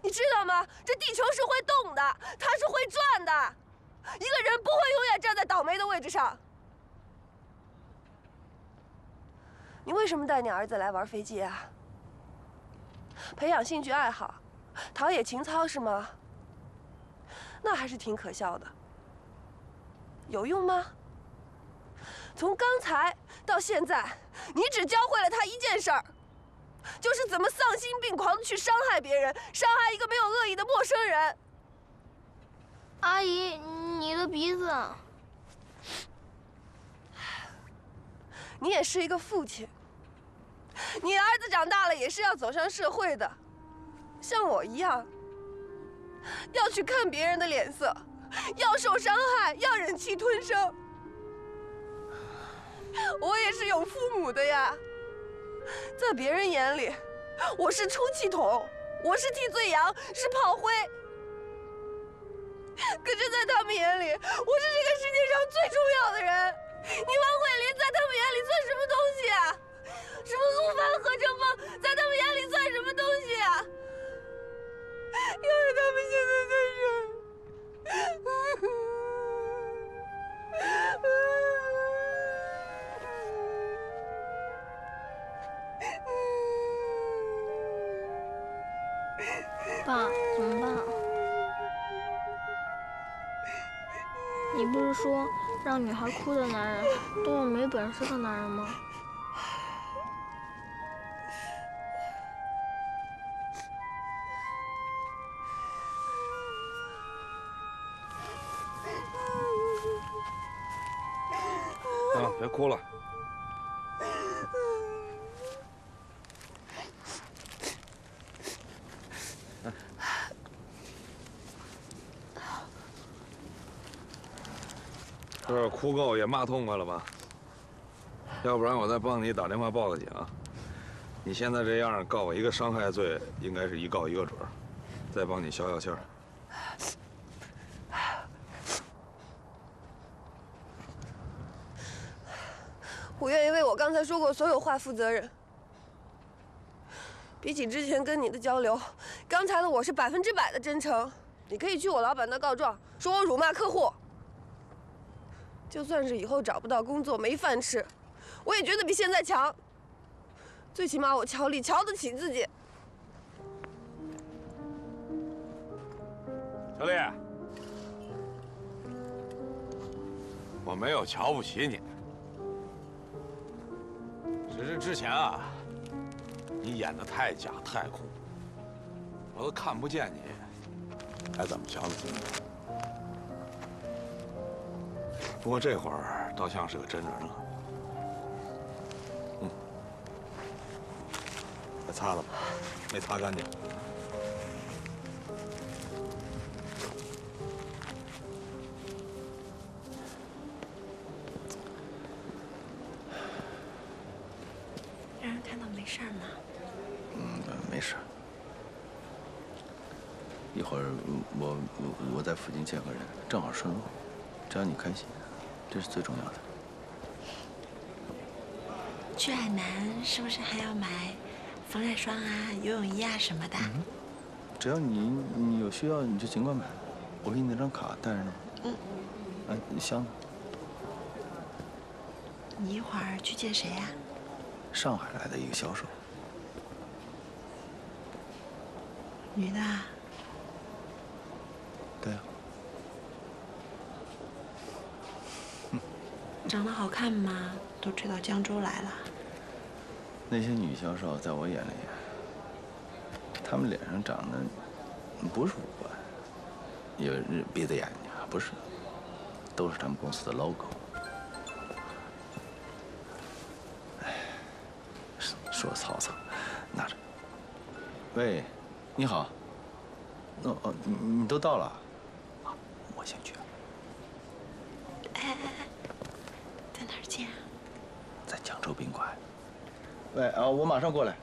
你知道吗？这地球是会动的，它是会转的，一个人不会永远站在倒霉的位置上。你为什么带你儿子来玩飞机啊？培养兴趣爱好，陶冶情操是吗？那还是挺可笑的。有用吗？从刚才到现在，你只教会了他一件事儿，就是怎么丧心病狂的去伤害别人，伤害一个没有恶意的陌生人。阿姨，你的鼻子。你也是一个父亲，你儿子长大了也是要走上社会的，像我一样，要去看别人的脸色，要受伤害，要忍气吞声。我也是有父母的呀，在别人眼里，我是出气筒，我是替罪羊，是炮灰。可是，在他们眼里，我是这个世界上最重要的人。你王慧林在他们眼里算什么东西啊？什么陆帆、何成峰在他们眼里算什么东西啊？要是他们现在在这，爸，怎么办？你不是说让女孩哭的男人都是没本事的男人吗？别哭了。这哭够也骂痛快了吧？要不然我再帮你打电话报个警。你现在这样告我一个伤害罪，应该是一告一个准儿。再帮你消消气儿。我愿意为我刚才说过所有话负责任。比起之前跟你的交流，刚才的我是100%的真诚。你可以去我老板那告状，说我辱骂客户。就算是以后找不到工作没饭吃，我也觉得比现在强。最起码我乔丽瞧得起自己。小丽，我没有瞧不起你，只是之前啊，你演得太假太空，我都看不见你，还怎么瞧得起你？不过这会儿倒像是个真人了。再擦了吧，没擦干净。让人看到没事吗？没事。一会儿我在附近见个人，正好顺路，只要你开心，这是最重要的。去海南是不是还要买防晒霜啊、游泳衣啊什么的？只要你有需要，你就尽管买，我给你那张卡带着呢。哎，香呢？你一会儿去见谁呀？上海来的一个销售。女的。对啊。长得好看吗？都追到江州来了。那些女销售在我眼里，她们脸上长得不是五官，也鼻子眼睛，不是，都是他们公司的 logo。哎，说曹操，拿着。喂，你好。你都到了？好，我先去。哎，在哪儿见啊？在江州宾馆。喂，我马上过来。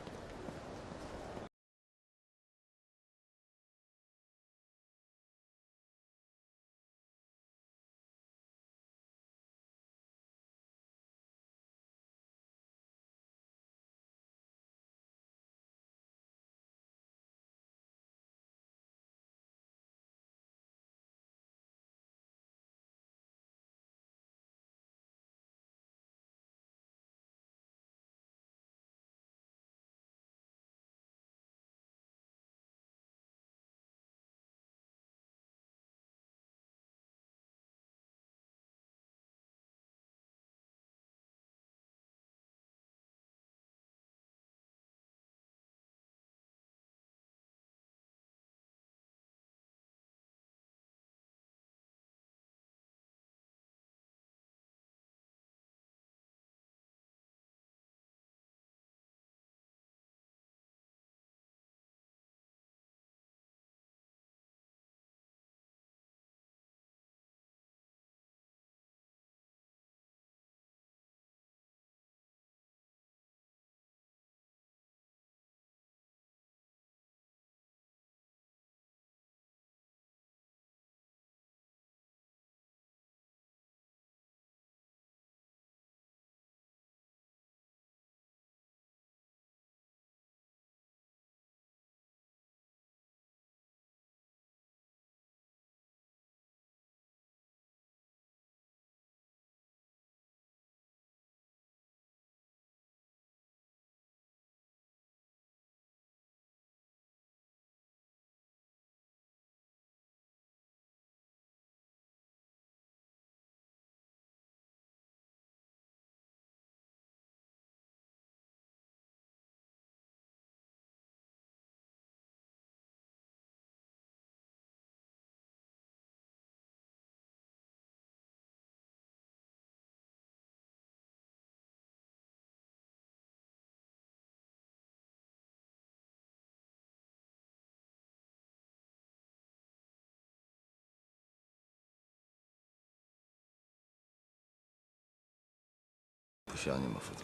需要你们负责。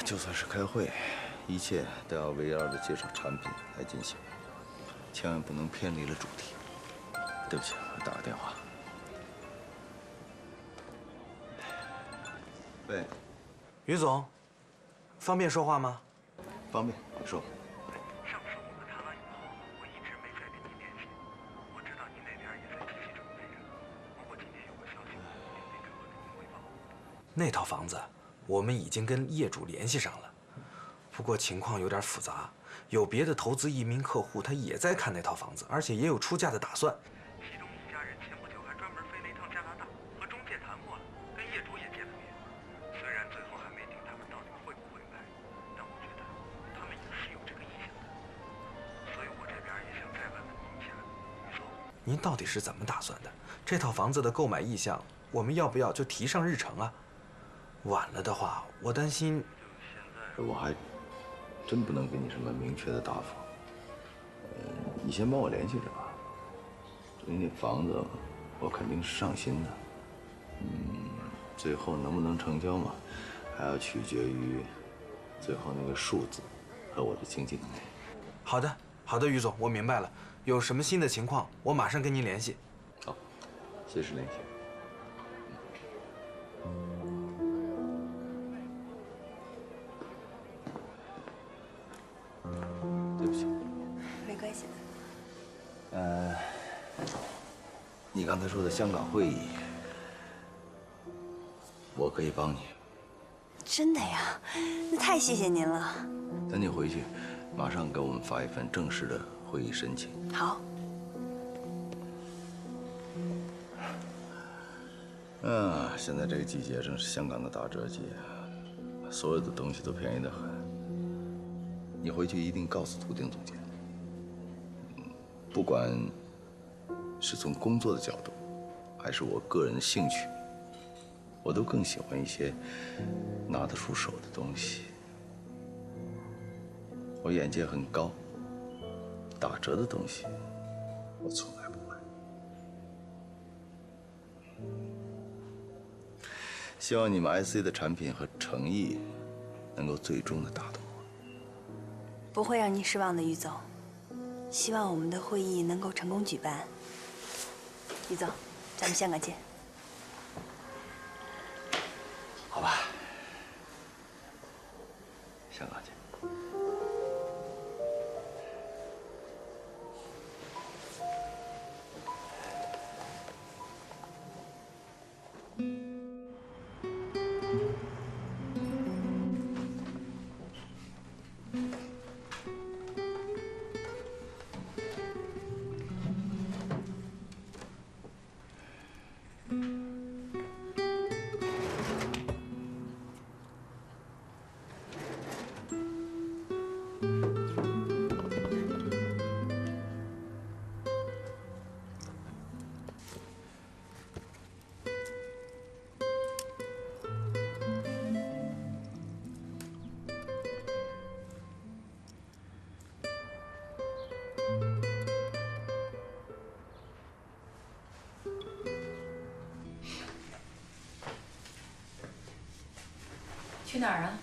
就算是开会，一切都要围绕着介绍产品来进行，千万不能偏离了主题。对不起，我打个电话。喂，于总，方便说话吗？方便，你说。上次我们谈完以后，我一直没再跟您联系。我知道您那边也在积极准备着。如果今天有个消息，我一定立刻和您汇报。那套房子我们已经跟业主联系上了，不过情况有点复杂，有别的投资移民客户他也在看那套房子，而且也有出价的打算。其中一家人前不久还专门飞了一趟加拿大，和中介谈过了，跟业主也见了面。虽然最后还没定他们到底会不会卖，但我觉得他们也是有这个意向的。所以我这边也想再问问您一下，于总，您到底是怎么打算的？这套房子的购买意向，我们要不要就提上日程啊？晚了的话，我担心。我还真不能给你什么明确的答复。你先帮我联系着吧。至于那房子，我肯定是上心的。最后能不能成交嘛，还要取决于最后那个数字和我的经济能力。好的，好的，于总，我明白了。有什么新的情况，我马上跟您联系。好，随时联系。对不起。没关系的。你刚才说的香港会议，我可以帮你。真的呀？那太谢谢您了。等你回去，马上给我们发一份正式的会议申请。好。现在这个季节正是香港的打折季，所有的东西都便宜得很。你回去一定告诉图丁总监，不管是从工作的角度，还是我个人的兴趣，我都更喜欢一些拿得出手的东西。我眼界很高，打折的东西我从来不买。希望你们 IC 的产品和诚意能够最终的打动我。不会让您失望的，于总。希望我们的会议能够成功举办。于总，咱们香港见。好吧，香港见。去哪儿啊？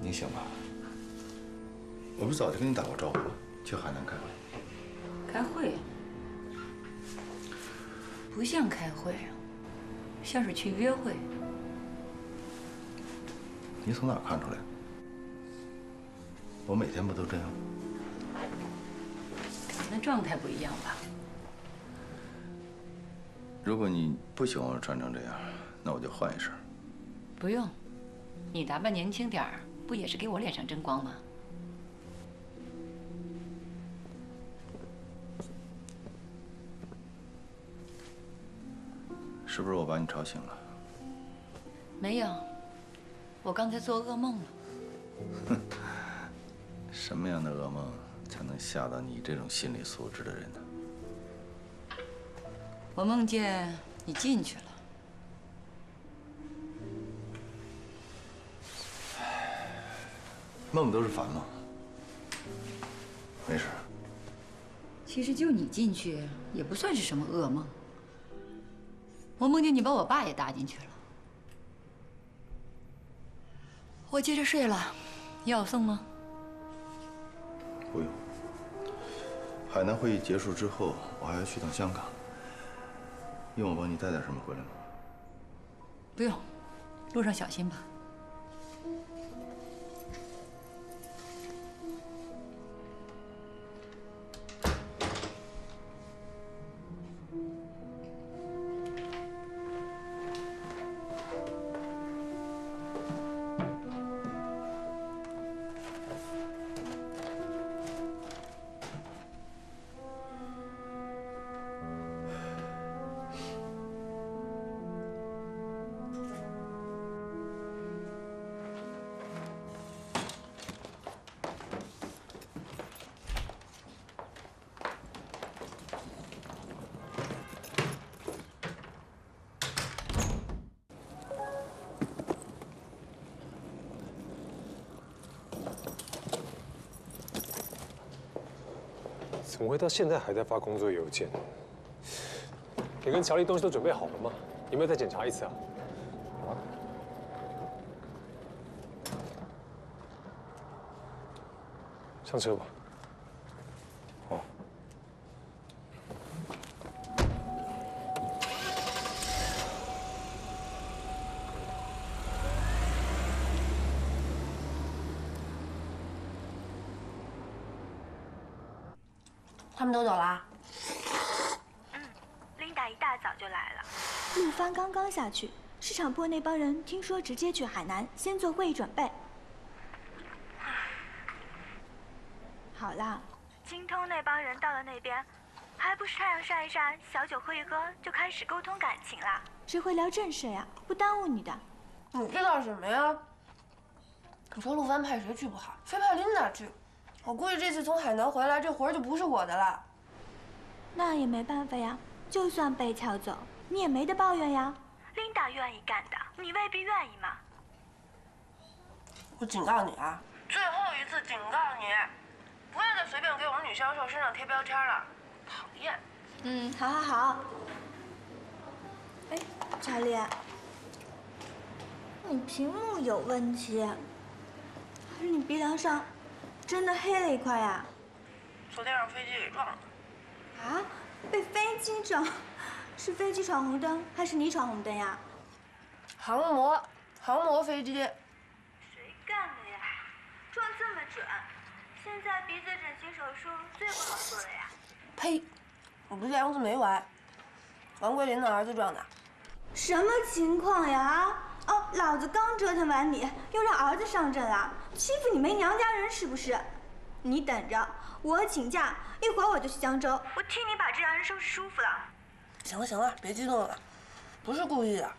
你醒吧。我不是早就跟你打过招呼了，去海南开会。开会？不像开会啊，像是去约会。你从哪儿看出来的？我每天不都这样？那状态不一样吧？如果你不喜欢我穿成这样，那我就换一身。不用，你打扮年轻点儿，不也是给我脸上争光吗？是不是我把你吵醒了？没有，我刚才做噩梦了。哼，什么样的噩梦才能吓到你这种心理素质的人呢？我梦见你进去了。梦都是烦恼，没事。其实就你进去，也不算是什么噩梦。我梦见你把我爸也搭进去了。我接着睡了，要我送吗？不用。海南会议结束之后，我还要去趟香港。用我帮你带点什么回来吗？不用，路上小心吧。 怎么会到现在还在发工作邮件？你跟乔丽东西都准备好了吗？有没有再检查一次啊？啊？上车吧。哦。他们都走了。琳达一大早就来了。陆帆刚刚下去，市场部那帮人听说直接去海南，先做会议准备。好啦，精通那帮人到了那边，还不是太阳晒一晒，小酒喝一喝，就开始沟通感情啦。只会聊正事呀，不耽误你的。你知道什么呀？你说陆帆派谁去不好，非派琳达去。 我估计这次从海南回来，这活儿就不是我的了。那也没办法呀，就算被撬走，你也没得抱怨呀。琳达愿意干的，你未必愿意嘛。我警告你啊，最后一次警告你，不要再随便给我们女销售身上贴标签了，讨厌。嗯，好好好。哎，乔丽，你屏幕有问题，还是你鼻梁上？ 真的黑了一块呀！昨天让飞机给撞了。啊？被飞机撞？是飞机闯红灯，还是你闯红灯呀？航模飞机。谁干的呀？撞这么准！现在鼻子整形手术最不好做了呀。呸！我不是梁子没歪，王桂林的儿子撞的。什么情况呀？哦，老子刚折腾完你，又让儿子上阵了，欺负你没娘家人是不是？你等着，我请假，一会儿我就去江州，我替你把这让人收拾舒服了。行了行了，别激动了，不是故意的，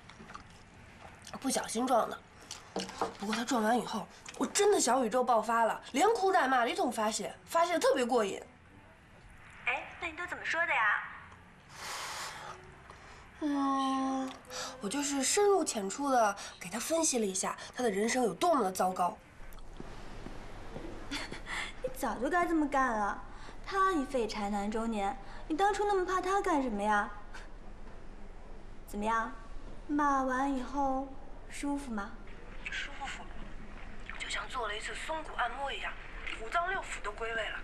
不小心撞的。不过他撞完以后，我真的小宇宙爆发了，连哭带骂的一通发泄，发泄得特别过瘾。哎，那你都怎么说的呀？我就是深入浅出的给他分析了一下他的人生有多么的糟糕。你早就该这么干了，他一废柴男中年，你当初那么怕他干什么呀？怎么样，骂完以后舒服吗？舒服，就像做了一次松骨按摩一样，五脏六腑都归位了。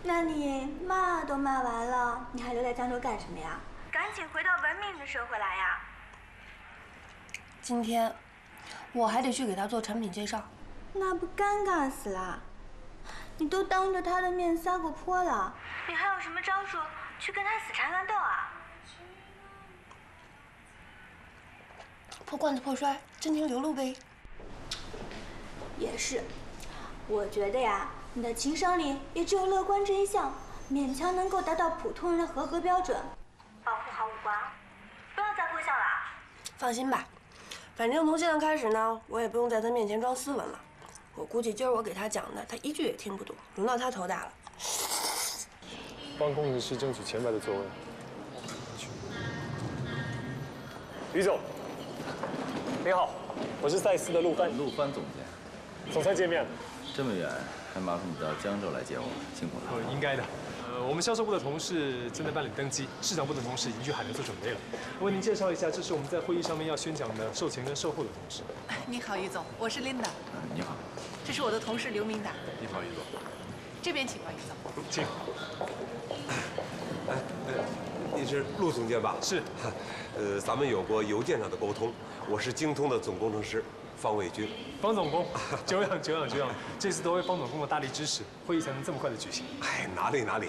那你骂都骂完了，你还留在江州干什么呀？ 赶紧回到文明的社会来呀！今天我还得去给他做产品介绍，那不尴尬死了？你都当着他的面撒过泼了，你还有什么招数去跟他死缠烂斗啊？破罐子破摔，真情流露呗。也是，我觉得呀，你的情商里也只有乐观这一项，勉强能够达到普通人的合格标准。 保护好五官，不要再破笑了。放心吧，反正从现在开始呢，我也不用在他面前装斯文了。我估计今儿我给他讲的，他一句也听不懂，轮到他头大了。帮工程师争取前排的座位。于总，您好，我是赛斯的陆帆。陆帆总监。总裁见面了。这么远，还麻烦你到江州来接我，辛苦了。应该的。我们销售部的同事正在办理登记，市场部的同事已经去海南做准备了。我为您介绍一下，这是我们在会议上面要宣讲的售前跟售后的同事。你好，于总，我是 Linda。你好。这是我的同事刘明达。你好，于总。这边请吧，于总。请。你是陆总监吧？是。咱们有过邮件上的沟通。我是精通的总工程师方卫军。方总工，久仰。这次多为方总工的大力支持，会议才能这么快的举行。哎，哪里。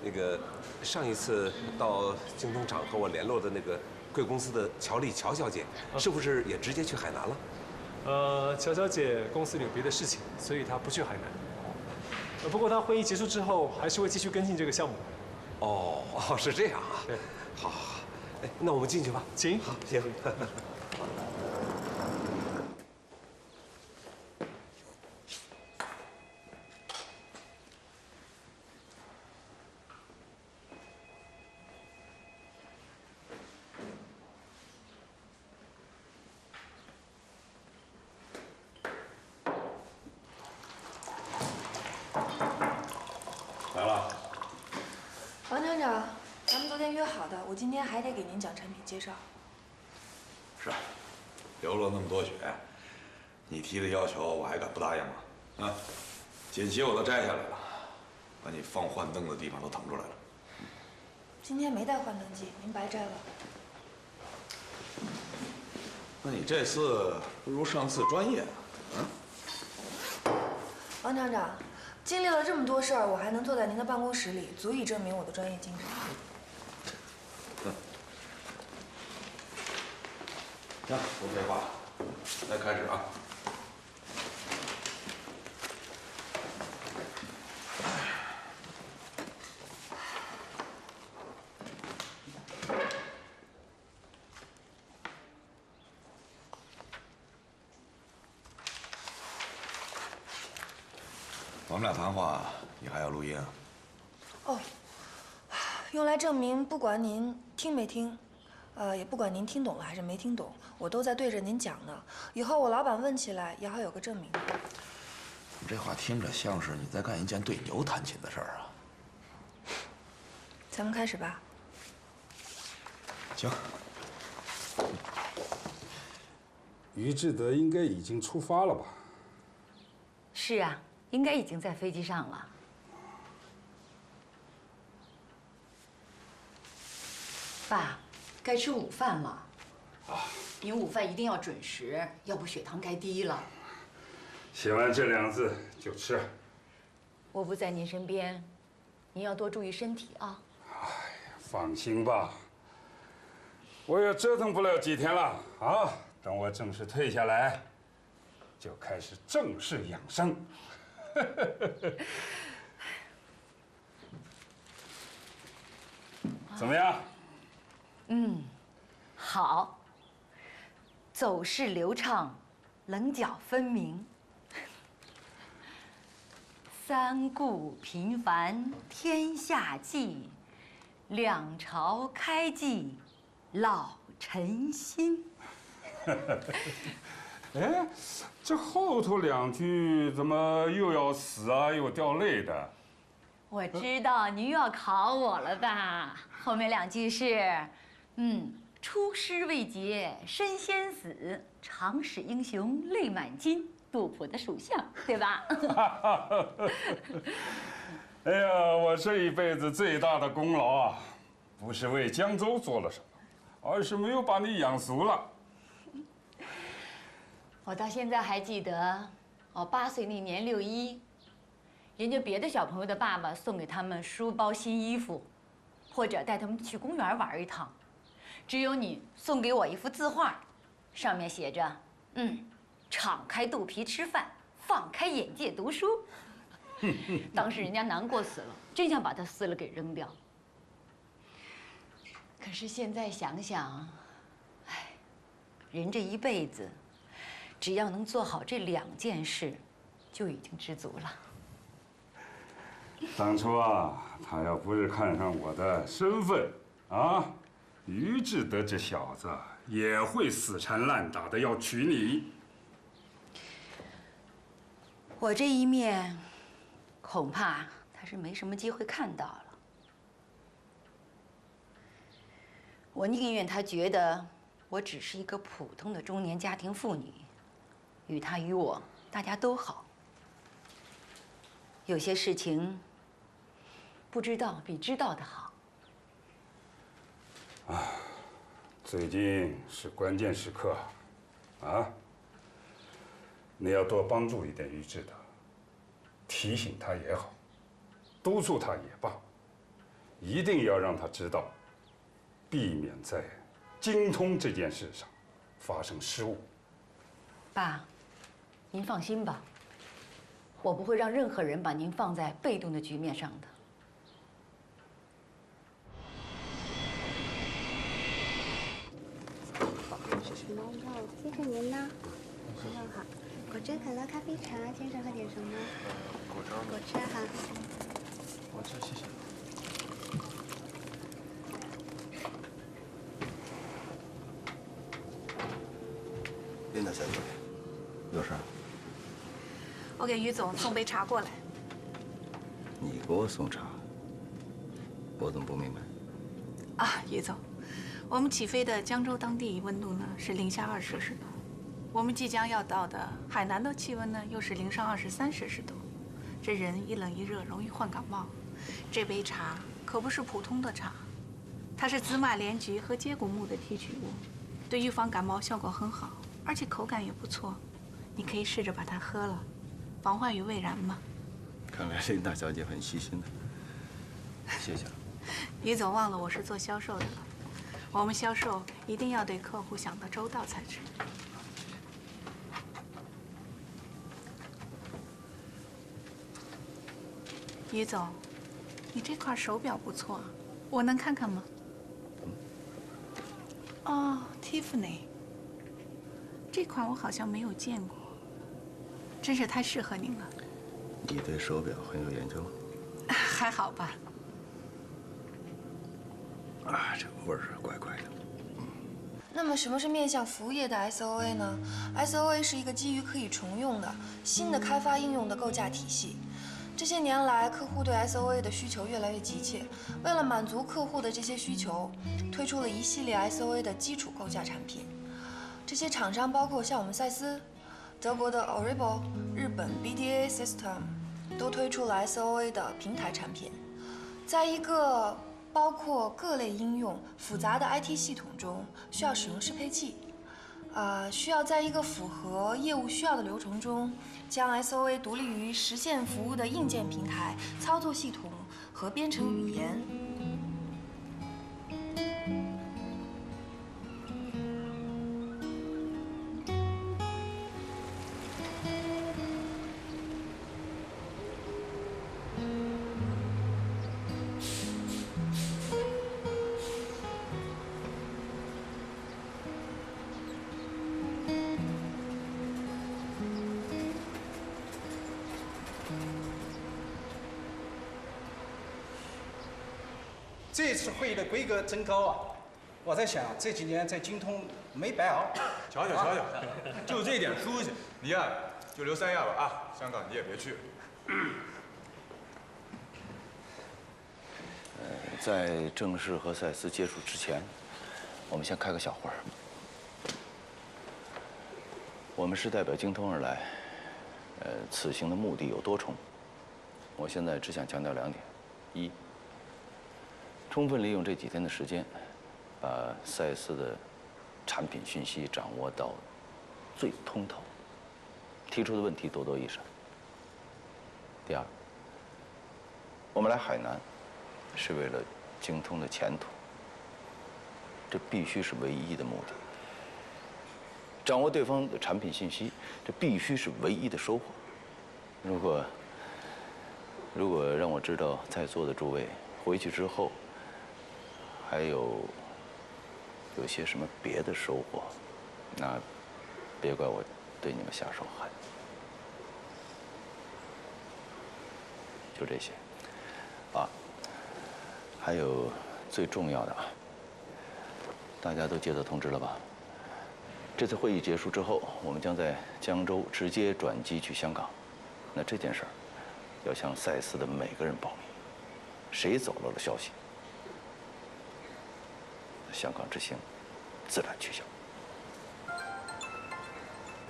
那个上一次到京东厂和我联络的那个贵公司的乔丽乔小姐，是不是也直接去海南了？乔小姐公司里有别的事情，所以她不去海南。不过她会议结束之后，还是会继续跟进这个项目。哦，是这样啊。对，好。哎，那我们进去吧。请。好，行。来了。王厂长，咱们昨天约好的，我今天还得给您讲产品介绍。是，流了那么多血，你提的要求我还敢不答应吗？啊，锦旗我都摘下来了，把你放幻灯的地方都腾出来了。今天没带幻灯机，您白摘了。那你这次不如上次专业啊？王厂长，经历了这么多事儿，我还能坐在您的办公室里，足以证明我的专业精神。行，不废话，来开始啊！我们俩谈话，你还要录音啊？哦，用来证明不管您听没听，也不管您听懂了还是没听懂，我都在对着您讲呢。以后我老板问起来也好有个证明。你这话听着像是你在干一件对牛弹琴的事儿啊。咱们开始吧。行。于志德应该已经出发了吧？是啊，应该已经在飞机上了。爸，该吃午饭了。啊，您午饭一定要准时，要不血糖该低了。写完这2字就吃。我不在您身边，您要多注意身体啊。哎呀，放心吧，我也折腾不了几天了啊！等我正式退下来，就开始正式养生。怎么样？好。走势流畅，棱角分明。三顾频繁天下计，两朝开济老臣心。哎，这后头2句怎么又要死啊，又掉泪的？我知道您又要考我了吧？后面2句是，出师未捷身先死，长使英雄泪满襟。杜甫的属相，对吧？哎呀，我这一辈子最大的功劳啊，不是为江州做了什么，而是没有把你养俗了。我到现在还记得，我8岁那年6·1，人家别的小朋友的爸爸送给他们书包、新衣服，或者带他们去公园玩一趟，只有你送给我一幅字画，上面写着敞开肚皮吃饭，放开眼界读书。当时人家难过死了，真想把它撕了给扔掉。可是现在想想，人这一辈子，只要能做好这2件事，就已经知足了。当初啊，他要不是看上我的身份啊，于志德这小子也会死缠烂打的要娶你。我这一面，恐怕他还是没什么机会看到了。我宁愿他觉得我只是一个普通的中年家庭妇女，与他与我大家都好。有些事情不知道比知道的好。啊，最近是关键时刻，啊，你要多帮助一点于志德，提醒他也好，督促他也罢，一定要让他知道，避免在精通这件事上发生失误。爸，您放心吧，我不会让任何人把您放在被动的局面上的。什么肉？先生您呢？肉好。果汁、可乐、咖啡、茶，先生喝点什么？果汁。果汁哈。果汁，谢谢。琳达小姐，有事？我给于总送杯茶过来。你给我送茶，我怎么不明白？啊，于总，我们起飞的江州当地温度呢是-20°C，我们即将要到的海南的气温呢又是-23°C，这人一冷一热容易患感冒。这杯茶可不是普通的茶，它是紫马莲菊和接骨木的提取物，对预防感冒效果很好，而且口感也不错。你可以试着把它喝了，防患于未然嘛。看来琳达小姐很细心的，谢谢了。于总忘了我是做销售的了，我们销售一定要对客户想得周到才是。于总，你这块手表不错，我能看看吗？哦 ，Tiffany， 这款我好像没有见过，真是太适合您了。你对手表很有研究？还好吧。啊，这味儿怪怪的。那么什么是面向服务业的 SOA 呢？ SOA 是一个基于可以重用的新的开发应用的构架体系。这些年来，客户对 SOA 的需求越来越急切。为了满足客户的这些需求，推出了一系列 SOA 的基础构架产品。这些厂商包括像我们赛斯、德国的 Orible、日本 BDA System， 都推出了 SOA 的平台产品。在一个包括各类应用复杂的 IT 系统中，需要使用适配器。需要在一个符合业务需要的流程中，将 SOA 独立于实现服务的硬件平台、操作系统和编程语言。这次会议的规格真高啊！我在想，这几年在精通没白熬。瞧瞧瞧瞧，就这点出息，你呀就留三亚吧啊！香港你也别去。在正式和赛斯接触之前，我们先开个小会儿。我们是代表精通而来，此行的目的有多重。我现在只想强调2点：一，充分利用这几天的时间，把赛斯的产品讯息掌握到最通透，提出的问题多多益善。第二，我们来海南是为了精通的前途，这必须是唯一的目的。掌握对方的产品信息，这必须是唯一的收获。如果让我知道在座的诸位回去之后还有些什么别的收获，那别怪我对你们下手狠。就这些啊，还有最重要的啊，大家都接到通知了吧？这次会议结束之后，我们将在江州直接转机去香港。那这件事儿，要向赛斯的每个人保密，谁走漏了消息，香港之行自然取消。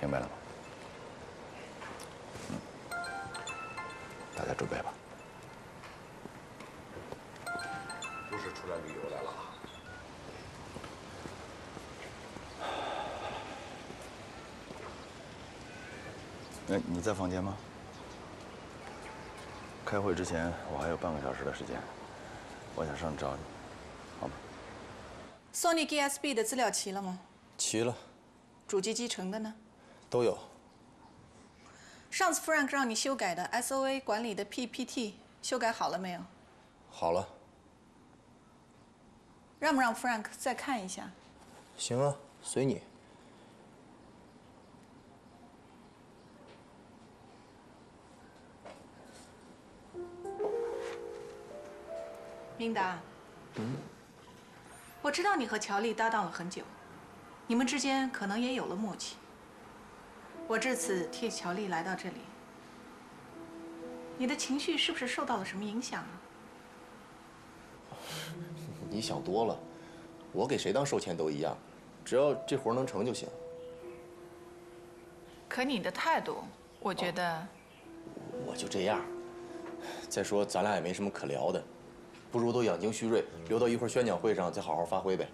明白了吗？大家准备吧。不是出来旅游来了。哎，你在房间吗？开会之前我还有半个小时的时间，我想上找你，好吗？索尼 GSB 的资料齐了吗？齐了。主机集成的呢？都有。上次 Frank 让你修改的 SOA 管理的 PPT 修改好了没有？好了。让不让 Frank 再看一下？行啊，随你。明达，我知道你和乔丽搭档了很久，你们之间可能也有了默契。我这次替乔丽来到这里，你的情绪是不是受到了什么影响啊？你想多了，我给谁当售前都一样，只要这活能成就行。可你的态度，我觉得……我就这样。再说咱俩也没什么可聊的。不如都养精蓄锐，留到一会儿宣讲会上再好好发挥呗。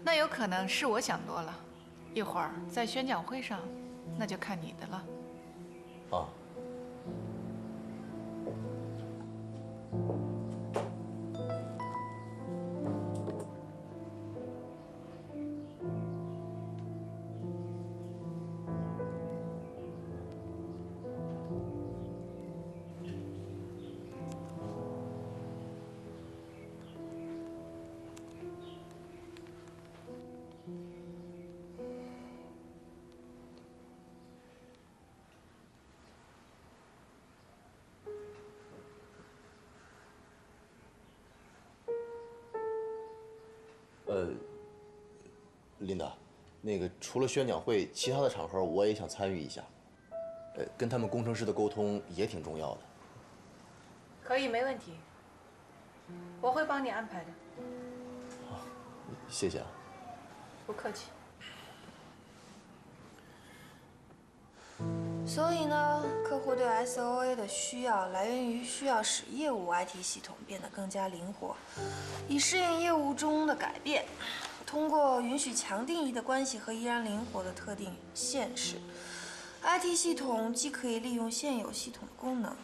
那有可能是我想多了，一会儿在宣讲会上，那就看你的了。啊。琳达，那个除了宣讲会，其他的场合我也想参与一下。跟他们工程师的沟通也挺重要的。可以，没问题，我会帮你安排的。谢谢啊。不客气。所以呢，客户对 SOA 的需要来源于需要使业务 IT 系统变得更加灵活，以适应业务中的改变。通过允许强定义的关系和依然灵活的特定现实 ，IT 系统既可以利用现有系统的功能，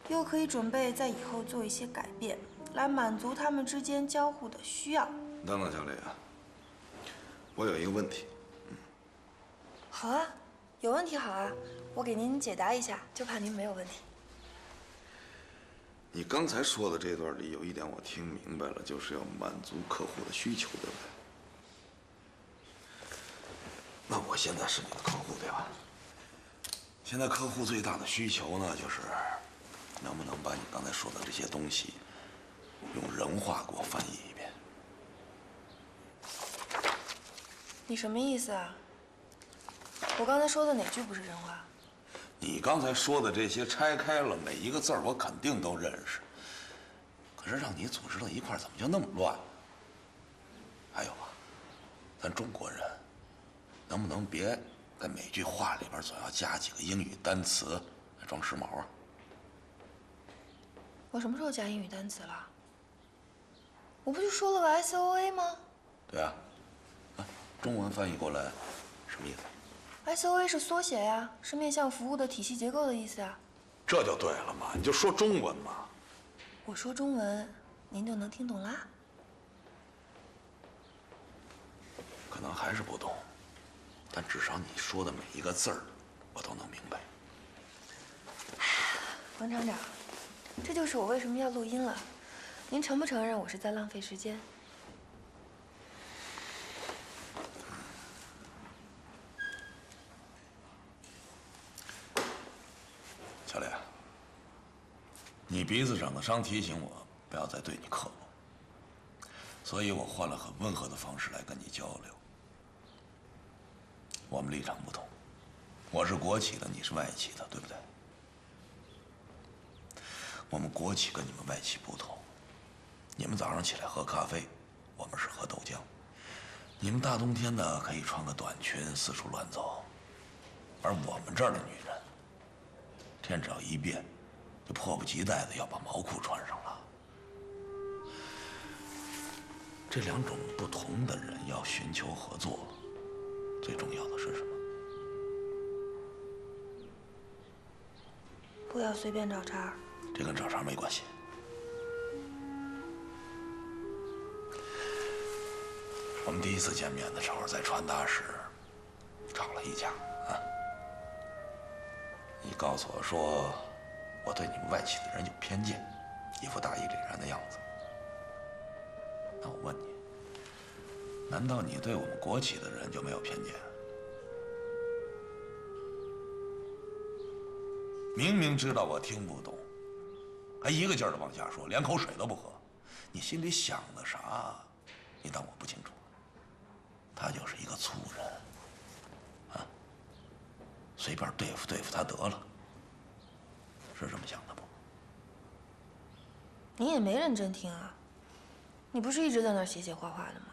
又可以准备在以后做一些改变，来满足他们之间交互的需要。等等，小李啊，我有一个问题。好啊，有问题好啊，我给您解答一下，就怕您没有问题。你刚才说的这段里有一点我听明白了，就是要满足客户的需求，对不对？那我现在是你的客户，对吧？现在客户最大的需求呢，就是能不能把你刚才说的这些东西用人话给我翻译一遍。你什么意思啊？我刚才说的哪句不是人话？你刚才说的这些拆开了，每一个字儿我肯定都认识，可是让你组织到一块儿，怎么就那么乱？还有啊，咱中国人能不能别在每句话里边总要加几个英语单词来装时髦啊？我什么时候加英语单词了？我不就说了个 SOA 吗？对啊，中文翻译过来什么意思？ SOA 是缩写呀，是面向服务的体系结构的意思呀。这就对了嘛，你就说中文嘛。我说中文，您就能听懂啦。可能还是不懂，但至少你说的每一个字儿，我都能明白。王厂长，这就是我为什么要录音了。您承不承认我是在浪费时间？小李，你鼻子长的伤提醒我不要再对你刻薄，所以我换了很温和的方式来跟你交流。我们立场不同，我是国企的，你是外企的，对不对？我们国企跟你们外企不同，你们早上起来喝咖啡，我们是喝豆浆。你们大冬天的可以穿个短裙四处乱走，而我们这儿的女人，天只要一变，就迫不及待的要把毛裤穿上了。这两种不同的人要寻求合作，最重要的是什么？不要随便找茬。这跟找茬没关系。我们第一次见面的时候，在传达室吵了一架啊。你告诉我说，我对你们外企的人有偏见，一副大义凛然的样子。那我问你，难道你对我们国企的人就没有偏见？明明知道我听不懂，还一个劲儿的往下说，连口水都不喝。你心里想的啥？你当我不清楚？他就是一个粗人，啊，随便对付对付他得了，是这么想的不？你也没认真听啊，你不是一直在那儿写写画画的吗？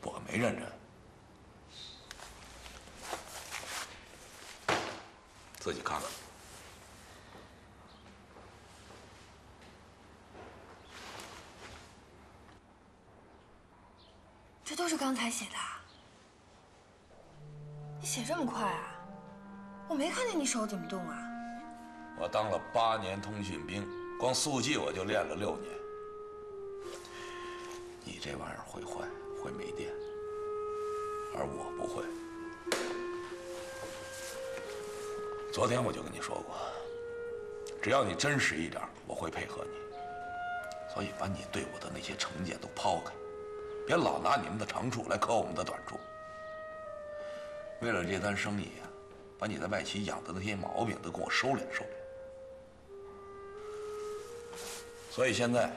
我没认真，自己看看。这都是刚才写的。你写这么快啊？我没看见你手怎么动啊。我当了8年通讯兵，光速记我就练了6年。你这玩意儿会坏，会没电，而我不会。昨天我就跟你说过，只要你真实一点，我会配合你。所以把你对我的那些成见都抛开，别老拿你们的长处来磕我们的短处。为了这单生意啊，把你在外企养的那些毛病都给我收敛收敛。所以现在，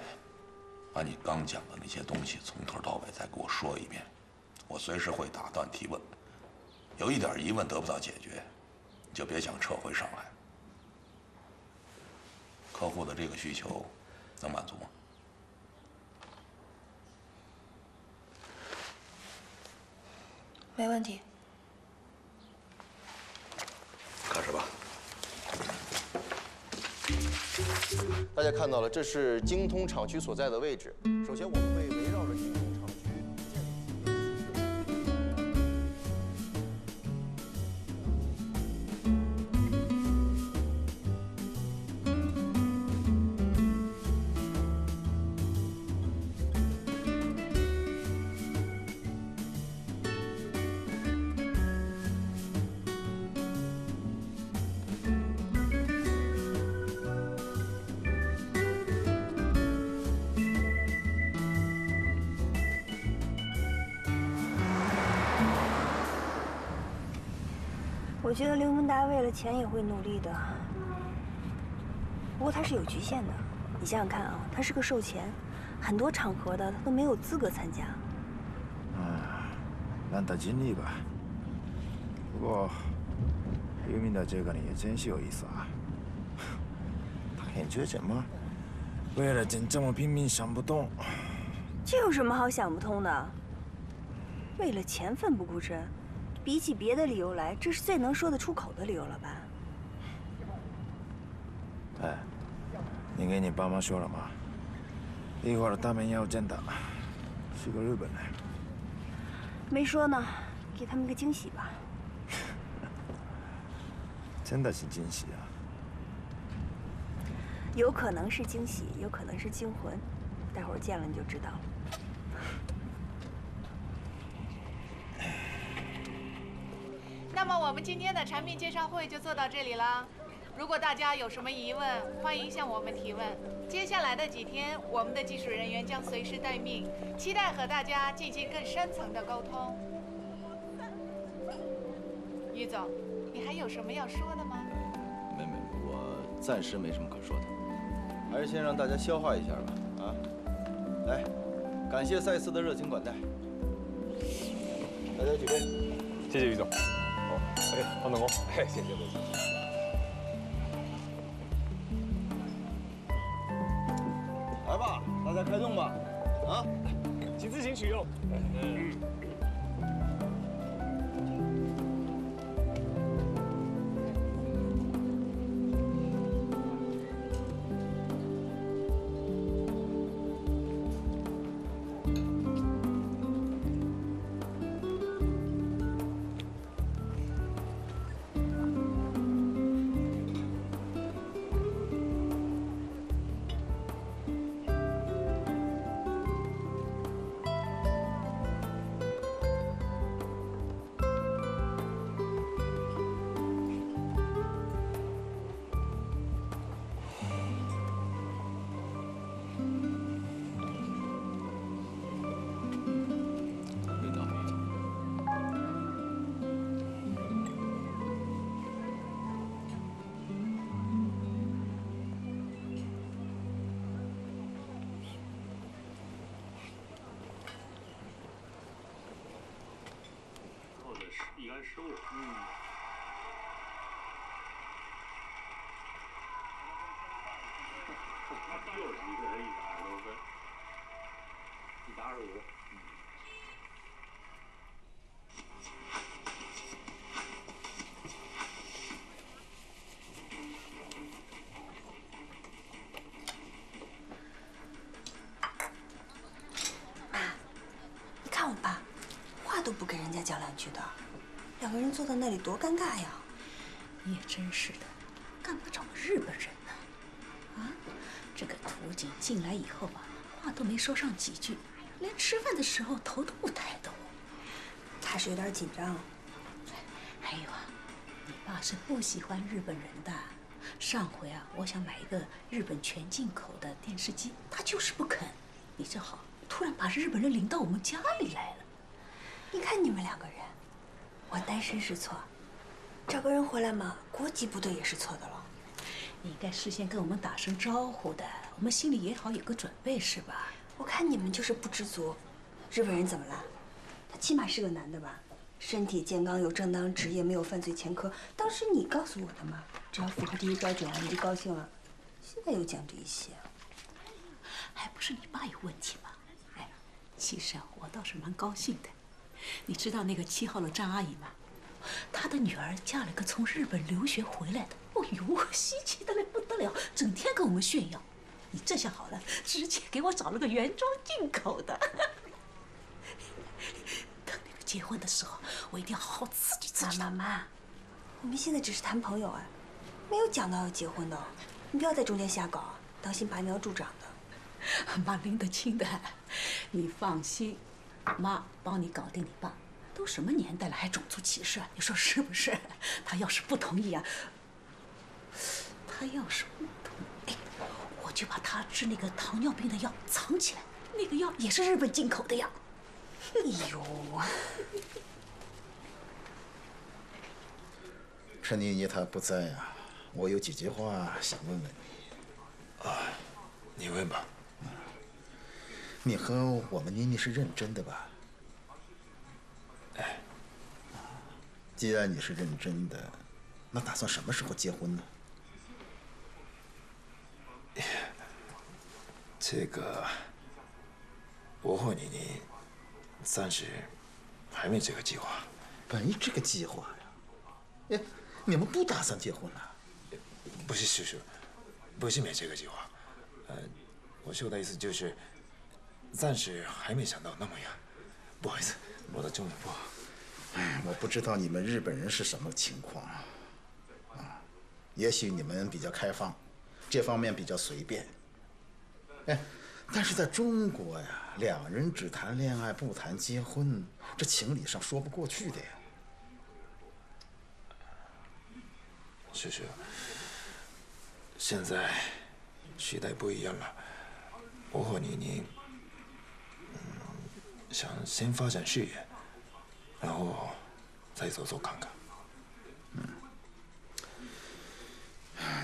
把你刚讲的那些东西从头到尾再给我说一遍，我随时会打断提问。有一点疑问得不到解决，你就别想撤回上海。客户的这个需求能满足吗？没问题。开始吧。大家看到了，这是京通厂区所在的位置。首先，我们会围绕着京通厂区我觉得刘文达为了钱也会努力的，不过他是有局限的。你想想看啊，他是个售前，很多场合的他都没有资格参加。让他尽力吧。不过刘明达这个人也真是有意思啊，他很缺钱吗？为了钱这么拼命想不通。这有什么好想不通的？为了钱奋不顾身。比起别的理由来，这是最能说得出口的理由了吧？哎，你跟你爸妈说了吗？一会儿他们要见的是个日本人。没说呢，给他们个惊喜吧。真的是惊喜啊！有可能是惊喜，有可能是惊魂，待会儿见了你就知道了。那么我们今天的产品介绍会就做到这里了。如果大家有什么疑问，欢迎向我们提问。接下来的几天，我们的技术人员将随时待命，期待和大家进行更深层的沟通。于总，你还有什么要说的吗？没，我暂时没什么可说的，还是先让大家消化一下吧。啊，来，感谢赛斯的热情款待，大家举杯。谢谢于总。哎，黄总工，哎，谢谢。大家开动吧！啊，请自行取用。必然失误。61个人120多分，125。你看我爸，话都不跟人家讲两句的，两个人坐到那里多尴尬呀！你也真是的，干嘛找个日本人呢？啊，这个土井进来以后啊，话都没说上几句，连吃饭的时候头都不抬的。他是有点紧张。还有啊，你爸是不喜欢日本人的。上回啊，我想买一个日本全进口的电视机，他就是不肯。你这好，突然把日本人领到我们家里来了。你看你们两个人，我单身是错，找个人回来嘛，国籍不对也是错的了。你应该事先跟我们打声招呼的，我们心里也好有个准备，是吧？我看你们就是不知足。日本人怎么了？他起码是个男的吧？身体健康，有正当职业，没有犯罪前科。当时你告诉我的嘛，只要符合这些标准啊，你就高兴了。现在又讲这些，还不是你爸有问题吗？哎，其实啊，我倒是蛮高兴的。你知道那个7号的张阿姨吗？她的女儿嫁了个从日本留学回来的，哦呦，稀奇的嘞不得了，整天跟我们炫耀。你这下好了，直接给我找了个原装进口的。等那个结婚的时候，我一定要好好刺激刺激。妈，我们现在只是谈朋友啊，没有讲到要结婚的，你不要在中间瞎搞，当心拔苗助长的。妈拎得清的，你放心。妈帮你搞定你爸，都什么年代了还种族歧视啊？你说是不是？他要是不同意啊，他要是不同意，哎，我就把他治那个糖尿病的药藏起来，那个药也是日本进口的呀。哎呦，趁妮妮她不在啊，我有几句话想问问你。啊，你问吧。你和我们妮妮是认真的吧？哎，既然你是认真的，那打算什么时候结婚呢？这个，我和妮妮暂时还没这个计划。没这个计划呀？哎，你们不打算结婚了？不是叔叔，不是没这个计划。我说的意思就是。暂时还没想到那么远，不好意思，我的中文不好。我不知道你们日本人是什么情况，也许你们比较开放，这方面比较随便。哎，但是在中国呀，两人只谈恋爱不谈结婚，这情理上说不过去的呀。叔叔，现在时代不一样了，我和妮妮。想先发展事业，然后再走走看看。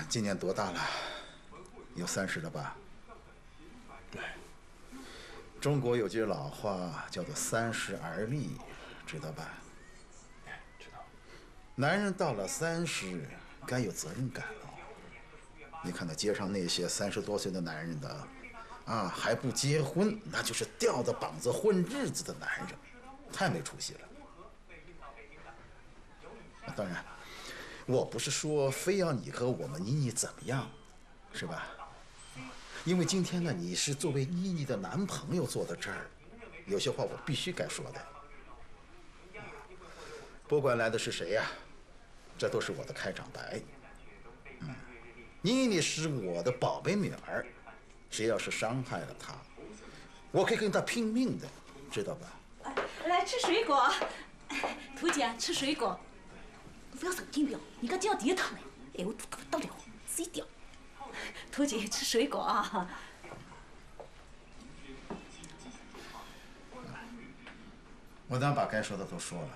今年多大了？有30了吧？对。中国有句老话叫做30而立，知道吧？知道。男人到了30，该有责任感了。你看那街上那些30多岁的男人的，还不结婚，那就是吊着膀子混日子的男人，太没出息了。当然，我不是说非要你和我们妮妮怎么样，是吧？因为今天呢，你是作为妮妮的男朋友坐在这儿，有些话我必须该说的。不管来的是谁呀，这都是我的开场白。妮妮是我的宝贝女儿，谁要是伤害了她，我可以跟她拼命的，知道吧？来吃水果，图姐吃水果。不要神经病，你看这样跌疼嘞！哎，我不得了，自己掉。图姐吃水果啊！我当然把该说的都说了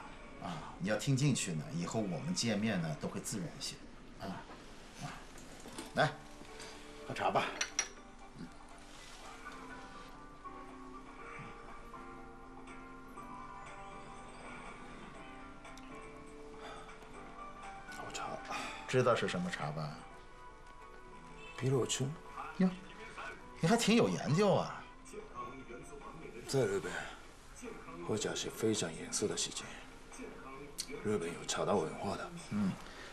你要听进去呢，以后我们见面呢都会自然些来，喝茶吧。好茶，知道是什么茶吧？碧螺春。哟，你还挺有研究啊。在日本，喝茶是非常严肃的事情。日本有茶道文化的。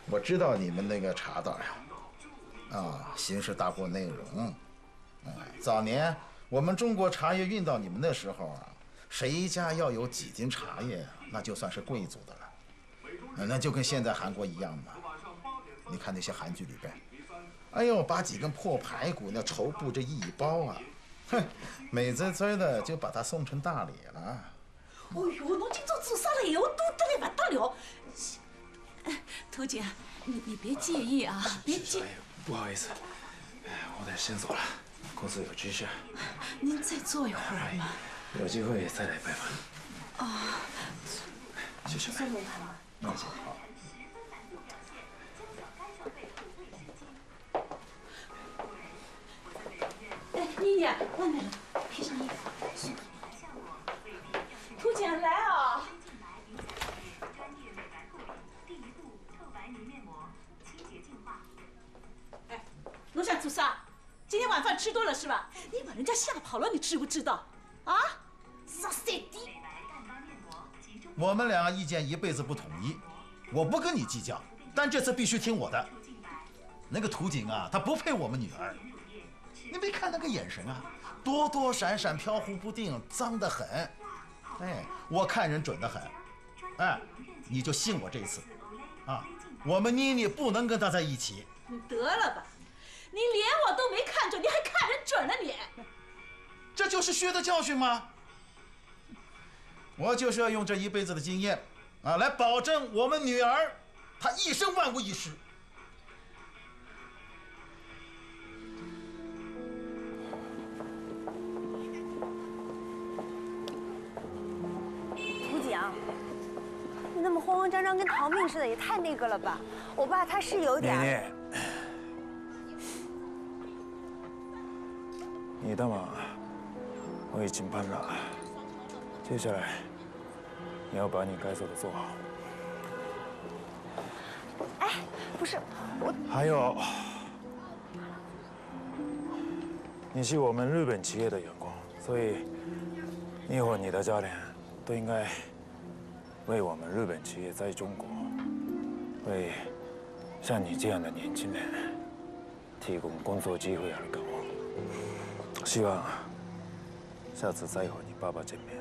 我知道你们那个茶道呀。形式大过内容。早年我们中国茶叶运到你们那时候谁家要有几斤茶叶，那就算是贵族的了。那就跟现在韩国一样嘛。你看那些韩剧里边，哎呦，把几根破排骨那绸布这一包美滋滋的就把它送成大礼了。哦呦，侬今朝做啥了？油多得来不得了。图姐，你别介意啊，别介。不好意思，我得先走了，公司有急事。您再坐一会儿嘛。有机会再来拜访。谢谢。送龙盘吗？那行好。妮妮，外面了，披上衣服。图姐来啊！侬想做啥？今天晚饭吃多了是吧？你把人家吓跑了，你知不知道？傻三弟！我们两个意见一辈子不统一，我不跟你计较，但这次必须听我的。那个图景他不配我们女儿。你没看那个眼神躲躲闪闪，飘忽不定，脏得很。我看人准得很。你就信我这次我们妮妮不能跟他在一起。你得了吧，你连我都没看准，你还看人准了你？这就是血的教训吗？我就是要用这一辈子的经验来保证我们女儿她一生万无一失。图景，你那么慌慌张张跟逃命似的，也太那个了吧？我爸他是有点。妮妮，你的忙我已经办了，接下来你要把你该做的做好。不是我。还有，你是我们日本企业的员工，所以你和你的家人都应该为我们日本企业在中国，为像你这样的年轻人提供工作机会而感恩。希望下次再和你爸爸见面，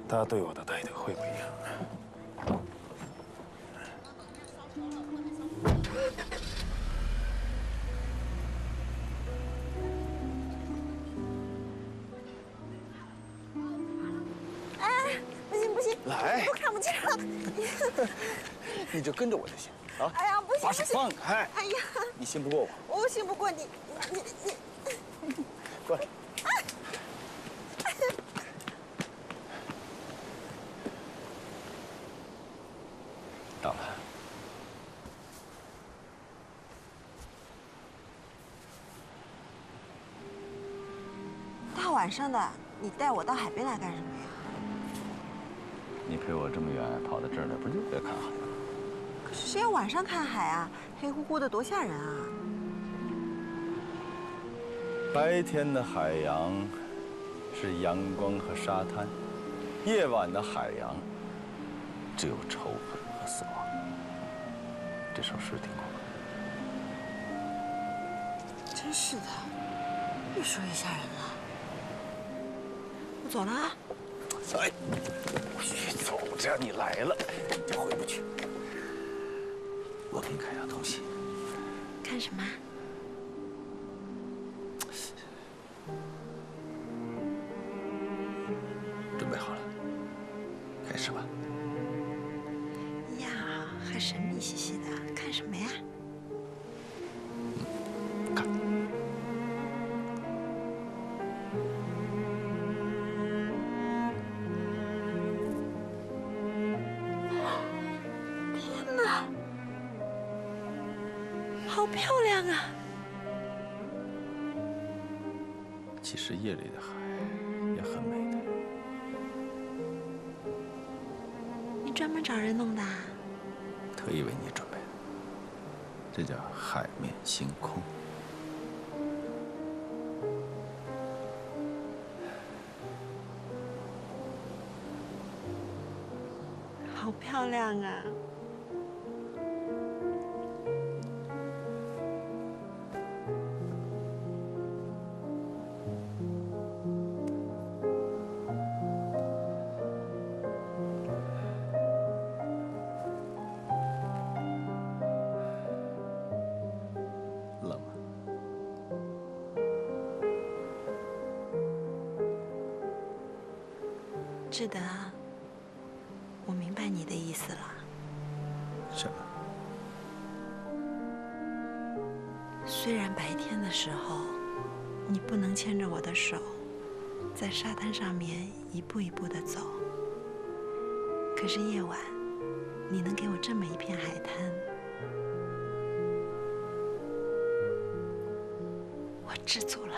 他对我的态度会不一样。不行，来，都看不见了。你就跟着我就行啊！哎呀，不行，把手放开！哎呀，你信不过我，我信不过你，过来。到了。大晚上的，你带我到海边来干什么呀？你陪我这么远跑到这儿来，不就为了看海吗？可是谁要晚上看海啊？黑乎乎的，多吓人啊！白天的海洋是阳光和沙滩，夜晚的海洋只有仇恨和死亡。这首诗听过吗？真是的，越说越吓人了。我走了啊。哎，不许走！只要你来了，就回不去。我给你看样东西。看什么？准备好了，开始吧。呀，还神秘兮兮的，看什么呀？看。天哪，好漂亮啊！其实夜里的海也很美的。你专门找人弄的啊？特意为你准备的，这叫海面星空。好漂亮啊！冷吗？志德，我明白你的意思了。什么？虽然白天的时候，你不能牵着我的手，在沙滩上面一步一步地走，可是夜晚，你能给我这么一片海滩，我知足了。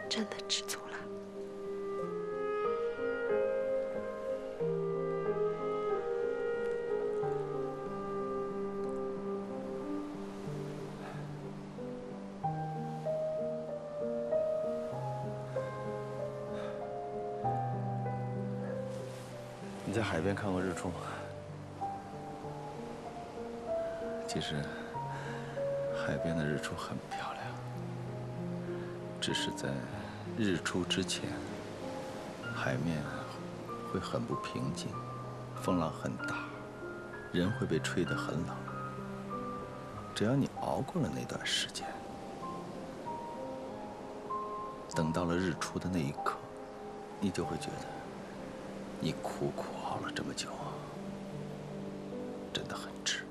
真的知足了。你在海边看过日出吗？其实，海边的日出很漂亮，只是在日出之前，海面会很不平静，风浪很大，人会被吹得很冷。只要你熬过了那段时间，等到了日出的那一刻，你就会觉得，你苦苦熬了这么久，真的很值。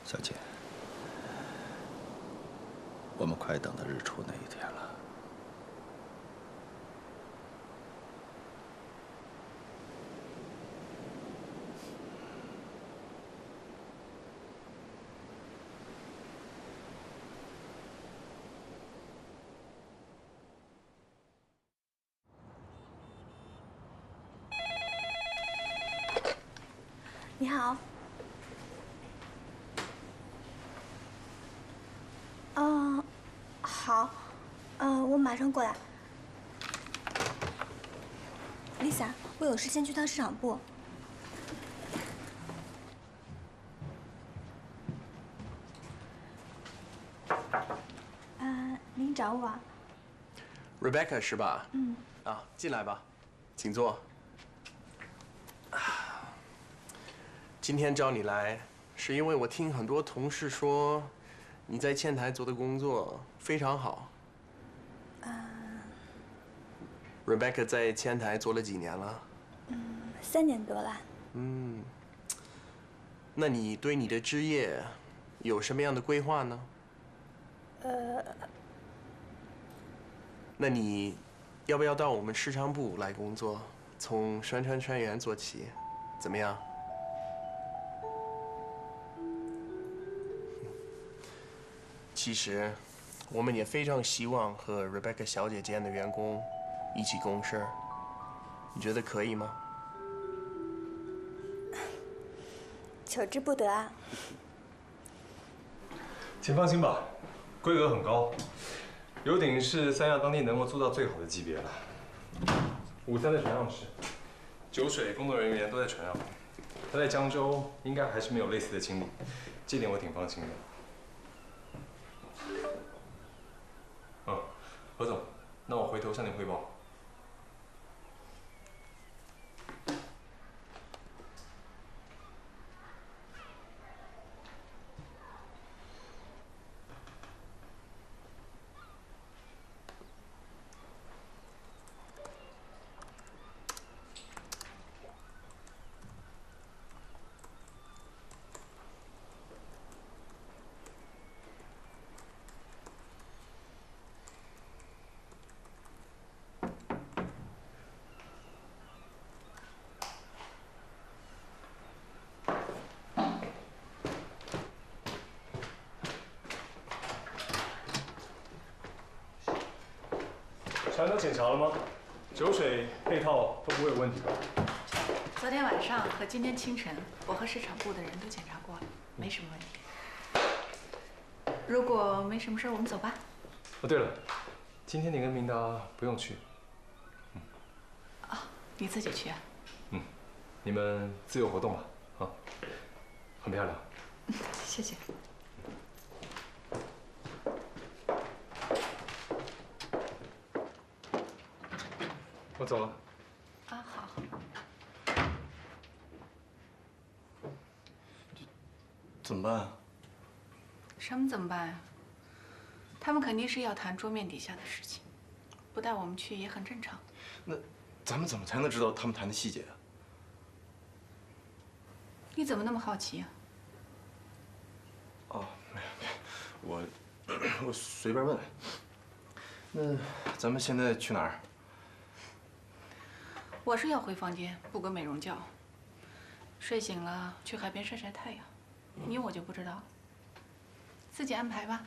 小姐，我们快等到日出那一天了。你好。好，我马上过来。Lisa， 我有事先去趟市场部。您找我啊 ？Rebecca 是吧？嗯。啊，进来吧，请坐。今天找你来，是因为我听很多同事说，你在前台做的工作非常好。Rebecca 在前台做了几年了？3年多了。那你对你的职业有什么样的规划呢？那你要不要到我们市场部来工作，从宣传专员做起，怎么样？其实，我们也非常希望和 Rebecca 小姐这样的员工一起共事，你觉得可以吗？求之不得啊。请放心吧，规格很高，游艇是三亚当地能够做到最好的级别了。午餐在船上吃，酒水工作人员都在船上。他在江州应该还是没有类似的经历，这点我挺放心的。何总，那我回头向您汇报。船都检查了吗？酒水配套都不会有问题吧？昨天晚上和今天清晨，我和市场部的人都检查过了，没什么问题。如果没什么事，我们走吧。哦，对了，今天你跟明达不用去。你自己去啊？你们自由活动吧，啊，很漂亮。谢谢。我走了。啊，好。怎么办啊？什么怎么办呀？他们肯定是要谈桌面底下的事情，不带我们去也很正常。那咱们怎么才能知道他们谈的细节啊？你怎么那么好奇呀？哦，没有，我随便问。那咱们现在去哪儿？我是要回房间补个美容觉，睡醒了去海边晒晒太阳。你我就不知道了，自己安排吧。